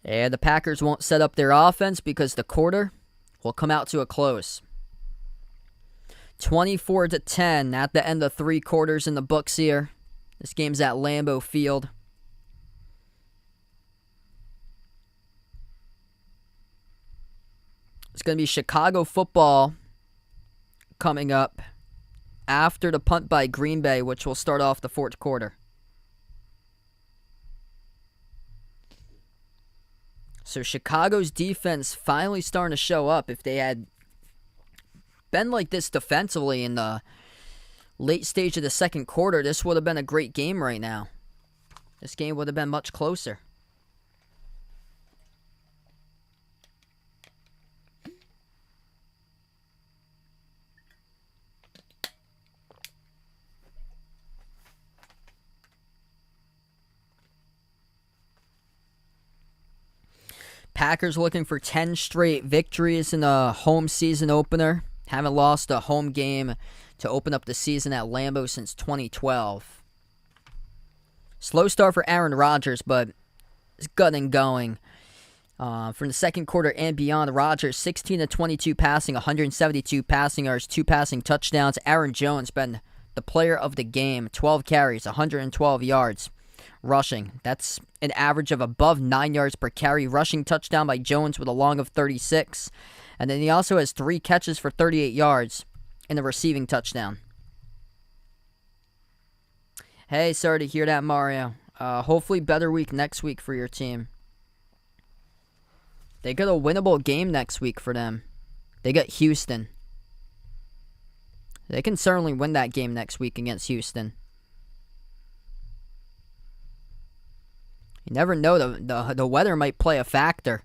And the Packers won't set up their offense because the quarter will come out to a close. 24-10 at the end of 3 quarters in the books here. This game's at Lambeau Field. It's going to be Chicago football coming up after the punt by Green Bay, which will start off the 4th quarter. So Chicago's defense finally starting to show up. If they had been like this defensively in the late stage of the 2nd quarter, this would have been a great game right now. This game would have been much closer. Packers looking for 10 straight victories in a home season opener. Haven't lost a home game to open up the season at Lambeau since 2012. Slow start for Aaron Rodgers, but it's getting going. From the 2nd quarter and beyond, Rodgers 16-22 passing, 172 passing yards, 2 passing touchdowns. Aaron Jones been the player of the game, 12 carries, 112 yards. Rushing, that's an average of above 9 yards per carry. Rushing touchdown by Jones with a long of 36. And then he also has 3 catches for 38 yards in a receiving touchdown. Hey, sorry to hear that, Mario. Hopefully better week next week for your team. They got a winnable game next week for them. They got Houston. They can certainly win that game next week against Houston. You never know, the weather might play a factor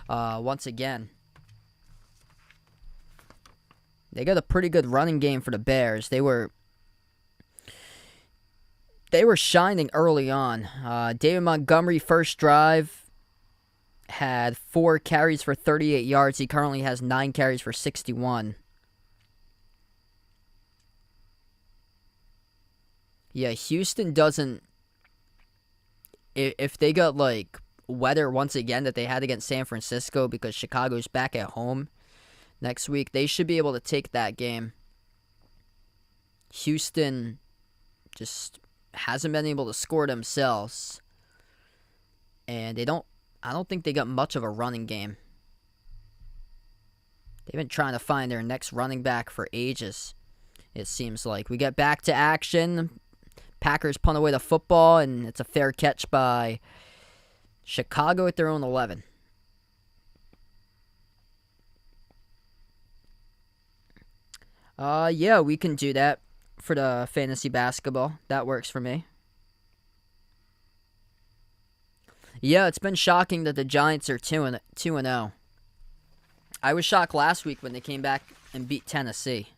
once again. They got a pretty good running game for the Bears. They were shining early on. David Montgomery, first drive, had 4 carries for 38 yards. He currently has 9 carries for 61. Yeah, Houston doesn't... If they got, like, weather once again that they had against San Francisco because Chicago's back at home next week, they should be able to take that game. Houston just hasn't been able to score themselves. And I don't think they got much of a running game. They've been trying to find their next running back for ages, it seems like. We get back to action. Packers punt away the football, and it's a fair catch by Chicago at their own 11. Yeah, we can do that for the fantasy basketball. That works for me. Yeah, it's been shocking that the Giants are 2-0. I was shocked last week when they came back and beat Tennessee.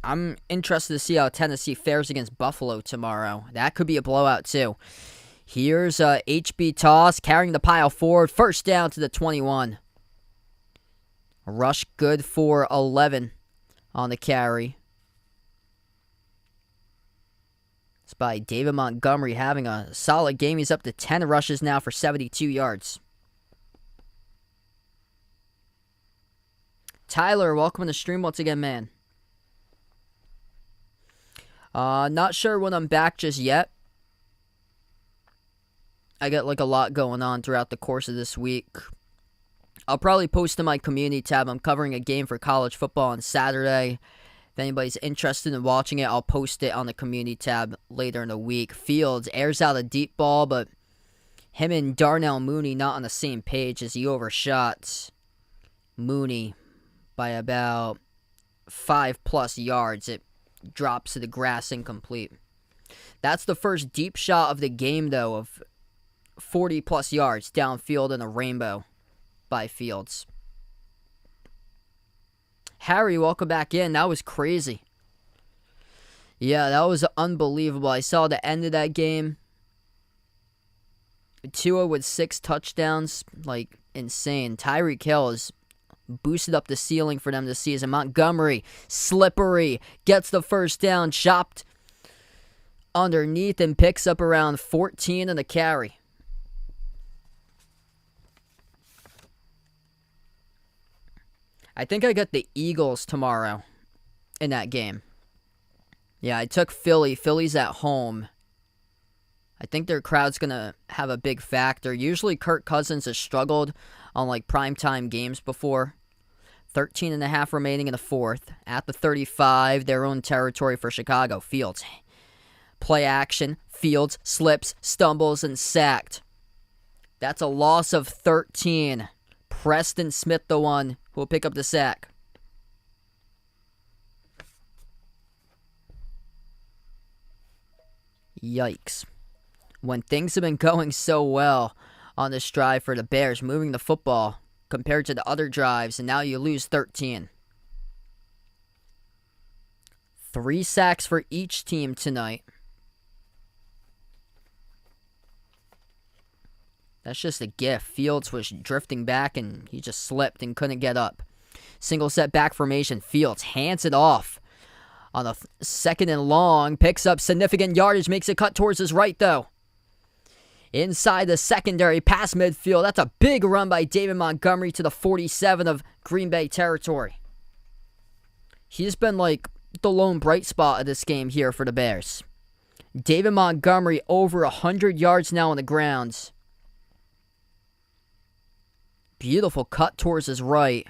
I'm interested to see how Tennessee fares against Buffalo tomorrow. That could be a blowout, too. Here's HB toss, carrying the pile forward. First down to the 21. Rush good for 11 on the carry. It's by David Montgomery having a solid game. He's up to 10 rushes now for 72 yards. Tyler, welcome to the stream once again, man. Not sure when I'm back just yet. I got like a lot going on throughout the course of this week. I'll probably post in my community tab. I'm covering a game for college football on Saturday. If anybody's interested in watching it, I'll post it on the community tab later in the week. Fields airs out a deep ball, but him and Darnell Mooney not on the same page as he overshot Mooney by about 5+ yards. It drops to the grass incomplete. That's the first deep shot of the game, though, of 40+ yards downfield in a rainbow by Fields. Harry, welcome back in. That was crazy. Yeah, that was unbelievable. I saw the end of that game. Tua with 6 touchdowns, like, insane. Tyreek Hill has boosted up the ceiling for them this season. Montgomery, slippery, gets the first down, chopped underneath, and picks up around 14 in the carry. I think I got the Eagles tomorrow in that game. Yeah, I took Philly. Philly's at home. I think their crowd's going to have a big factor. Usually Kirk Cousins has struggled on like primetime games before. 13.5 remaining in the fourth. At the 35, their own territory for Chicago. Fields. Play action. Fields slips, stumbles, and sacked. That's a loss of 13. Preston Smith, the one who will pick up the sack. Yikes. When things have been going so well on this drive for the Bears, moving the football compared to the other drives, and now you lose 13. 3 sacks for each team tonight. That's just a gift. Fields was drifting back, and he just slipped and couldn't get up. Single set back formation. Fields hands it off on a second and long. Picks up significant yardage. Makes a cut towards his right, though. Inside the secondary, past midfield. That's a big run by David Montgomery to the 47 of Green Bay territory. He's been like the lone bright spot of this game here for the Bears. David Montgomery over 100 yards now on the ground. Beautiful cut towards his right.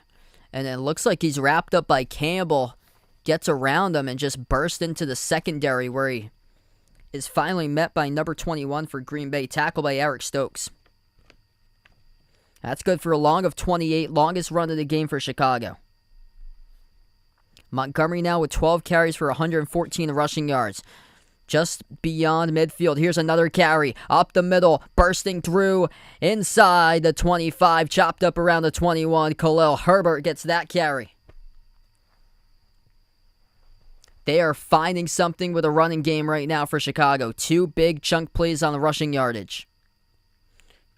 And it looks like he's wrapped up by Campbell. Gets around him and just bursts into the secondary where he is finally met by number 21 for Green Bay, tackled by Eric Stokes. That's good for a long of 28, longest run of the game for Chicago. Montgomery now with 12 carries for 114 rushing yards. Just beyond midfield, here's another carry, up the middle, bursting through, inside the 25, chopped up around the 21. Khalil Herbert gets that carry. They are finding something with a running game right now for Chicago. 2 big chunk plays on the rushing yardage.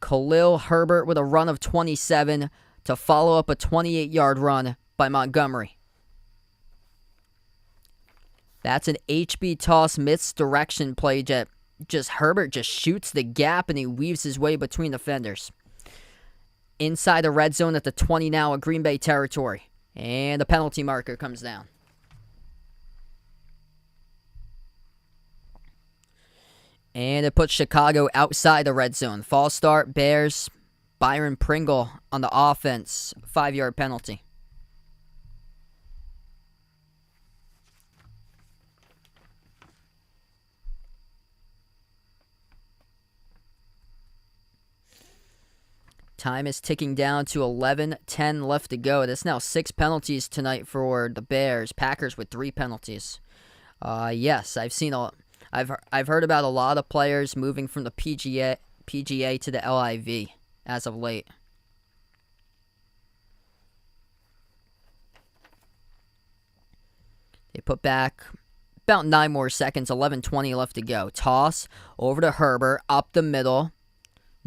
Khalil Herbert with a run of 27 to follow up a 28-yard run by Montgomery. That's an HB toss misdirection play. Herbert just shoots the gap and he weaves his way between defenders. Inside the red zone at the 20 now of Green Bay territory. And the penalty marker comes down. And it puts Chicago outside the red zone. False start, Bears. Byron Pringle on the offense. 5-yard penalty. Time is ticking down to 11:10 left to go. That's now 6 penalties tonight for the Bears. Packers with 3 penalties. Yes, I've heard about a lot of players moving from the PGA to the LIV as of late. They put back about 9 more seconds, 11:20 left to go. Toss over to Herbert, up the middle,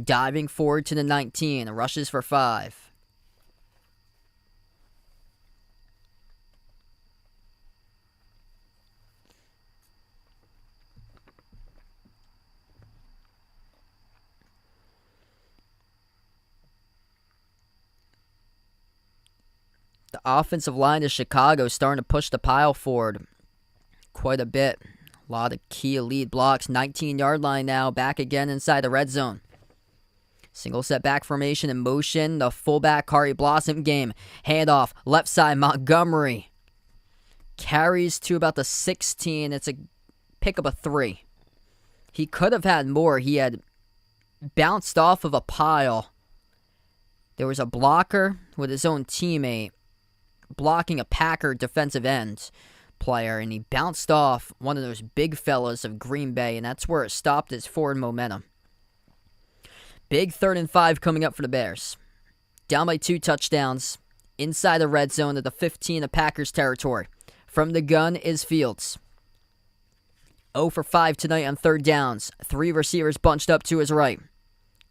diving forward to the 19, rushes for 5. The offensive line of Chicago is starting to push the pile forward quite a bit. A lot of key lead blocks. 19-yard line now. Back again inside the red zone. Single set back formation in motion. The fullback Kari Blossom game. Handoff. Left side Montgomery. Carries to about the 16. It's a pickup of 3. He could have had more. He had bounced off of a pile. There was a blocker with his own teammate blocking a Packer defensive end player, and he bounced off one of those big fellas of Green Bay, and that's where it stopped his forward momentum. Big 3rd and 5 coming up for the Bears. Down by 2 touchdowns. Inside the red zone at the 15 of Packers territory. From the gun is Fields. 0 for 5 tonight on 3rd downs. 3 receivers bunched up to his right.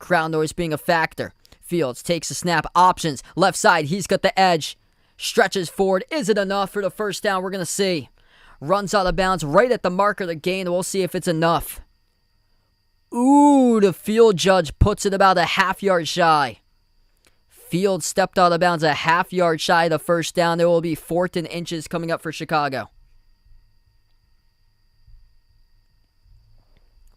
Crowd noise being a factor. Fields takes a snap. Options. Left side. He's got the edge. Stretches forward. Is it enough for the first down? We're going to see. Runs out of bounds right at the marker of the gain. We'll see if it's enough. Ooh, the field judge puts it about a half yard shy. Fields stepped out of bounds a half-yard shy of the first down. There will be 4th and inches coming up for Chicago.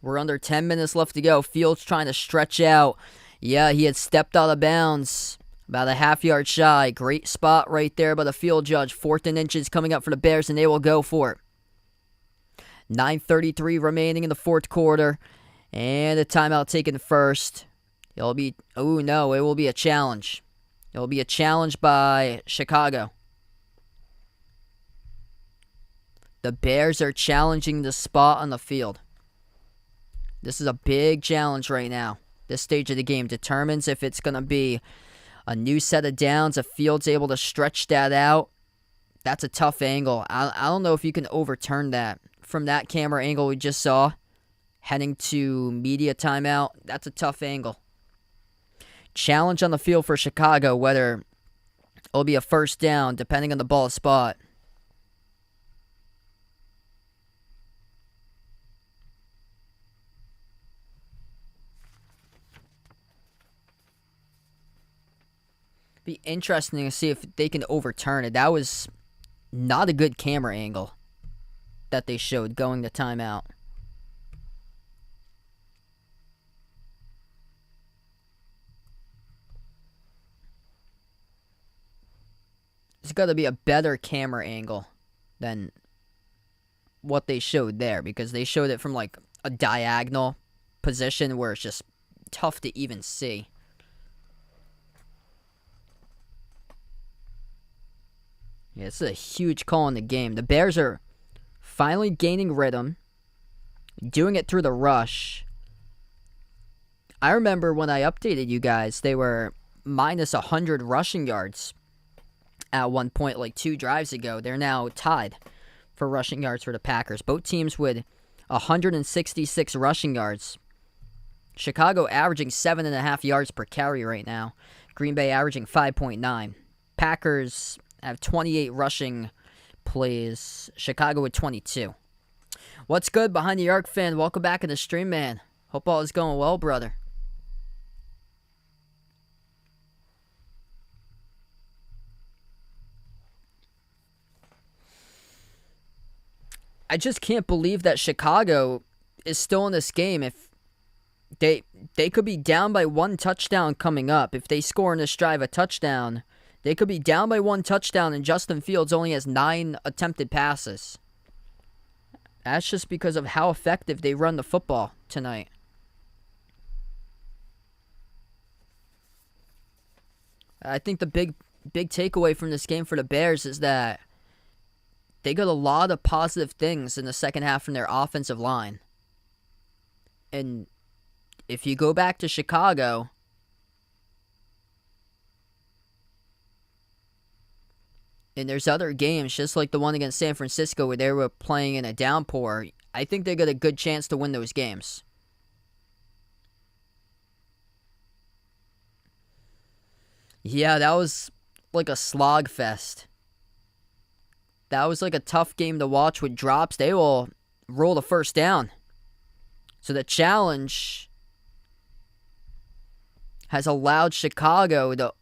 We're under 10 minutes left to go. Fields trying to stretch out. Yeah, he had stepped out of bounds. About a half-yard shy. Great spot right there by the field judge. 4th and inches coming up for the Bears, and they will go for it. 9:33 remaining in the fourth quarter. And a timeout taken first. It'll be, oh no, it will be a challenge. It will be a challenge by Chicago. The Bears are challenging the spot on the field. This is a big challenge right now. This stage of the game determines if it's going to be a new set of downs. If Fields able to stretch that out, that's a tough angle. I don't know if you can overturn that. From that camera angle we just saw, heading to media timeout, that's a tough angle. Challenge on the field for Chicago, whether it'll be a first down, depending on the ball spot. Be interesting to see if they can overturn it. That was not a good camera angle that they showed going to timeout. There's got to be a better camera angle than what they showed there, because they showed it from like a diagonal position where it's just tough to even see. Yeah, this is a huge call in the game. The Bears are finally gaining rhythm, doing it through the rush. I remember when I updated you guys, they were minus 100 rushing yards at one point, like 2 drives ago. They're now tied for rushing yards for the Packers. Both teams with 166 rushing yards. Chicago averaging 7.5 yards per carry right now. Green Bay averaging 5.9. Packers have 28 rushing plays. Chicago with 22. What's good, Behind the Arc fan? Welcome back in the stream, man. Hope all is going well, brother. I just can't believe that Chicago is still in this game. If they could be down by 1 touchdown coming up. If they score in this drive a touchdown, they could be down by 1 touchdown, and Justin Fields only has 9 attempted passes. That's just because of how effective they run the football tonight. I think the big takeaway from this game for the Bears is that they got a lot of positive things in the second half from their offensive line. And if you go back to Chicago, and there's other games, just like the one against San Francisco where they were playing in a downpour, I think they got a good chance to win those games. Yeah, that was like a slog fest. That was like a tough game to watch with drops. They will roll the first down. So the challenge has allowed Chicago to...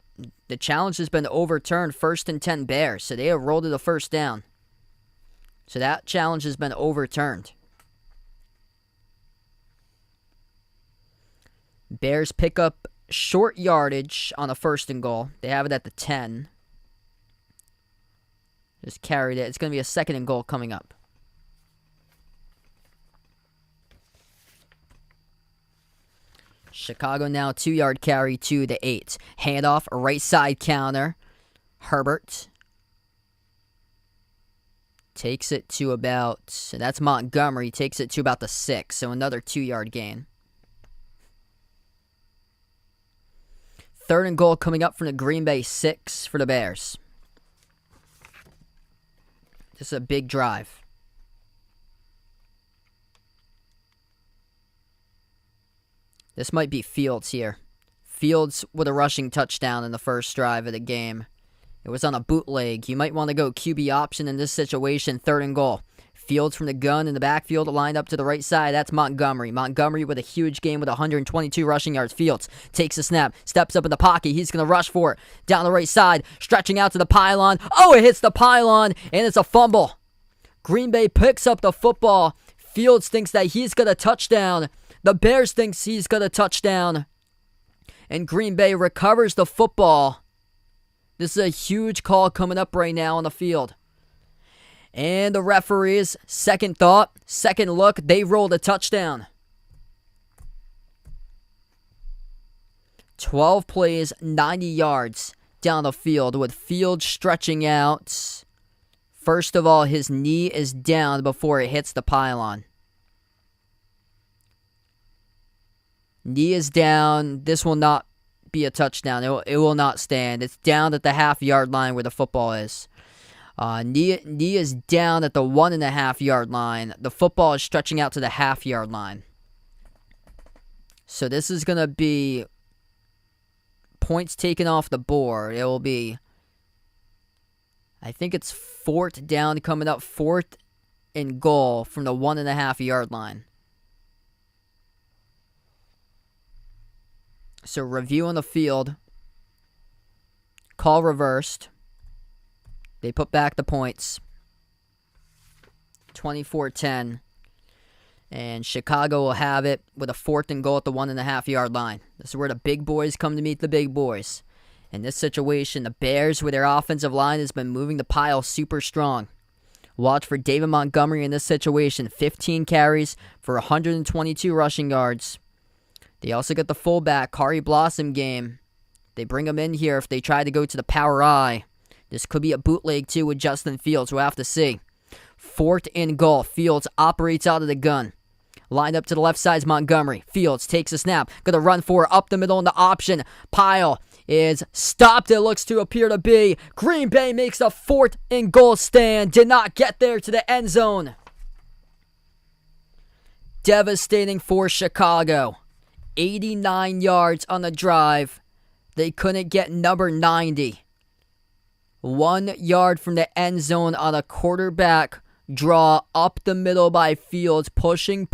The challenge has been overturned. 1st and 10 Bears. So they have rolled to the first down. So that challenge has been overturned. Bears pick up short yardage on a 1st and goal. They have it at the 10. Just carried it. It's going to be a 2nd and goal coming up. Chicago now 2-yard carry to the 8. Handoff, right side counter. Herbert takes it to about, that's Montgomery, takes it to about the 6. So another 2-yard gain. 3rd and goal coming up from the Green Bay 6 for the Bears. This is a big drive. This might be Fields here. Fields with a rushing touchdown in the first drive of the game. It was on a bootleg. You might want to go QB option in this situation. 3rd and goal. Fields from the gun in the backfield, lined up to the right side. That's Montgomery. Montgomery with a huge game with 122 rushing yards. Fields takes a snap, steps up in the pocket. He's going to rush for it. Down the right side, stretching out to the pylon. Oh, it hits the pylon, and it's a fumble. Green Bay picks up the football. Fields thinks that he's got a touchdown. The Bears thinks he's got a touchdown. And Green Bay recovers the football. This is a huge call coming up right now on the field. And the referees, second thought, second look, they rolled a touchdown. 12 plays, 90 yards down the field with Fields stretching out. First of all, his knee is down before it hits the pylon. Knee is down. This will not be a touchdown. It will not stand. It's down at the half-yard line where the football is. Knee is down at the 1.5-yard line. The football is stretching out to the half-yard line. So this is going to be points taken off the board. It will be, I think it's 4th down coming up, 4th and goal from the 1.5-yard line. So review on the field. Call reversed. They put back the points. 24-10. And Chicago will have it with a 4th and goal at the 1.5-yard line. This is where the big boys come to meet the big boys. In this situation, the Bears, with their offensive line, has been moving the pile super strong. Watch for David Montgomery in this situation. 15 carries for 122 rushing yards. They also got the fullback, Kari Blossom game. They bring him in here if they try to go to the power I. This could be a bootleg, too, with Justin Fields. We'll have to see. 4th and goal. Fields operates out of the gun. Lined up to the left side is Montgomery. Fields takes a snap. Going to run for it up the middle in the option. Pile is stopped. It looks to appear to be. Green Bay makes a 4th and goal stand. Did not get there to the end zone. Devastating for Chicago. 89 yards on the drive. They couldn't get number 90. 1 yard from the end zone on a quarterback draw up the middle by Fields. Pushing.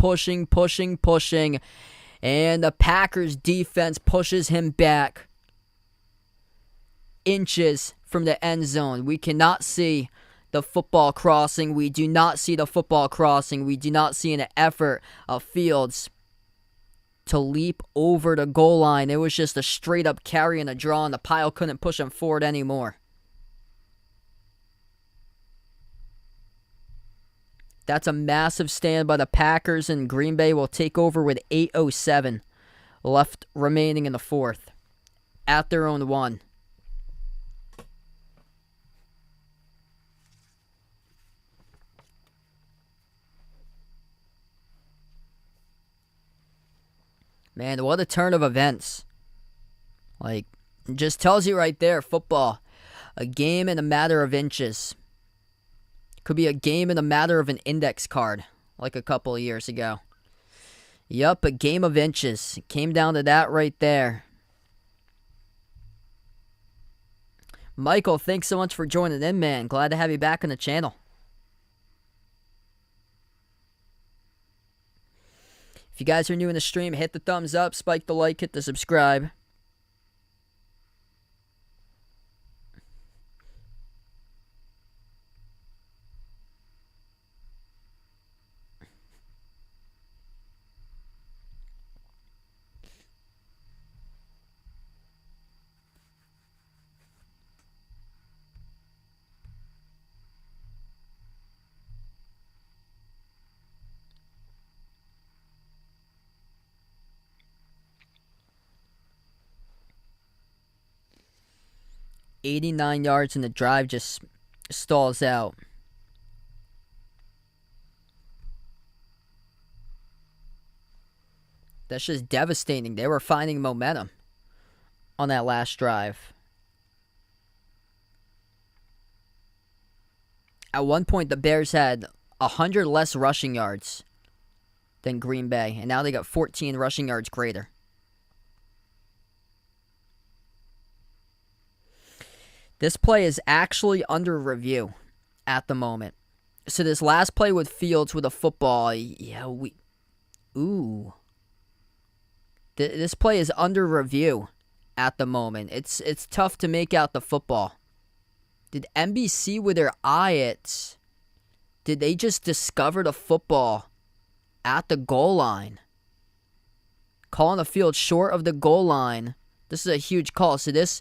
And the Packers defense pushes him back. Inches from the end zone. We cannot see the football crossing. We do not see the football crossing. We do not see an effort of Fields to leap over the goal line. It was just a straight up carry and a draw, and the pile couldn't push him forward anymore. That's a massive stand by the Packers, and Green Bay will take over with 8:07 left remaining in the 4th. At their own 1. Man, what a turn of events. Like, it just tells you right there, football. A game in a matter of inches. Could be a game in a matter of an index card, like a couple of years ago. Yup, a game of inches. It came down to that right there. Michael, thanks so much for joining in, man. Glad to have you back on the channel. If you guys are new in the stream, hit the thumbs up, spike the like, hit the subscribe. .89 yards in the drive just stalls out. That's just devastating. They were finding momentum on that last drive. At one point, the Bears had 100 less rushing yards than Green Bay, and now they got 14 rushing yards greater. This play is actually under review at the moment. So this last play with Fields with a football, This play is under review at the moment. It's tough to make out the football. Did NBC with their eye did they just discover the football at the goal line? Calling the field short of the goal line. This is a huge call. So this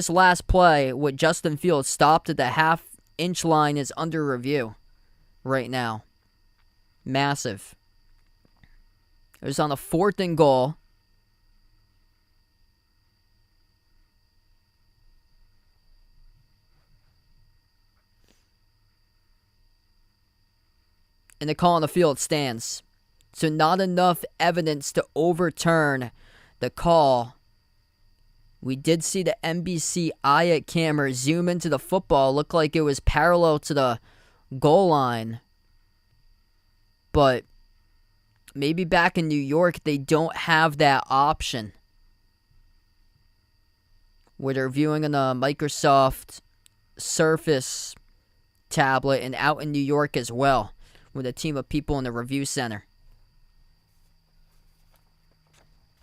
last play with Justin Fields stopped at the half-inch line is under review right now. Massive. It was on a 4th and goal. And the call on the field stands. So not enough evidence to overturn the call. We did see the NBC eye camera zoom into the football. Looked like it was parallel to the goal line. But maybe back in New York, they don't have that option. Where they're viewing on a Microsoft Surface tablet and out in New York as well. With a team of people in the review center.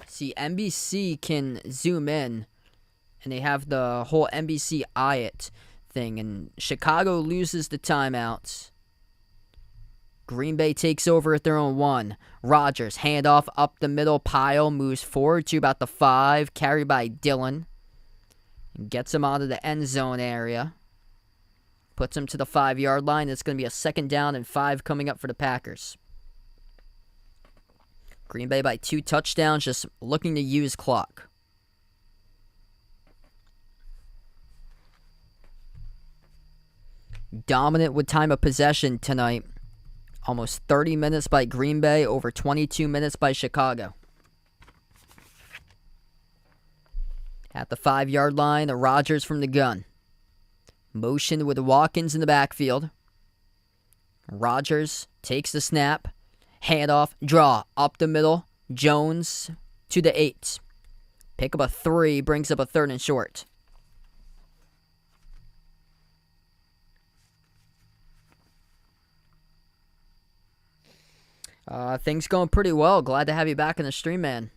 See, NBC can zoom in, and they have the whole NBC eye it thing, and Chicago loses the timeouts. Green Bay takes over at their own 1. Rodgers, handoff up the middle pile, moves forward to about the 5, carried by Dillon, and gets him out of the end zone area. Puts him to the 5-yard line. It's going to be a 2nd down and 5 coming up for the Packers. Green Bay by 2 touchdowns, just looking to use clock. Dominant with time of possession tonight. Almost 30 minutes by Green Bay, over 22 minutes by Chicago. At the 5-yard line, Rodgers from the gun. Motion with Watkins in the backfield. Rodgers takes the snap. Handoff, draw, up the middle. Jones to the 8. Pick up a 3, brings up a 3rd and short. Things going pretty well. Glad to have you back in the stream, man.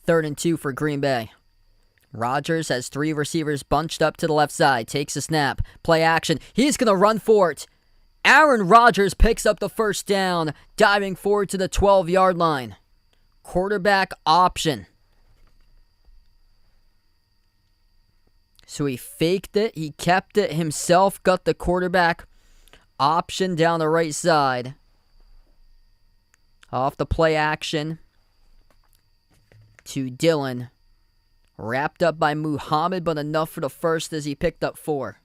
Third and 2 for Green Bay. Rodgers has 3 receivers bunched up to the left side. Takes a snap. Play action. He's going to run for it. Aaron Rodgers picks up the 1st down, diving forward to the 12-yard line. Quarterback option. So he faked it. He kept it himself. Got the quarterback option down the right side. Off the play action to Dillon. Wrapped up by Muhammad, but enough for the 1st as he picked up 4.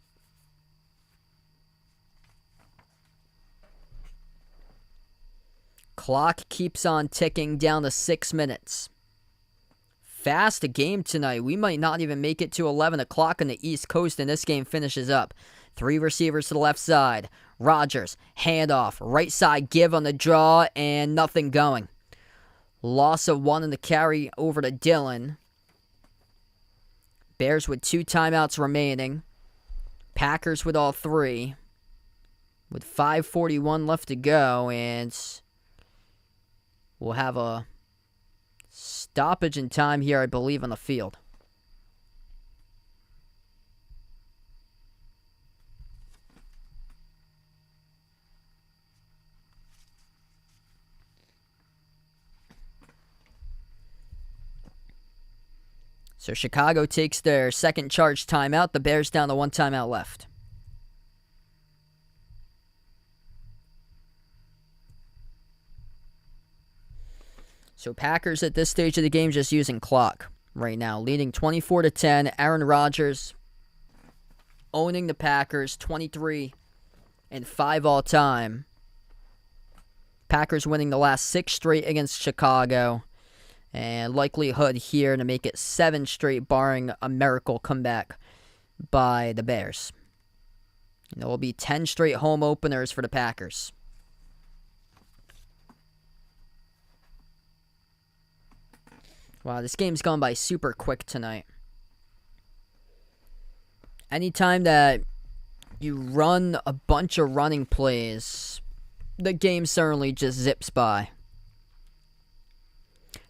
Clock keeps on ticking down to 6 minutes. Fast game tonight. We might not even make it to 11 o'clock on the East Coast, and this game finishes up. 3 receivers to the left side. Rodgers, handoff, right side give on the draw, and nothing going. Loss of 1 in the carry over to Dillon. Bears with 2 timeouts remaining. Packers with all 3. With 5:41 left to go, and we'll have a stoppage in time here, I believe, on the field. So Chicago takes their second charge timeout. The Bears down to 1 timeout left. So Packers at this stage of the game just using clock right now, leading 24-10. Aaron Rodgers owning the Packers, 23-5 all time. Packers winning the last 6 straight against Chicago. And likelihood here to make it 7 straight, barring a miracle comeback by the Bears. And there will be 10 straight home openers for the Packers. Wow, this game's gone by super quick tonight. Anytime that you run a bunch of running plays, the game certainly just zips by.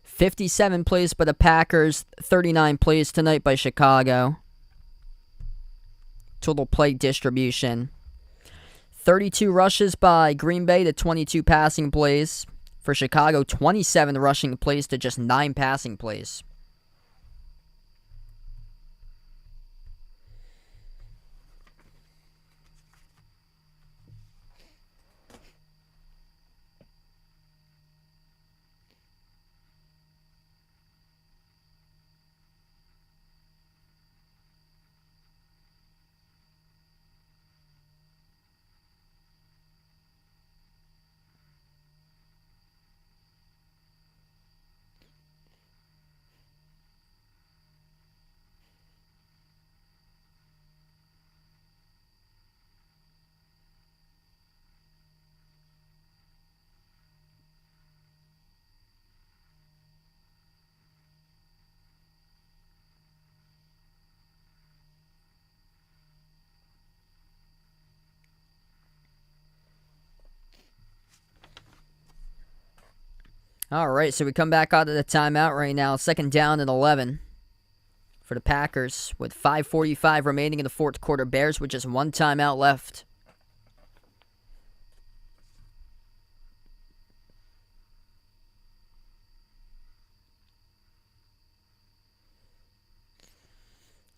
57 plays by the Packers, 39 plays tonight by Chicago. Total play distribution. 32 rushes by Green Bay to 22 passing plays. For Chicago, 27 rushing plays to just 9 passing plays. All right, so we come back out of the timeout right now. 2nd down and 11 for the Packers with 5:45 remaining in the 4th quarter. Bears with just 1 timeout left.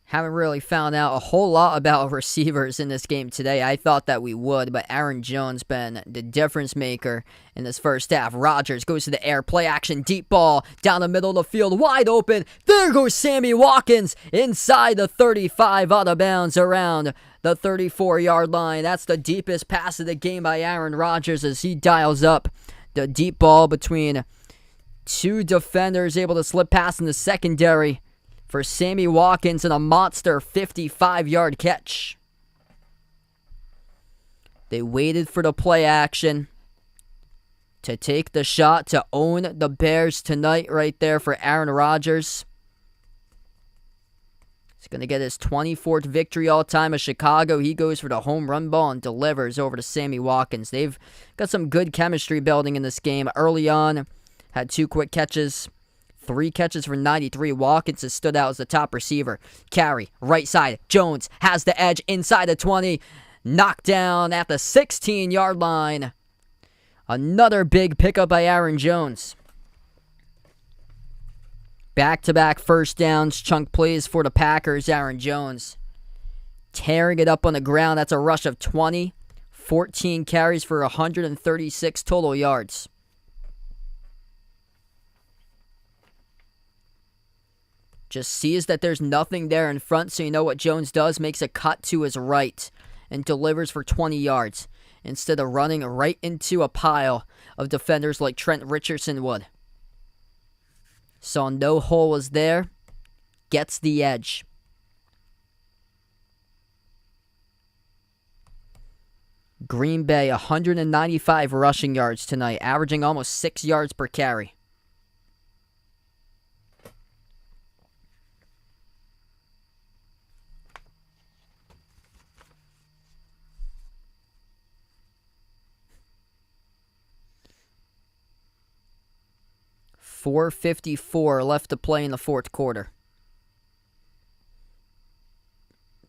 Haven't really found out a whole lot about receivers in this game today. I thought that we would, but Aaron Jones been the difference maker in this first half. Rodgers goes to the air, play action, deep ball down the middle of the field, wide open. There goes Sammy Watkins inside the 35, out of bounds around the 34-yard line. That's the deepest pass of the game by Aaron Rodgers as he dials up the deep ball between 2 defenders, able to slip past in the secondary for Sammy Watkins and a monster 55-yard catch. They waited for the play action to take the shot to own the Bears tonight right there for Aaron Rodgers. He's going to get his 24th victory all-time of Chicago. He goes for the home run ball and delivers over to Sammy Watkins. They've got some good chemistry building in this game. Early on, had 2 quick catches. 3 catches for 93. Watkins has stood out as the top receiver. Carry, right side. Jones has the edge inside the 20. Knocked down at the 16-yard line. Another big pickup by Aaron Jones. Back-to-back first downs, chunk plays for the Packers. Aaron Jones tearing it up on the ground. That's a rush of 20. 14 carries for 136 total yards. Just sees that there's nothing there in front, so you know what Jones does. Makes a cut to his right and delivers for 20 yards instead of running right into a pile of defenders like Trent Richardson would. Saw no hole was there. Gets the edge. Green Bay, 195 rushing yards tonight, averaging almost 6 yards per carry. .454 left to play in the 4th quarter.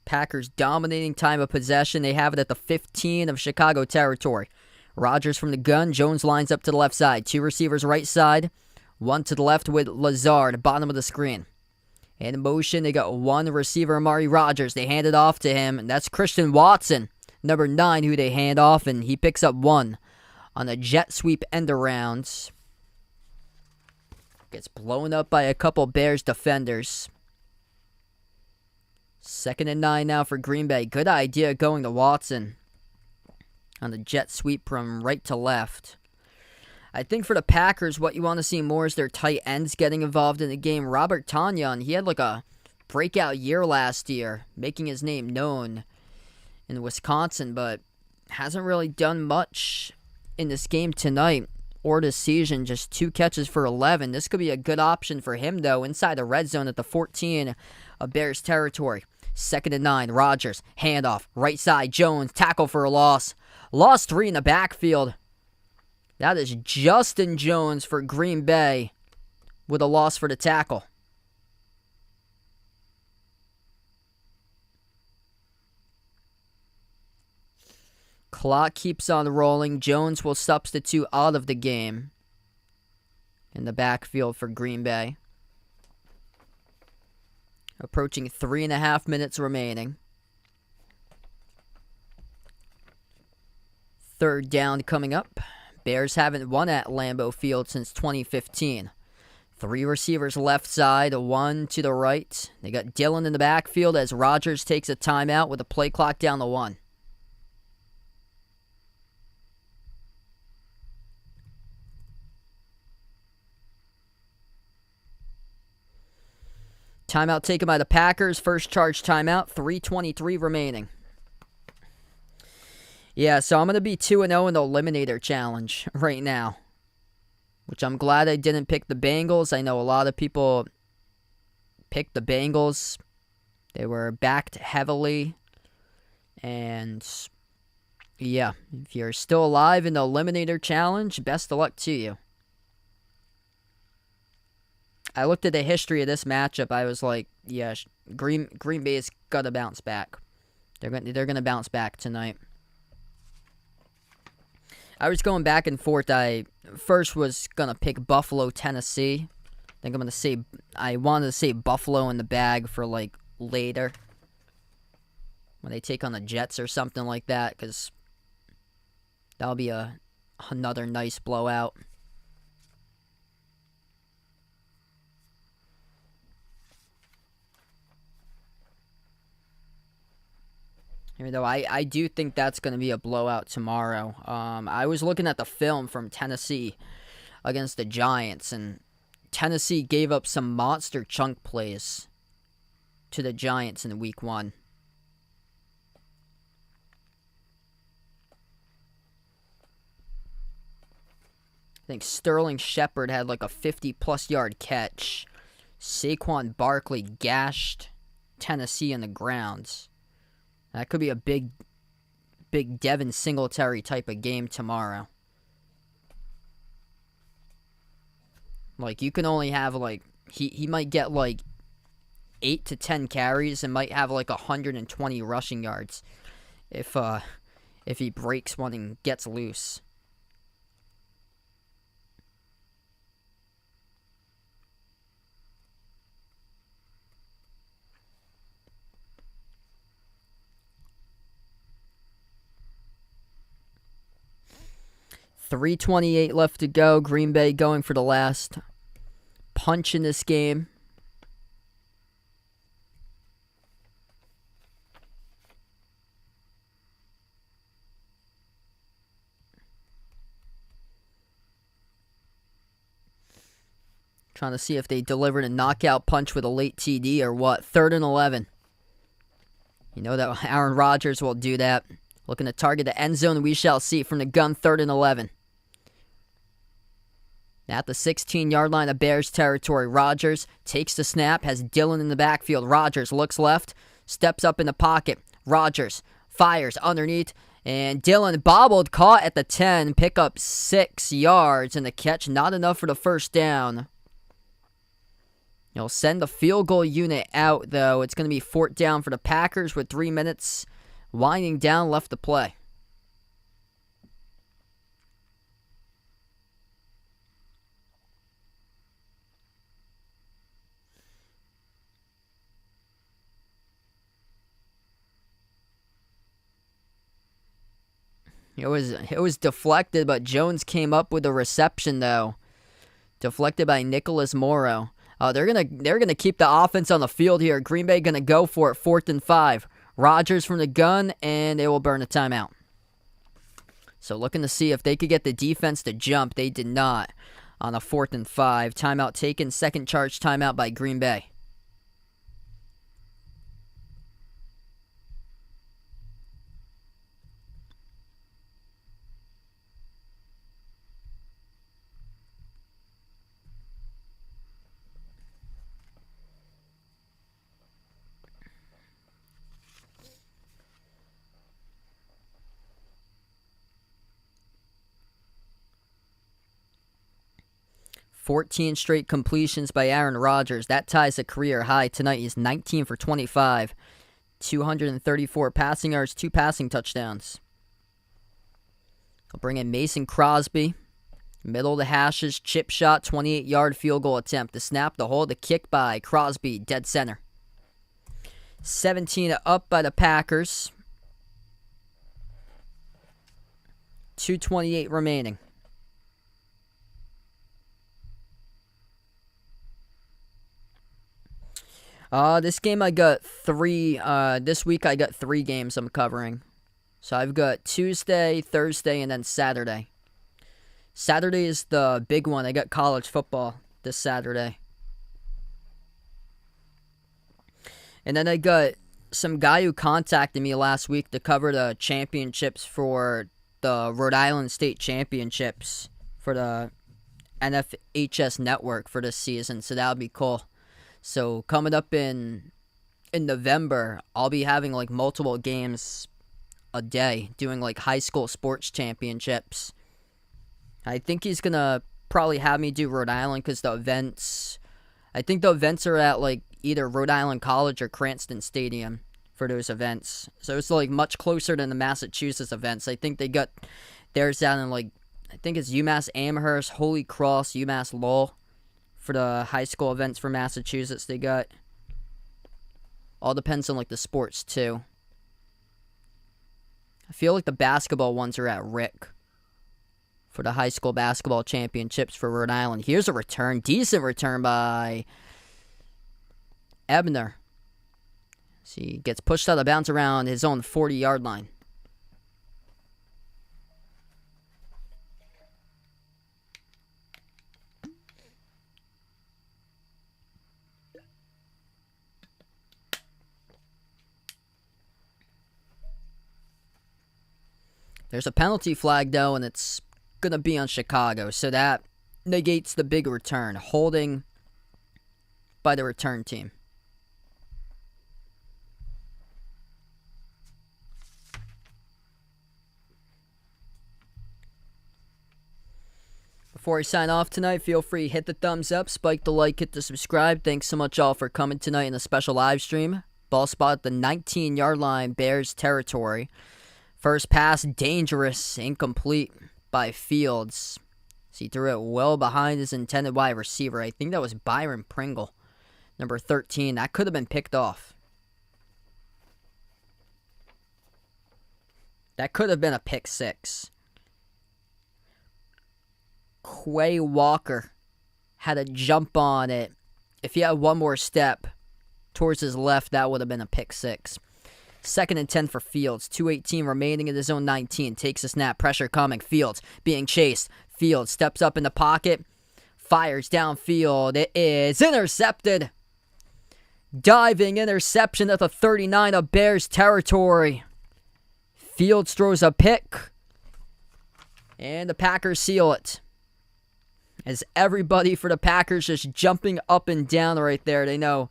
Packers dominating time of possession. They have it at the 15 of Chicago territory. Rodgers from the gun. Jones lines up to the left side. 2 receivers right side. 1 to the left with Lazard, bottom of the screen. In motion, they got 1 receiver, Amari Rodgers. They hand it off to him, and that's Christian Watson, number 9, who they hand off, and he picks up 1 on a jet sweep end around. Gets blown up by a couple Bears defenders. 2nd and 9 now for Green Bay. Good idea going to Watson on the jet sweep from right to left. I think for the Packers, what you want to see more is their tight ends getting involved in the game. Robert Tonyan, he had like a breakout year last year, making his name known in Wisconsin, but hasn't really done much in this game tonight or this season. Just 2 catches for 11. This could be a good option for him, though, inside the red zone at the 14 of Bears territory. 2nd and 9, Rodgers, handoff, right side, Jones, tackle for a loss. Lost 3 in the backfield. That is Justin Jones for Green Bay with a loss for the tackle. Clock keeps on rolling. Jones will substitute out of the game in the backfield for Green Bay. Approaching 3.5 minutes remaining. 3rd down coming up. Bears haven't won at Lambeau Field since 2015. 3 receivers left side, 1 to the right. They got Dillon in the backfield as Rodgers takes a timeout with a play clock down to 1. Timeout taken by the Packers. First charge timeout. 3:23 remaining. Yeah, so I'm going to be 2-0 in the Eliminator Challenge right now, which I'm glad I didn't pick the Bengals. I know a lot of people picked the Bengals. They were backed heavily. And, yeah, if you're still alive in the Eliminator Challenge, best of luck to you. I looked at the history of this matchup. I was like, yeah, Green Bay's got to bounce back. They're going to bounce back tonight. I was going back and forth. I first was going to pick Buffalo, Tennessee. I think I wanted to say Buffalo in the bag for like later when they take on the Jets or something like that, because that'll be another nice blowout. Even though I do think that's going to be a blowout tomorrow. I was looking at the film from Tennessee against the Giants, and Tennessee gave up some monster chunk plays to the Giants in week 1. I think Sterling Shepard had like a 50-plus yard catch. Saquon Barkley gashed Tennessee in the grounds. That could be a big Devin Singletary type of game tomorrow. Like, you can only have, like, he might get, like, 8 to 10 carries and might have, like, 120 rushing yards if he breaks one and gets loose. .328 left to go. Green Bay going for the last punch in this game. Trying to see if they delivered a knockout punch with a late TD or what. 3rd and 11. You know that Aaron Rodgers will do that. Looking to target the end zone, we shall see from the gun. 3rd and 11. At the 16-yard line of Bears territory, Rodgers takes the snap, has Dillon in the backfield. Rodgers looks left, steps up in the pocket. Rodgers fires underneath, and Dillon bobbled, caught at the 10, pick up 6 yards, and the catch not enough for the first down. He'll send the field goal unit out, though. It's going to be 4th down for the Packers with 3 minutes winding down left to play. It was deflected, but Jones came up with a reception, though. Deflected by Nicholas Morrow. They're gonna keep the offense on the field here. Green Bay gonna go for it. 4th and 5. Rodgers from the gun, and they will burn a timeout. So looking to see if they could get the defense to jump. They did not on a 4th and 5. Timeout taken. Second charge timeout by Green Bay. "14 straight completions by Aaron Rodgers. That ties a career high tonight. He's 19 for 25. 234 passing yards, 2 passing touchdowns. He'll bring in Mason Crosby. Middle of the hashes, chip shot, 28-yard field goal attempt. The snap, the hold, the kick by Crosby, dead center. 17 up by the Packers. 2:28 remaining. This game I got 3, this week I got 3 games I'm covering. So I've got Tuesday, Thursday, and then Saturday. Saturday is the big one. I got college football this Saturday. And then I got some guy who contacted me last week to cover the championships for the Rhode Island State Championships for the NFHS network for this season. So that would be cool. So coming up in November, I'll be having like multiple games a day, doing like high school sports championships. I think he's going to probably have me do Rhode Island because the events, I think the events are at like either Rhode Island College or Cranston Stadium for those events. So it's like much closer than the Massachusetts events. I think they got theirs down in like, I think it's UMass Amherst, Holy Cross, UMass Lowell for the high school events for Massachusetts they got. All depends on like the sports too. I feel like the basketball ones are at Rick for the high school basketball championships for Rhode Island. Here's a return. Decent return by Ebner. See, he gets pushed out of bounds around his own 40-yard line. There's a penalty flag, though, and it's going to be on Chicago. So that negates the big return. Holding by the return team. Before I sign off tonight, feel free to hit the thumbs up, spike the like, hit the subscribe. Thanks so much all for coming tonight in a special live stream. Ball spot at the 19-yard line, Bears territory. First pass, dangerous, incomplete by Fields. So he threw it well behind his intended wide receiver. I think that was Byron Pringle, number 13. That could have been picked off. That could have been a pick six. Quay Walker had a jump on it. If he had one more step towards his left, that would have been a pick six. 2nd and 10 for Fields. 2:18 remaining in his own 19. Takes a snap. Pressure coming. Fields being chased. Fields steps up in the pocket. Fires downfield. It is intercepted. Diving interception at the 39 of Bears territory. Fields throws a pick. And the Packers seal it. As everybody for the Packers just jumping up and down right there. They know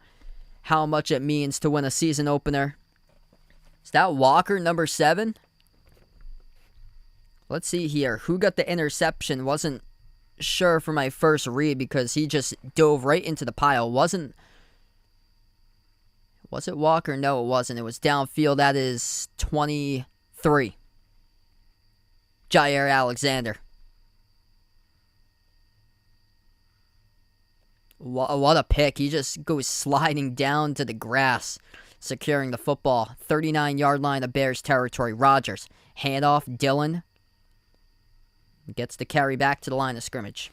how much it means to win a season opener. Is that Walker, number 7? Let's see here. Who got the interception? Wasn't sure for my first read because he just dove right into the pile. Was it Walker? No, it wasn't. It was downfield. That is 23. Jair Alexander. What a pick. He just goes sliding down to the grass, securing the football. 39-yard line of Bears territory. Rodgers. Handoff. Dillon gets the carry back to the line of scrimmage.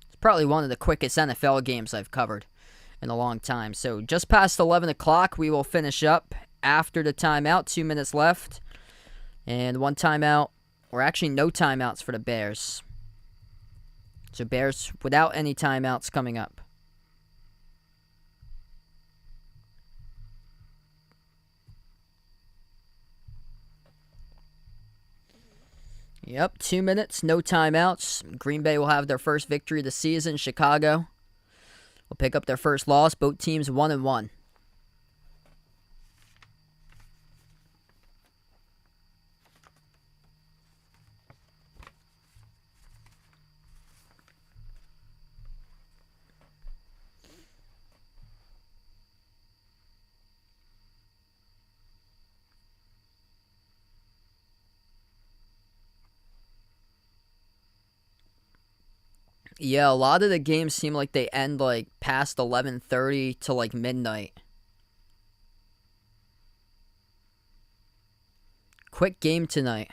It's probably one of the quickest NFL games I've covered in a long time. So just past 11 o'clock, we will finish up after the timeout. 2 minutes left. And 1 timeout, or actually no timeouts for the Bears. So Bears without any timeouts coming up. Yep, 2 minutes, no timeouts. Green Bay will have their first victory of the season. Chicago will pick up their first loss. Both teams 1-1. Yeah, a lot of the games seem like they end like past 11:30 to like midnight. Quick game tonight.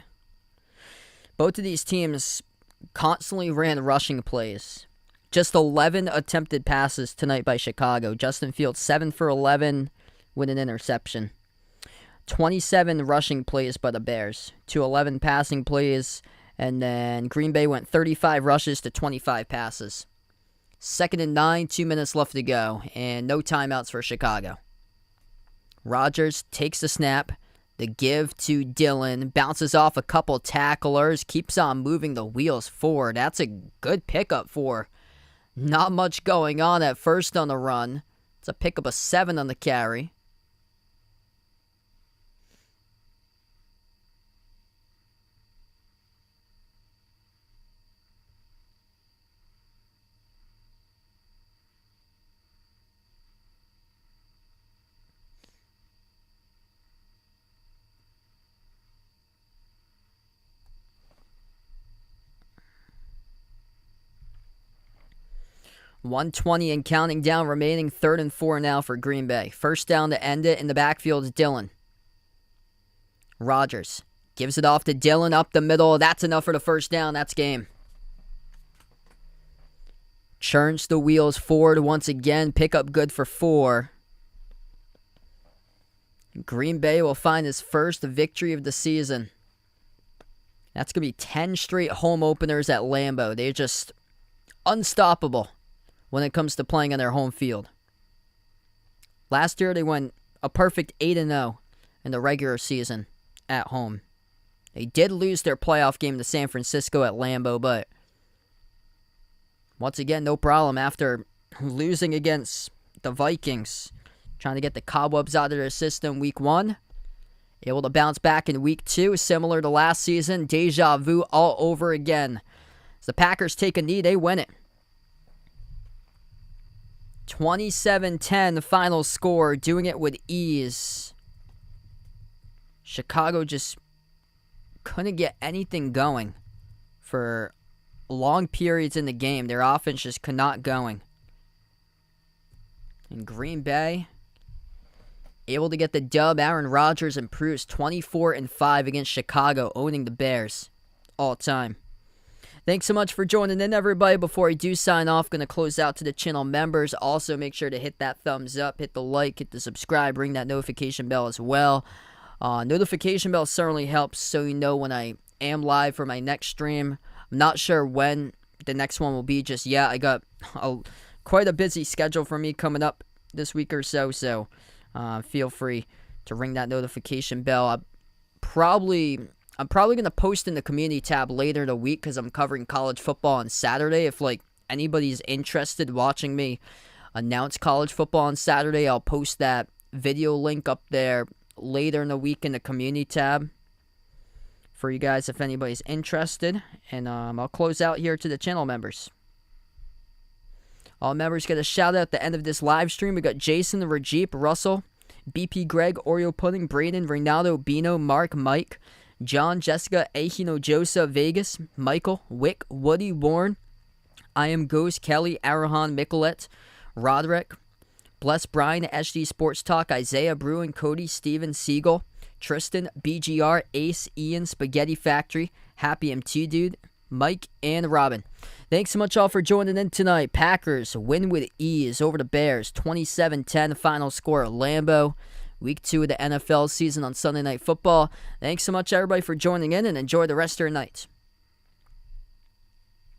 Both of these teams constantly ran rushing plays. Just 11 attempted passes tonight by Chicago. Justin Fields 7 for 11 with an interception. 27 rushing plays by the Bears to 11 passing plays. And then Green Bay went 35 rushes to 25 passes. 2nd and 9, 2 minutes left to go, and no timeouts for Chicago. Rodgers takes the snap, the give to Dillon, bounces off a couple tacklers, keeps on moving the wheels forward. That's a good pickup for not much going on at first on the run. It's a pickup of 7 on the carry. .120 and counting down, remaining 3rd and 4 now for Green Bay. First down to end it in the backfield is Dillon. Rodgers gives it off to Dillon up the middle. That's enough for the first down. That's game. Churns the wheels forward once again. Pick up good for 4. Green Bay will find his first victory of the season. That's going to be 10 straight home openers at Lambeau. They're just unstoppable when it comes to playing on their home field. Last year, they went a perfect 8-0 in the regular season at home. They did lose their playoff game to San Francisco at Lambeau, but once again, no problem after losing against the Vikings, trying to get the cobwebs out of their system week 1. Able to bounce back in week 2, similar to last season. Deja vu all over again. As the Packers take a knee, they win it. 27-10, the final score, doing it with ease. Chicago just couldn't get anything going for long periods in the game. Their offense just could not going. And Green Bay able to get the dub. Aaron Rodgers improves 24-5 against Chicago, owning the Bears all time. Thanks so much for joining in, everybody. Before I do sign off, going to close out to the channel members. Also, make sure to hit that thumbs up, hit the like, hit the subscribe, ring that notification bell as well. Notification bell certainly helps so you know when I am live for my next stream. I'm not sure when the next one will be just yet. I got quite a busy schedule for me coming up this week or so, feel free to ring that notification bell. I'm probably going to post in the community tab later in the week because I'm covering college football on Saturday. If anybody's interested watching me announce college football on Saturday, I'll post that video link up there later in the week in the community tab for you guys if anybody's interested. And I'll close out here to the channel members. All members get a shout out at the end of this live stream. We got Jason, Rajeep, Russell, BP Greg, Oreo Pudding, Braden, Reynaldo, Bino, Mark, Mike, John, Jessica, Ahino, Joseph, Vegas, Michael, Wick, Woody, Warren, I Am Ghost, Kelly, Arahan, Michelet, Roderick, Bless, Brian, SD Sports Talk, Isaiah, Bruin, Cody, Steven, Siegel, Tristan, BGR, Ace, Ian, Spaghetti Factory, Happy MT Dude, Mike, and Robin. Thanks so much all for joining in tonight. Packers win with ease over the Bears, 27-10 final score at Lambeau. Week 2 of the NFL season on Sunday Night Football. Thanks so much, everybody, for joining in, and enjoy the rest of your night.